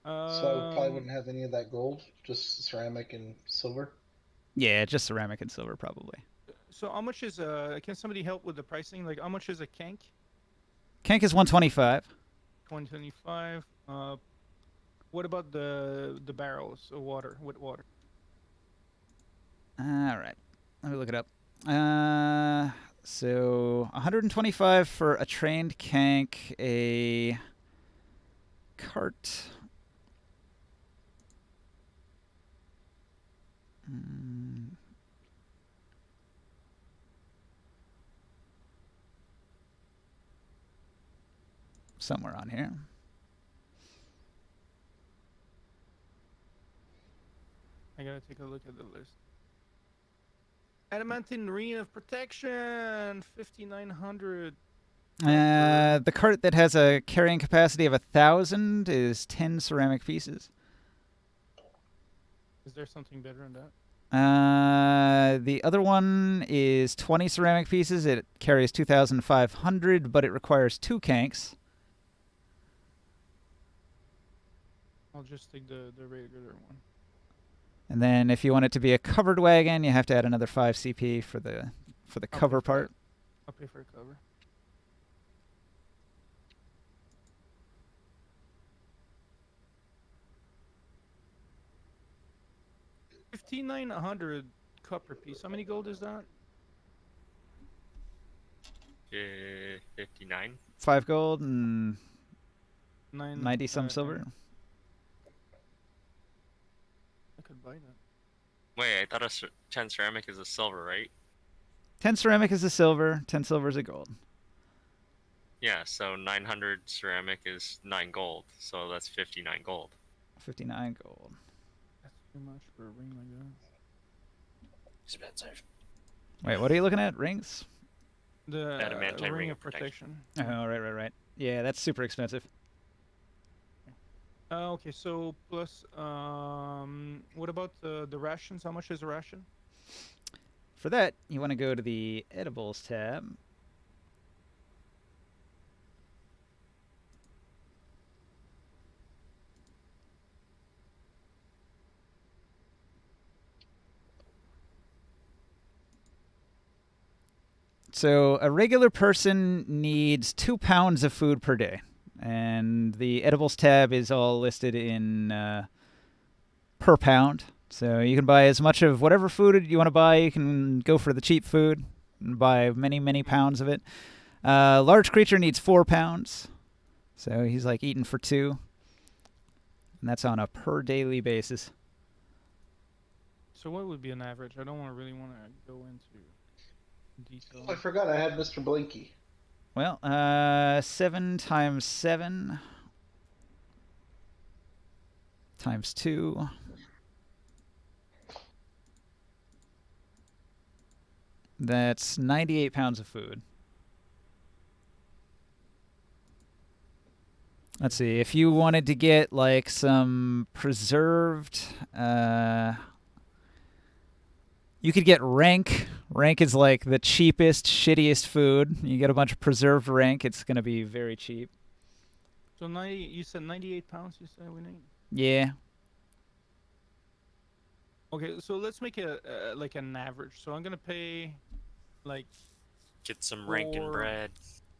So I probably wouldn't have any of that gold, just ceramic and silver. Yeah, just ceramic and silver, probably. So how much is Can somebody help with the pricing? Like, how much is a cank? Cank is 125. 125. What about the barrels of water? With water? All right, let me look it up. So 125 for a trained cank, a cart. Somewhere on here. I gotta take a look at the list. Adamantine ring of protection, 5,900. The cart that has a carrying capacity of 1,000 is 10 ceramic pieces. Is there something better than that? The other one is 20 ceramic pieces. It carries 2,500, but it requires 2 canks. I'll just take the regular one. And then if you want it to be a covered wagon, you have to add another 5 CP for the cover part. I'll pay for a cover. $5,900 copper piece. How many gold is that? 59. 5 gold and 90 some nine. silver. I could buy that. Wait, I thought 10 ceramic is a silver, right? 10 ceramic is a silver, 10 silver is a gold. Yeah, so 900 ceramic is 9 gold, so that's 59 gold. 59 gold. That's too much for a ring like that. Expensive. Wait, what are you looking at? Rings? The Adamantine ring of protection. Oh, right. Yeah, that's super expensive. Okay, so plus, what about the rations? How much is a ration? For that, you want to go to the edibles tab. So a regular person needs 2 pounds of food per day. And the edibles tab is all listed in per pound. So you can buy as much of whatever food you want to buy. You can go for the cheap food and buy many, many pounds of it. Large creature needs 4 pounds. So he's like eating for 2. And that's on a per daily basis. So what would be an average? I don't really want to go into detail. Oh, I forgot I had Mr. Blinky. Well, 7 times 7 times 2. That's 98 pounds of food. Let's see. If you wanted to get like some preserved, you could get rank. Rank is like the cheapest, shittiest food. You get a bunch of preserved rank. It's going to be very cheap. So you said 98 pounds. You said we need. Yeah. Okay, so let's make it like an average. So I'm gonna pay, like. Get some Rankin bread.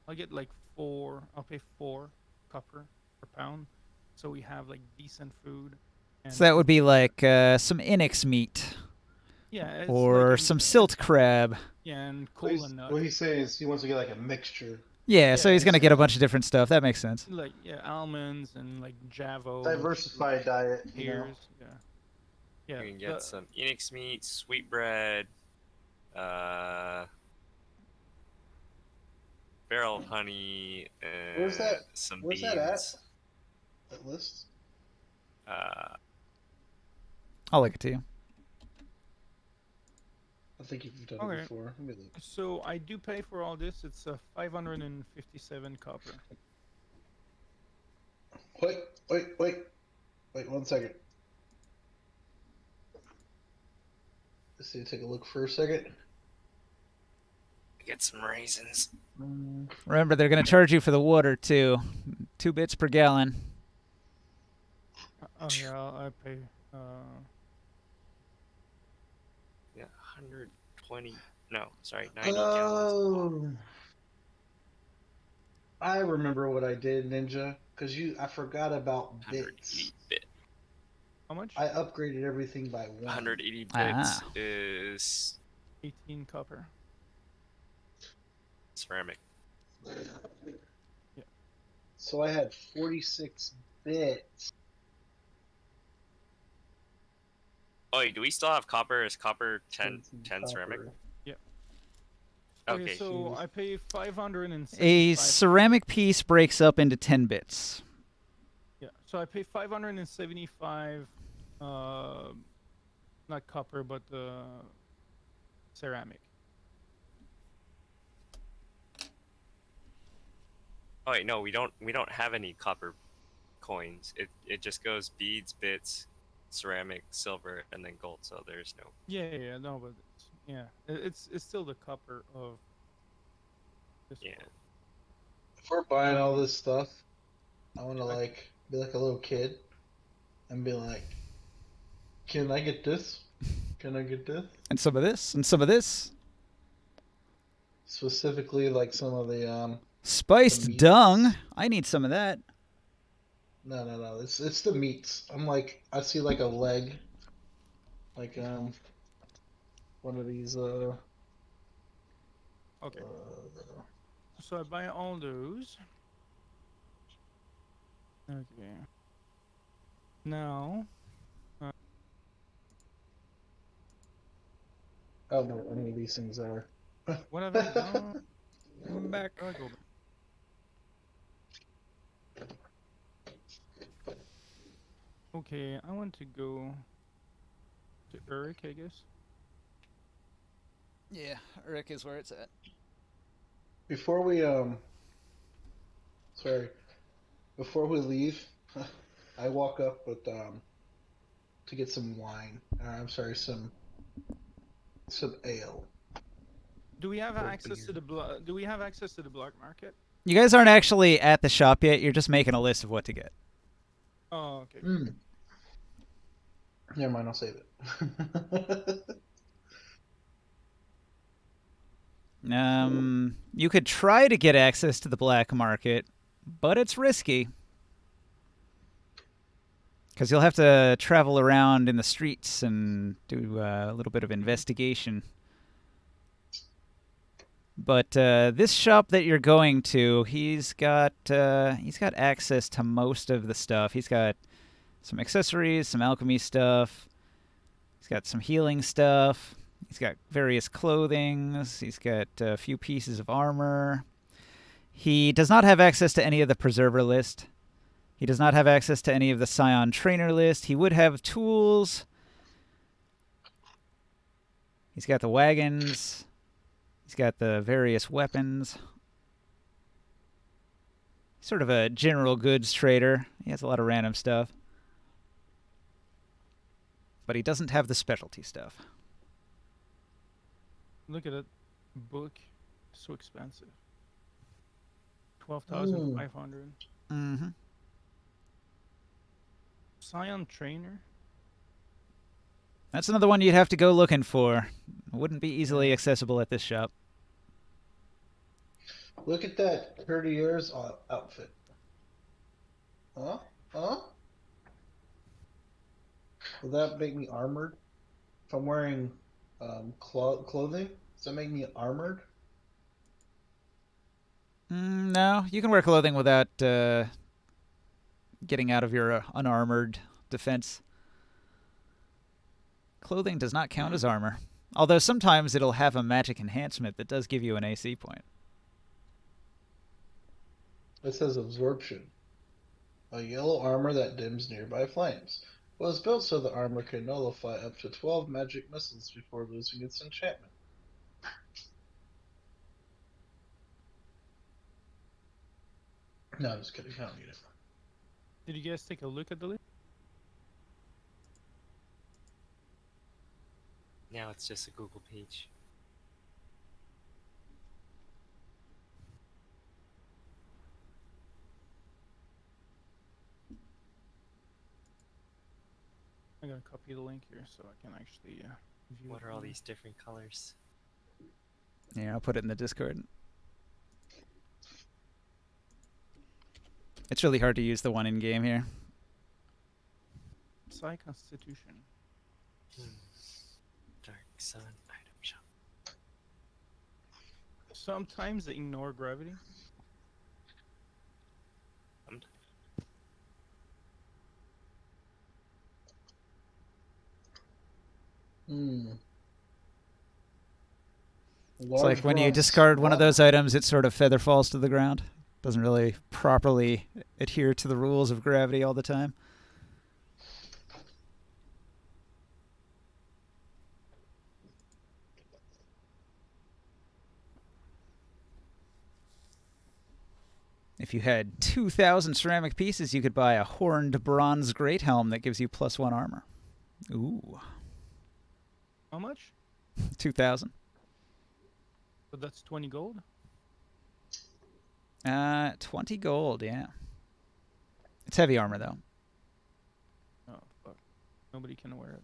I'll get like 4. I'll pay 4 copper per pound, so we have like decent food. And So that would be like some Inix meat. Yeah. It's Or like some silt crab. Yeah, and cola nut. What he's saying is he wants to get like a mixture. Yeah, so he's makes gonna get a sense. bunch of different stuff. That makes sense. Like almonds and like Javo, Diversified diet, you know. pears. Yeah. Yeah. You can get some Enix meat, sweetbread, uh, barrel of honey, Where's that? some Where's that at? beans. That list? Uh, I'll link it to you. I think you've done Okay. it before. Let me look. So I do pay for all this. It's 557 copper. Wait 1 second. Let's see, take a look for a second. get some raisins. Remember, they're gonna charge you for the water too. 2 bits per gallon. Oh yeah, I pay. Yeah, 120. No, sorry, 90 gallons. Oh, I remember what I did, Ninja. Cause I forgot about 180 bits. bit. How much? I upgraded everything by 1. 180 bits Ah. is 18 copper. ceramic. So I had 46 bits. Oh, wait, do we still have copper? Is copper 10 copper. ceramic? Okay, Okay. so I pay 575. A ceramic piece breaks up into 10 bits. Yeah, so I pay 575. Not copper, but ceramic. Oh wait, no, we don't have any copper coins. It just goes beads, bits, ceramic, silver, and then gold. So there's no. Yeah, no, but it's still the copper of. This Yeah. If we're buying all this stuff, I want to like be like a little kid and be like, "Can I get this? Can I get this?" And some of this, and some of this. Specifically, like some of the Spiced meats. dung. I need some of that. No. It's the meats. I'm like, I see like a leg, like one of these Okay. So I buy all those. Okay. Now. I don't know what any of these things are. What have I done? I'm back. Where do I go back? Okay, I want to go to Urik, I guess. Yeah, Urik is where it's at. Before we sorry, before we leave, I walk up with to get some wine. I'm sorry, some ale. Do we have Or access to beer. the Do we have access to the black market? You guys aren't actually at the shop yet. You're just making a list of what to get. Oh, okay. Never mind, I'll save it. You could try to get access to the black market, but it's risky. Because you'll have to travel around in the streets and do a little bit of investigation. But this shop that you're going to, he's got access to most of the stuff. He's got some accessories, some alchemy stuff. He's got some healing stuff. He's got various clothings. He's got a few pieces of armor. He does not have access to any of the preserver list. He does not have access to any of the Scion trainer list. He would have tools. He's got the wagons. He's got the various weapons. He's sort of a general goods trader. He has a lot of random stuff. But he doesn't have the specialty stuff. Look at it. Book. So expensive. 12,500. Mm-hmm. Scion trainer. That's another one you'd have to go looking for. Wouldn't be easily accessible at this shop. Look at that Courtier's outfit. Huh? Will that make me armored? If I'm wearing clothing, does that make me armored? No, you can wear clothing without getting out of your unarmored defense. Clothing does not count as armor. Although sometimes it'll have a magic enhancement that does give you an AC point. It says absorption. A yellow armor that dims nearby flames. Was built so the armor can nullify up to 12 magic missiles before losing its enchantment. No, I'm just kidding. I don't need it. Did you guys take a look at the list? Now it's just a Google page. I'm gonna copy the link here so I can actually view What it are all now. these different colors? Yeah, I'll put it in the Discord. It's really hard to use the one in game here. Psi Constitution. Dark Sun item shop. Sometimes they ignore gravity. Hmm. It's like when you discard one of those items, it sort of feather falls to the ground. Doesn't really properly adhere to the rules of gravity all the time. If you had 2,000 ceramic pieces, you could buy a horned bronze great helm that gives you +1 armor. Ooh. How much? 2,000. So that's 20 gold? 20 gold, yeah. It's heavy armor, though. Oh, fuck. Nobody can wear it.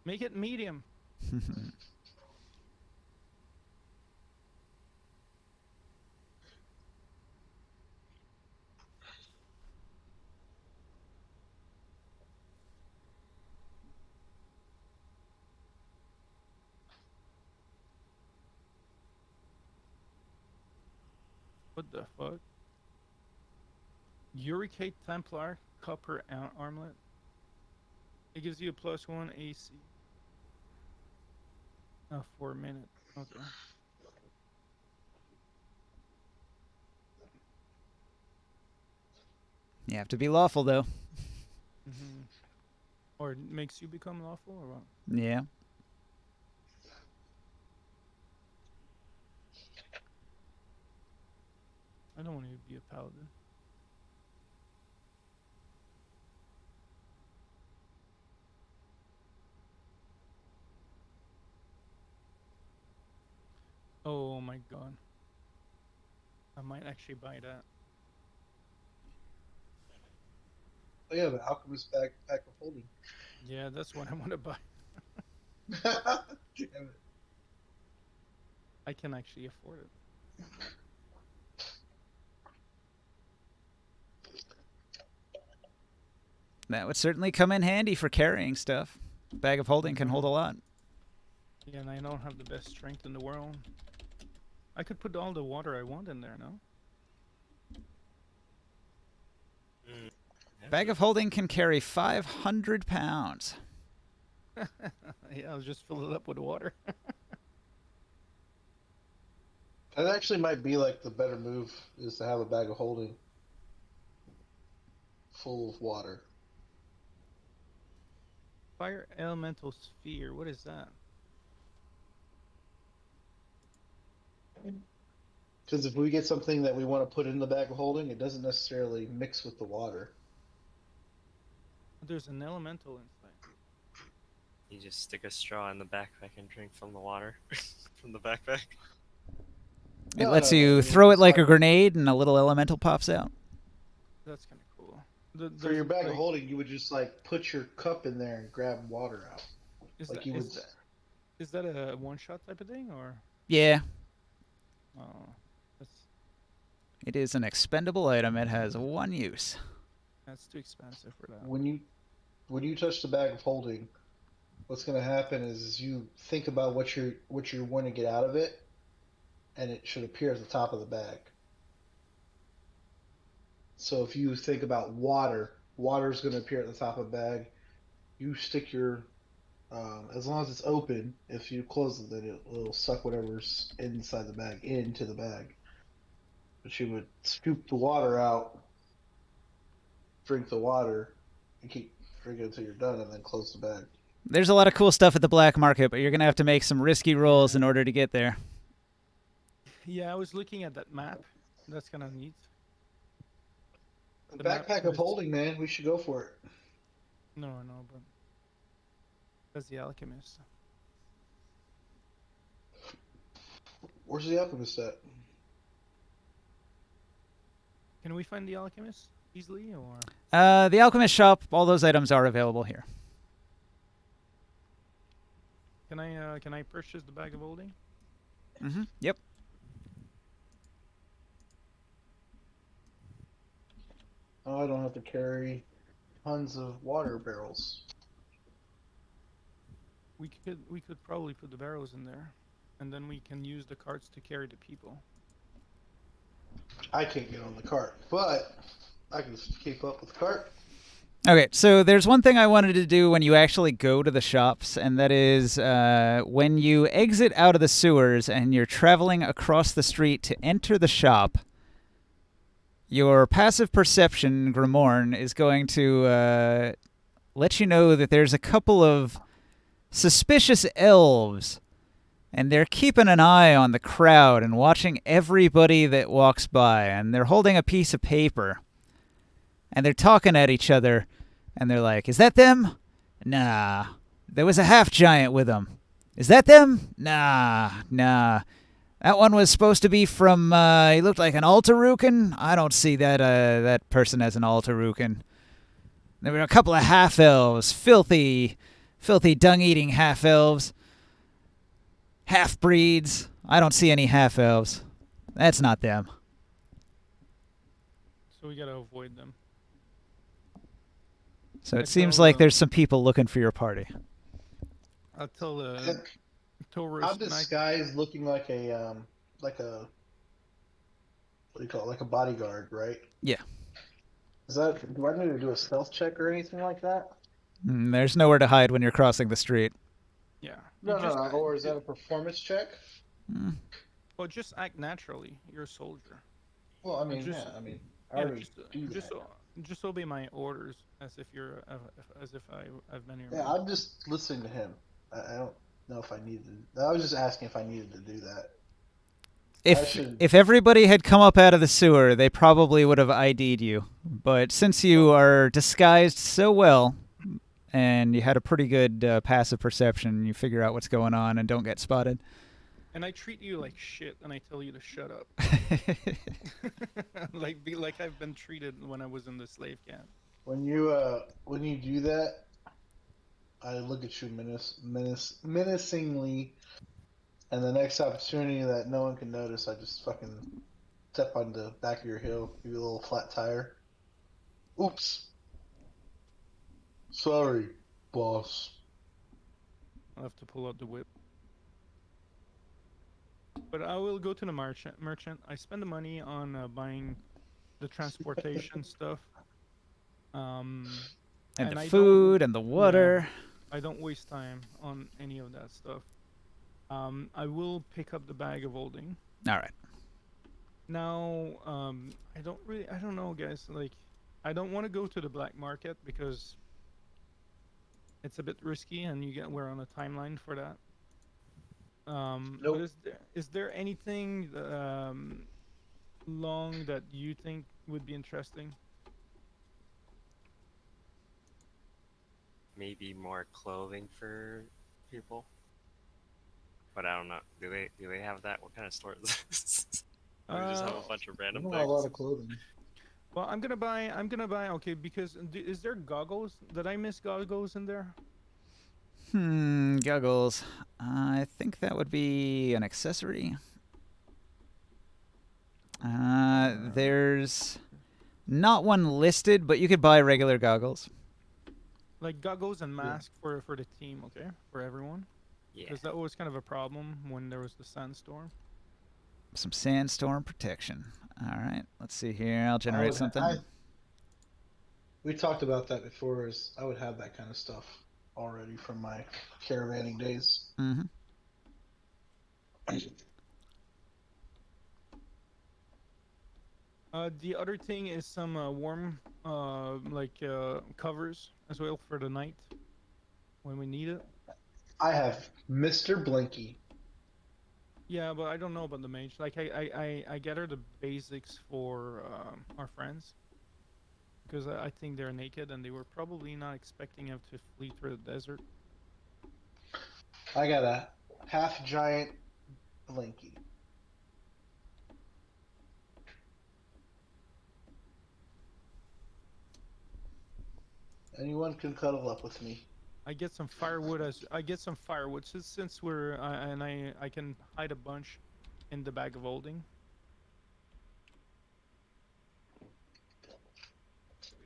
Make it medium. What the fuck? Urik Templar Copper Armlet. It gives you a +1 AC. For a minute. Okay. You have to be lawful, though. Mm-hmm. Or it makes you become lawful, or what? Yeah. I don't want to be a paladin. Oh my god. I might actually buy that. Oh yeah, the alchemist pack of holding. Yeah, that's what I want to buy. Damn it. I can actually afford it. That would certainly come in handy for carrying stuff. Bag of holding can hold a lot. Yeah, and I don't have the best strength in the world. I could put all the water I want in there, no? Bag of holding can carry 500 pounds. Yeah, I'll just fill it up with water. That actually might be like the better move is to have a bag of holding full of water. Fire Elemental Sphere, what is that? Because if we get something that we want to put in the bag of holding, it doesn't necessarily mix with the water. There's an elemental inside. You just stick a straw in the backpack and drink from the water from the backpack. It lets you throw it like a grenade and a little elemental pops out. That's kind of cool. For your bag of holding, you would just like put your cup in there and grab water out. Is Like that, is that a one-shot type of thing, or? Yeah. Oh, that's It is an expendable item. It has one use. too expensive for that. When you touch the bag of holding, what's going to happen is you think about what you want to get out of it, and it should appear at the top of the bag. So if you think about water, water is going to appear at the top of the bag. You stick your, as long as it's open, if you close it, then it'll suck whatever's inside the bag into the bag. But you would scoop the water out, drink the water, and keep drinking until you're done, and then close the bag. There's a lot of cool stuff at the black market, but you're going to have to make some risky rolls in order to get there. Yeah, I was looking at that map. That's kind of neat. The The map backpack of is- holding, man. We should go for it. No, but that's the alchemist. Where's the alchemist at? Can we find the alchemist easily, or The alchemist shop, all those items are available here. can I purchase the bag of holding? Mm-hmm. Yep. Oh, I don't have to carry tons of water barrels. We could probably put the barrels in there, and then we can use the carts to carry the people. I can't get on the cart, but I can just keep up with the cart. Okay, so there's one thing I wanted to do when you actually go to the shops, and that is when you exit out of the sewers and you're traveling across the street to enter the shop, your passive perception, Grimorn, is going to let you know that there's a couple of suspicious elves, and they're keeping an eye on the crowd and watching everybody that walks by, and they're holding a piece of paper, and they're talking at each other, and they're like, "Is that them? Nah. There was a half-giant with them. Is that them? Nah. That one was supposed to be from, he looked like an Altarukan. I don't see that person as an Altarukan. There were a couple of half-elves, filthy dung-eating half-elves. Half-breeds. I don't see any half-elves. That's not them." So we gotta avoid them. So I it seems tell, like there's some people looking for your party. I'll tell I'm Taurus. disguised looking like a what do you call it? Like a bodyguard, right? Yeah. Do I need to do a stealth check or anything like that? There's nowhere to hide when you're crossing the street. Yeah. No. Or is that a performance check? Well, just act naturally. You're a soldier. Well, I mean, just- I mean, I Yeah, already do that. just obey my orders as if you're as if I've been here. Yeah, I'm just listening to him. I don't know if I needed. I was just asking if I needed to do that. If everybody had come up out of the sewer, they probably would have ID'd you. But since you are disguised so well, and you had a pretty good passive perception, you figure out what's going on and don't get spotted. And I treat you like shit, and I tell you to shut up. like I've been treated when I was in the slave camp. When you do that, I look at you menacingly, and the next opportunity that no one can notice, I just fucking step on the back of your heel, give you a little flat tire. Oops. Sorry, boss. I'll have to pull out the whip. But I will go to the merchant. I spend the money on buying the transportation stuff. And the I food don't- and the water. I don't waste time on any of that stuff. I will pick up the bag of holding. All right. Now, I don't know, guys. Like, I don't want to go to the black market because it's a bit risky, and we're on a timeline for that. Nope. But is there anything long that you think would be interesting? Maybe more clothing for people. But I don't know. Do they have that? What kind of store is this? Or we just have a bunch of I random don't have a lot things. of clothing. Well, I'm gonna buy. Okay, because is there goggles? Did I miss goggles in there? Goggles. I think that would be an accessory. There's not one listed, but you could buy regular goggles. Like goggles and mask for the team, okay, for everyone. Yeah. Because that was kind of a problem when there was the sandstorm. Some sandstorm protection. All right, let's see here. I'll generate something. We talked about that before. Is I would have that kind of stuff already from my caravanning days. Mm-hmm. The other thing is some warm, covers as well for the night when we need it. I have Mr. Blinky. Yeah, but I don't know about the mage. Like I gather the basics for our friends because I think they're naked and they were probably not expecting him to flee through the desert. I got a half giant Blinky. Anyone can cuddle up with me. I get some firewood since we're and I can hide a bunch in the bag of holding.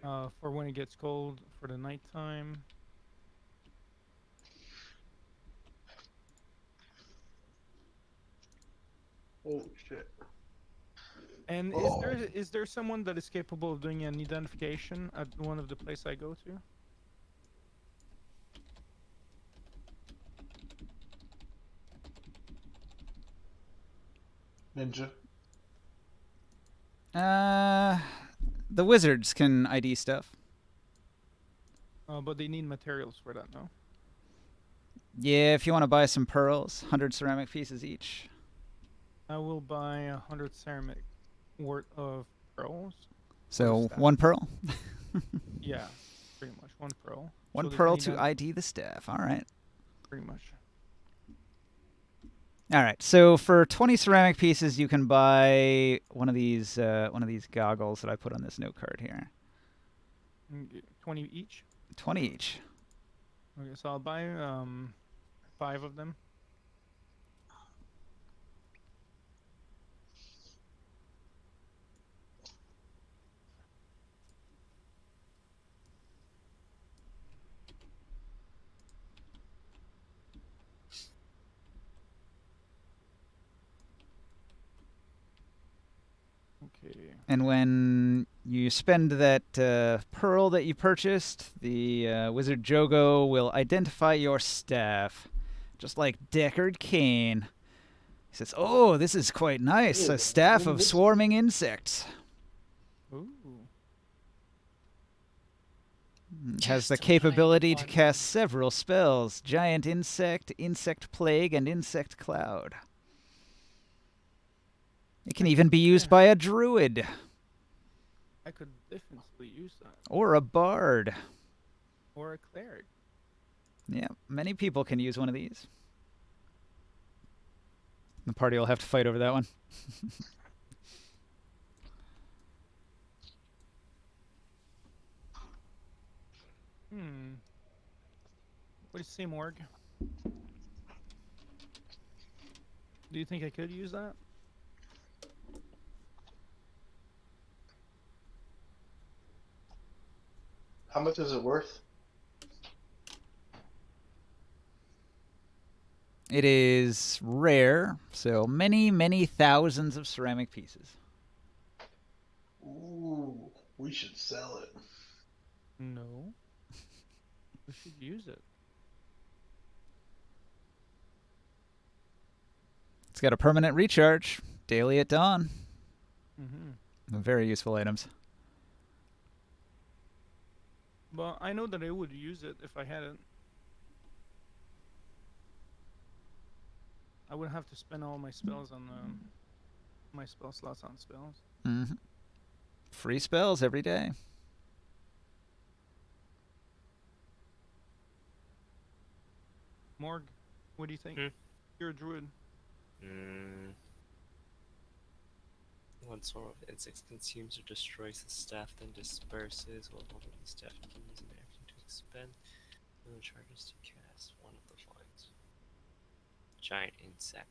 For when it gets cold for the nighttime. Oh shit. And is there someone that is capable of doing an identification at one of the places I go to? Ninja. The wizards can ID stuff. But they need materials for that, no? Yeah, if you want to buy some pearls, 100 ceramic pieces each. I will buy 100 ceramic worth of pearls. So 1 pearl. Yeah, pretty much 1 pearl. 1 So pearl they to need ID the staff. All right. pretty much. All right. So for 20 ceramic pieces, you can buy one of these goggles that I put on this note card here. 20 each. 20 each. Okay, so I'll buy 5 of them. Okay. And when you spend that pearl that you purchased, the wizard Jogo will identify your staff, just like Deckard Cain. He says, "Oh, this is quite nice. A staff of swarming insects. Ooh. Has the capability to cast several spells: giant insect, insect plague, and insect cloud. It can even be used by a druid. I could definitely use that. Or a bard. Or a cleric. Yeah, many people can use one of these. The party will have to fight over that one. What do you say, Morg? Do you think I could use that? How much is it worth? It is rare, so many, many thousands of ceramic pieces. Ooh, we should sell it. No. We should use it. It's got a permanent recharge, daily at dawn. Very useful items. But I know that I would use it if I had it. I wouldn't have to spend all my spells on my spell slots on spells. Mm-hmm. Free spells every day. Morg, what do you think? You're a druid. One swarm of insects consumes or destroys the staff, then disperses while holding the staff and can use an action to expend. No charges to cast one of the following. Giant insect,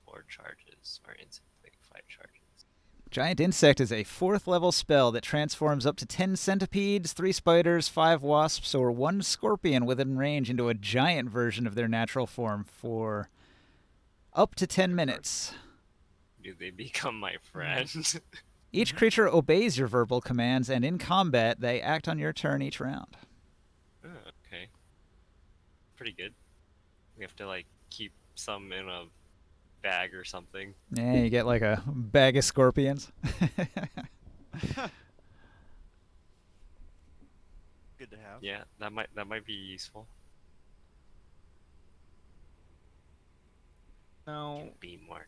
4 charges, or insect plague, 5 charges. Giant Insect is a 4th level spell that transforms up to 10 centipedes, 3 spiders, 5 wasps, or 1 scorpion within range into a giant version of their natural form for up to 10 minutes. do they become my friend? Each creature obeys your verbal commands, and in combat, they act on your turn each round. Oh, okay. Pretty good. We have to like keep some in a bag or something. Yeah, you get like a bag of scorpions. Good to have. Yeah, that might be useful. Now, Can be more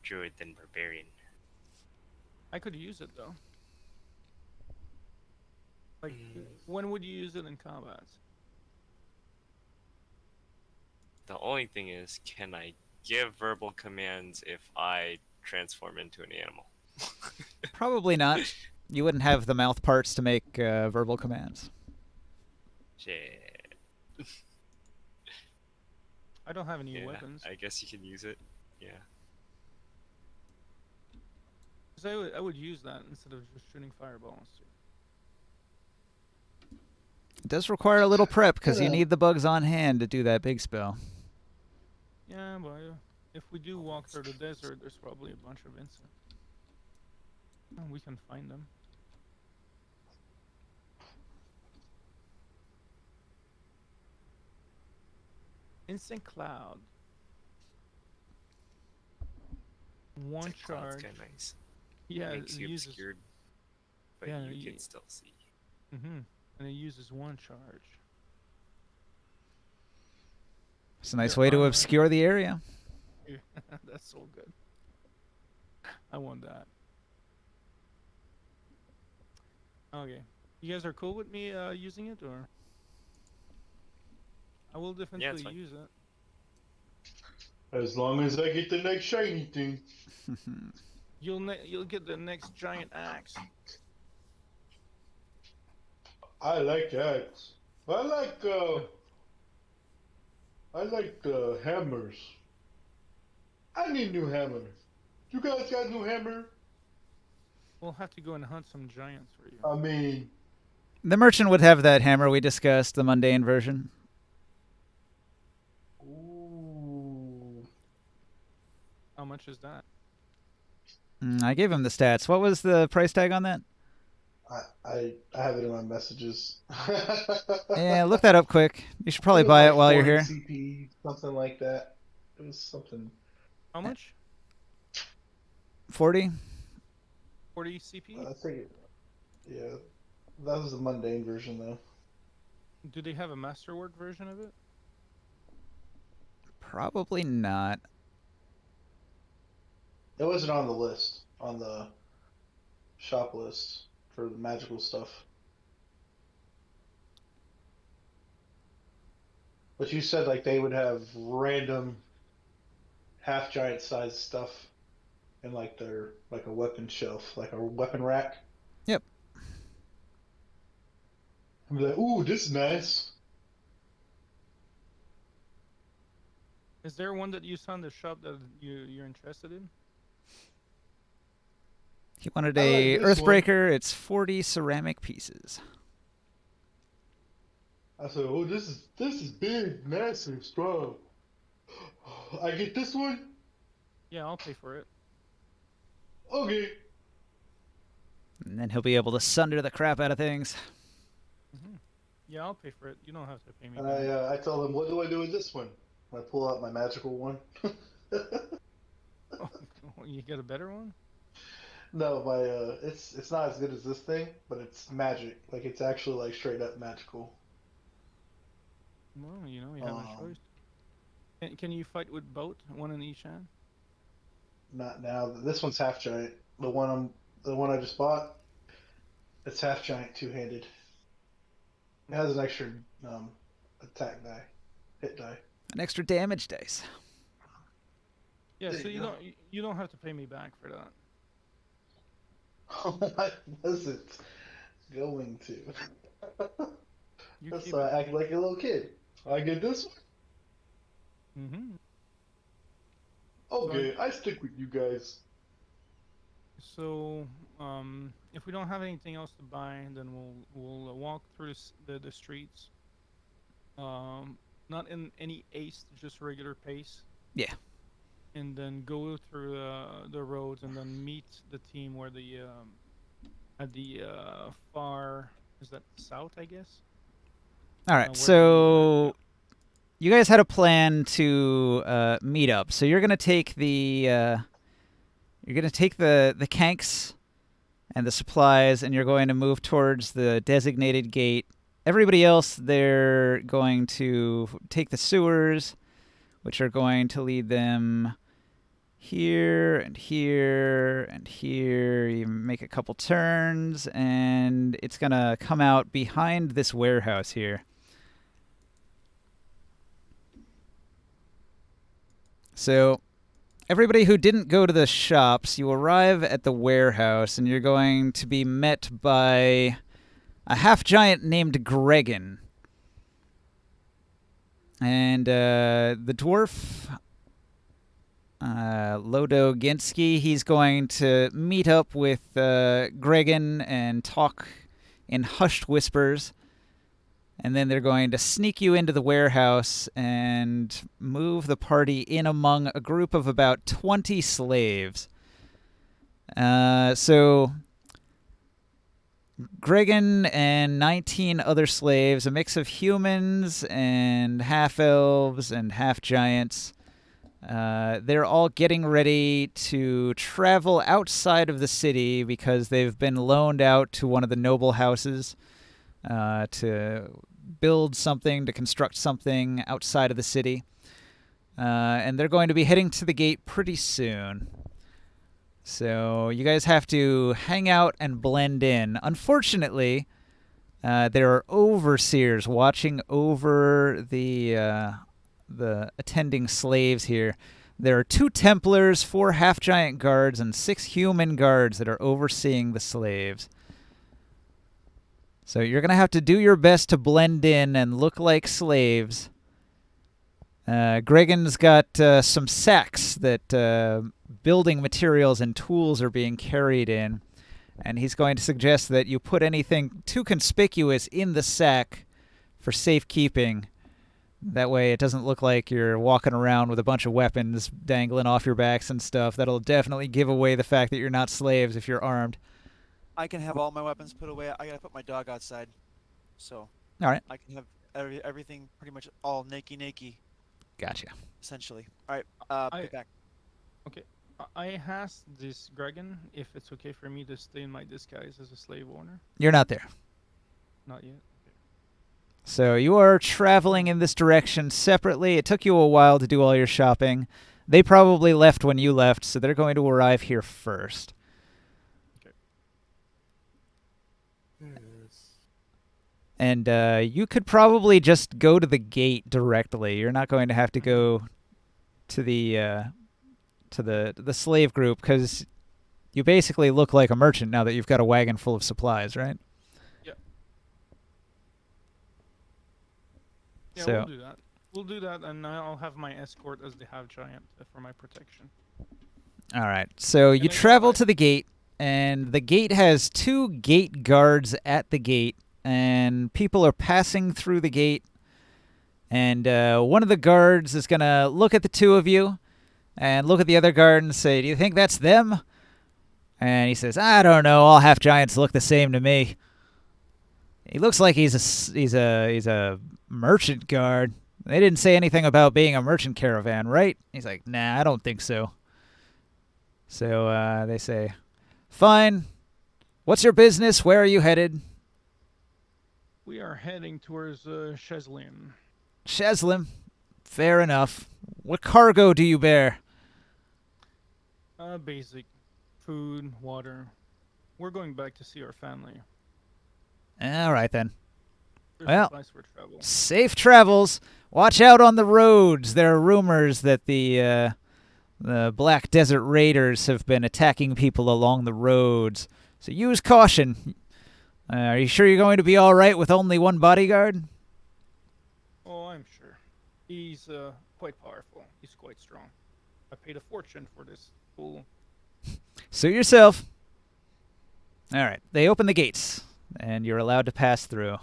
druid than barbarian. I could use it though. Like, when would you use it in combat? The only thing is, can I give verbal commands if I transform into an animal? Probably not. You wouldn't have the mouth parts to make verbal commands. Shit. I don't have any Yeah, weapons. I guess you can use it. Yeah. Because I would use that instead of just shooting fireballs. It does require a little prep because you need the bugs on hand to do that big spell. Yeah, but if we do walk through the desert, there's probably a bunch of insects. Oh, we can find them. Instant cloud. One charge. Kind of nice. Yeah, Makes it you uses. obscured, but Yeah, you can still see. And it uses one charge. It's a nice Your way to armor. obscure the area. Yeah, that's so good. I want that. Okay, you guys are cool with me using it, or I will definitely fine. use it. As long as I get the next shiny thing. You'll get the next giant axe. I like that. I like the hammers. I need new hammer. You guys got new hammer? We'll have to go and hunt some giants for you. I mean, The merchant would have that hammer we discussed, the mundane version. ooh. How much is that? I gave him the stats. What was the price tag on that? I have it in my messages. Yeah, look that up quick. You should probably buy like it while you're 40 here. CP, something like that. It was something. How much? 40? 40 CP? I think yeah, that was the mundane version though. Do they have a masterwork version of it? Probably not. It wasn't on the list, on the shop list for the magical stuff. But you said like they would have random half giant sized stuff in like their like a weapon shelf, like a weapon rack. Yep. I'm like, ooh, this is nice. Is there one that you saw in the shop that you're interested in? He wanted I like a this Earthbreaker. It's 40 ceramic pieces. I said, oh, this is big, massive, strong. I get this one? Yeah, I'll pay for it. Okay. And then he'll be able to sunder the crap out of things. Yeah, I'll pay for it. You don't have to pay me. And back. I tell him, what do I do with this one? I pull out my magical one. Oh, you get a better one? No, my it's not as good as this thing, but it's magic. Like it's actually like straight up magical. Well, you have a choice. Can you fight with both, one in each hand? Not now. This one's half giant. The one I just bought, it's half giant, two-handed. It has an extra attack die, hit die. An extra damage dice. Yeah, There so you go. you don't have to pay me back for that. I wasn't going to. You That's keep why it. I act like a little kid. I get this one. Mm-hmm. Okay, I stick with you guys. So, if we don't have anything else to buy, then we'll walk through the streets. Not in any haste, just regular pace. Yeah. and then go through the roads, and then meet the team where the at the far, is that south, I guess. All right, Where so you guys had a plan to meet up. So you're gonna take the the kanks and the supplies, and you're going to move towards the designated gate. Everybody else, they're going to take the sewers, which are going to lead them here and here and here. You make a couple turns, and it's going to come out behind this warehouse here. So everybody who didn't go to the shops, you arrive at the warehouse, and you're going to be met by a half-giant named Gregan. And the dwarf, Lodo Ginsky, he's going to meet up with Gregan and talk in hushed whispers. And then they're going to sneak you into the warehouse and move the party in among a group of about 20 slaves. So Gregan and 19 other slaves, a mix of humans and half-elves and half-giants, they're all getting ready to travel outside of the city because they've been loaned out to one of the noble houses to build something, to construct something outside of the city. And they're going to be heading to the gate pretty soon. So you guys have to hang out and blend in. Unfortunately, there are overseers watching over the attending slaves here. There are 2 Templars, 4 half-giant guards, and 6 human guards that are overseeing the slaves. So you're going to have to do your best to blend in and look like slaves. Gregan's got some sacks that building materials and tools are being carried in, and he's going to suggest that you put anything too conspicuous in the sack for safekeeping. That way it doesn't look like you're walking around with a bunch of weapons dangling off your backs and stuff. That'll definitely give away the fact that you're not slaves if you're armed. I can have all my weapons put away. I gotta put my dog outside, so All right. I can have everything pretty much all naked, Gotcha. essentially. All right, get back. Okay. I asked this Gregan if it's okay for me to stay in my disguise as a slave owner. You're not there. Not yet. So you are traveling in this direction separately. It took you a while to do all your shopping. They probably left when you left, so they're going to arrive here first. And you could probably just go to the gate directly. You're not going to have to go to the slave group because you basically look like a merchant now that you've got a wagon full of supplies, right? Yeah. Yeah, So, we'll do that. We'll do that, and I'll have my escort as the half-giant for my protection. all right. So you I travel go to the gate, and the gate has 2 gate guards at the gate. And people are passing through the gate, and one of the guards is going to look at the 2 of you and look at the other guard and say, "Do you think that's them?" And he says, "I don't know. All half-giants look the same to me." He looks like he's a merchant guard. They didn't say anything about being a merchant caravan, right? He's like, "Nah, I don't think so." So they say, "Fine. What's your business? Where are you headed?" We are heading towards Cheslin. Cheslin. Fair enough. What cargo do you bear? Basic. Food, water. We're going back to see our family. All right, then. There's Well, supplies for travel. safe travels. Watch out on the roads. There are rumors that the Black Desert Raiders have been attacking people along the roads. So use caution. Are you sure you're going to be all right with only 1 bodyguard? Oh, I'm sure. He's quite powerful. He's quite strong. I paid a fortune for this fool. Suit yourself. All right. They open the gates, and you're allowed to pass through.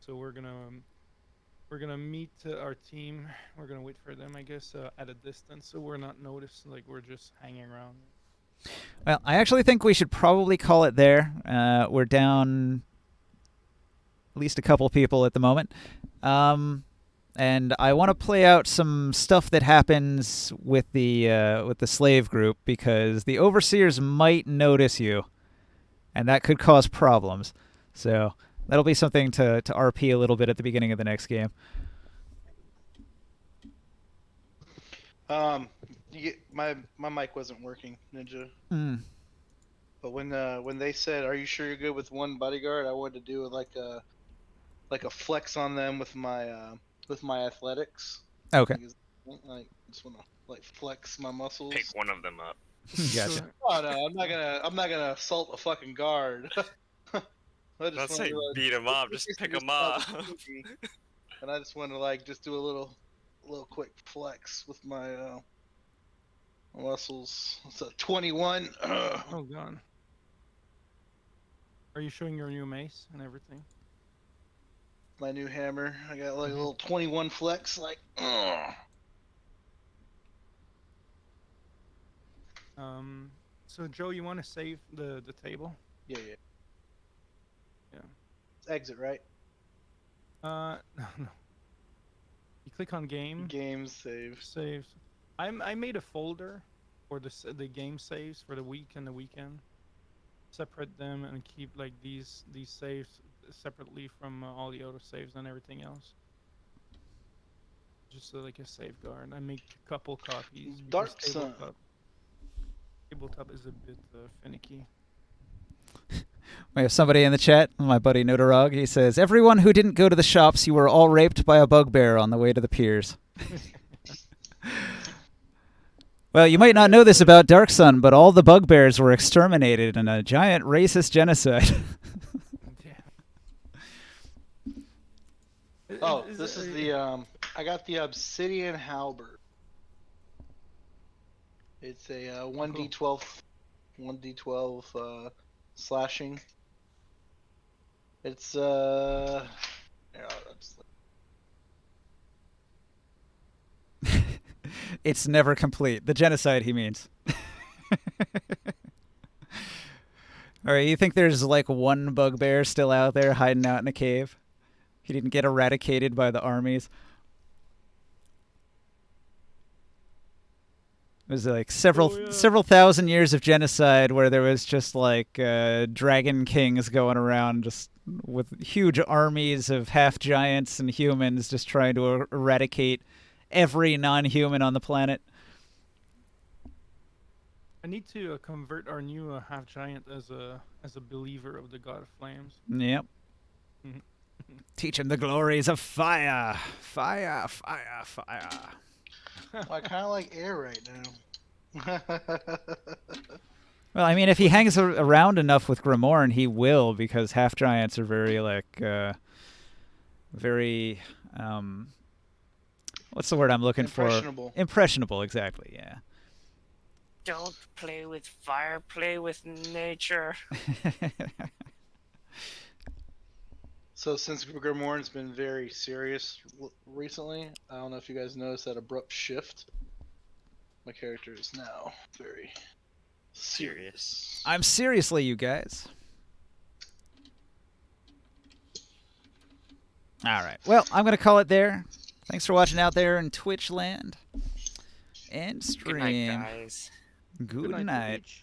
So we're We're gonna meet our team. We're gonna wait for them, I guess, at a distance, so we're not noticed. Like we're just hanging around. Well, I actually think we should probably call it there. We're down at least a couple people at the moment. And I want to play out some stuff that happens with the slave group, because the overseers might notice you, and that could cause problems. So that'll be something to RP a little bit at the beginning of the next game. My mic wasn't working, Ninja. Mm. But when they said, "Are you sure you're good with one bodyguard?" I wanted to do like a flex on them with my athletics. Okay. I just want to like flex my muscles. Pick one of them up. Gotcha. Oh no, I'm not gonna assault a fucking guard. Don't say beat him up, just pick him up. And I just want to like just do a little quick flex with my muscles. It's a 21. Oh god. Are you showing your new mace and everything? My new hammer. I got like a little 21 flex, like. So Joe, you want to save the table? Yeah. Yeah. It's exit, right? No. You click on game. Game save. Saves. I made a folder for the game saves for the week and the weekend. Separate them and keep like these saves separately from all the auto saves and everything else. Just like a safeguard. I make a couple copies. Dark because Sun. Tabletop is a bit finicky. We have somebody in the chat, my buddy Notorog. He says, "Everyone who didn't go to the shops, you were all raped by a bugbear on the way to the piers." Well, you might not know this about Dark Sun, but all the bugbears were exterminated in a giant racist genocide. Oh, this is the I got the obsidian halberd. It's a 1d12 slashing. It's yeah, It's never complete. The genocide, he means. All right, you think there's like one bugbear still out there hiding out in a cave? He didn't get eradicated by the armies. It was like several thousand years of genocide where there was just like dragon kings going around just with huge armies of half giants and humans just trying to eradicate every non-human on the planet. I need to convert our new half giant as a believer of the God of Flames. Yep. Teach him the glories of fire. Fire, fire, fire. well, I kind of like air right now. Well, I mean, if he hangs around enough with Grimoire, he will, because half giants are very very what's the word I'm looking Impressionable. for? Impressionable, exactly. Yeah. Don't play with fire, play with nature. So since Grimoire's been very serious recently, I don't know if you guys noticed that abrupt shift. My character is now very serious. I'm seriously, you guys. All right. Well, I'm going to call it there. Thanks for watching out there in Twitch land and stream. Good night, guys. Good night. Twitch.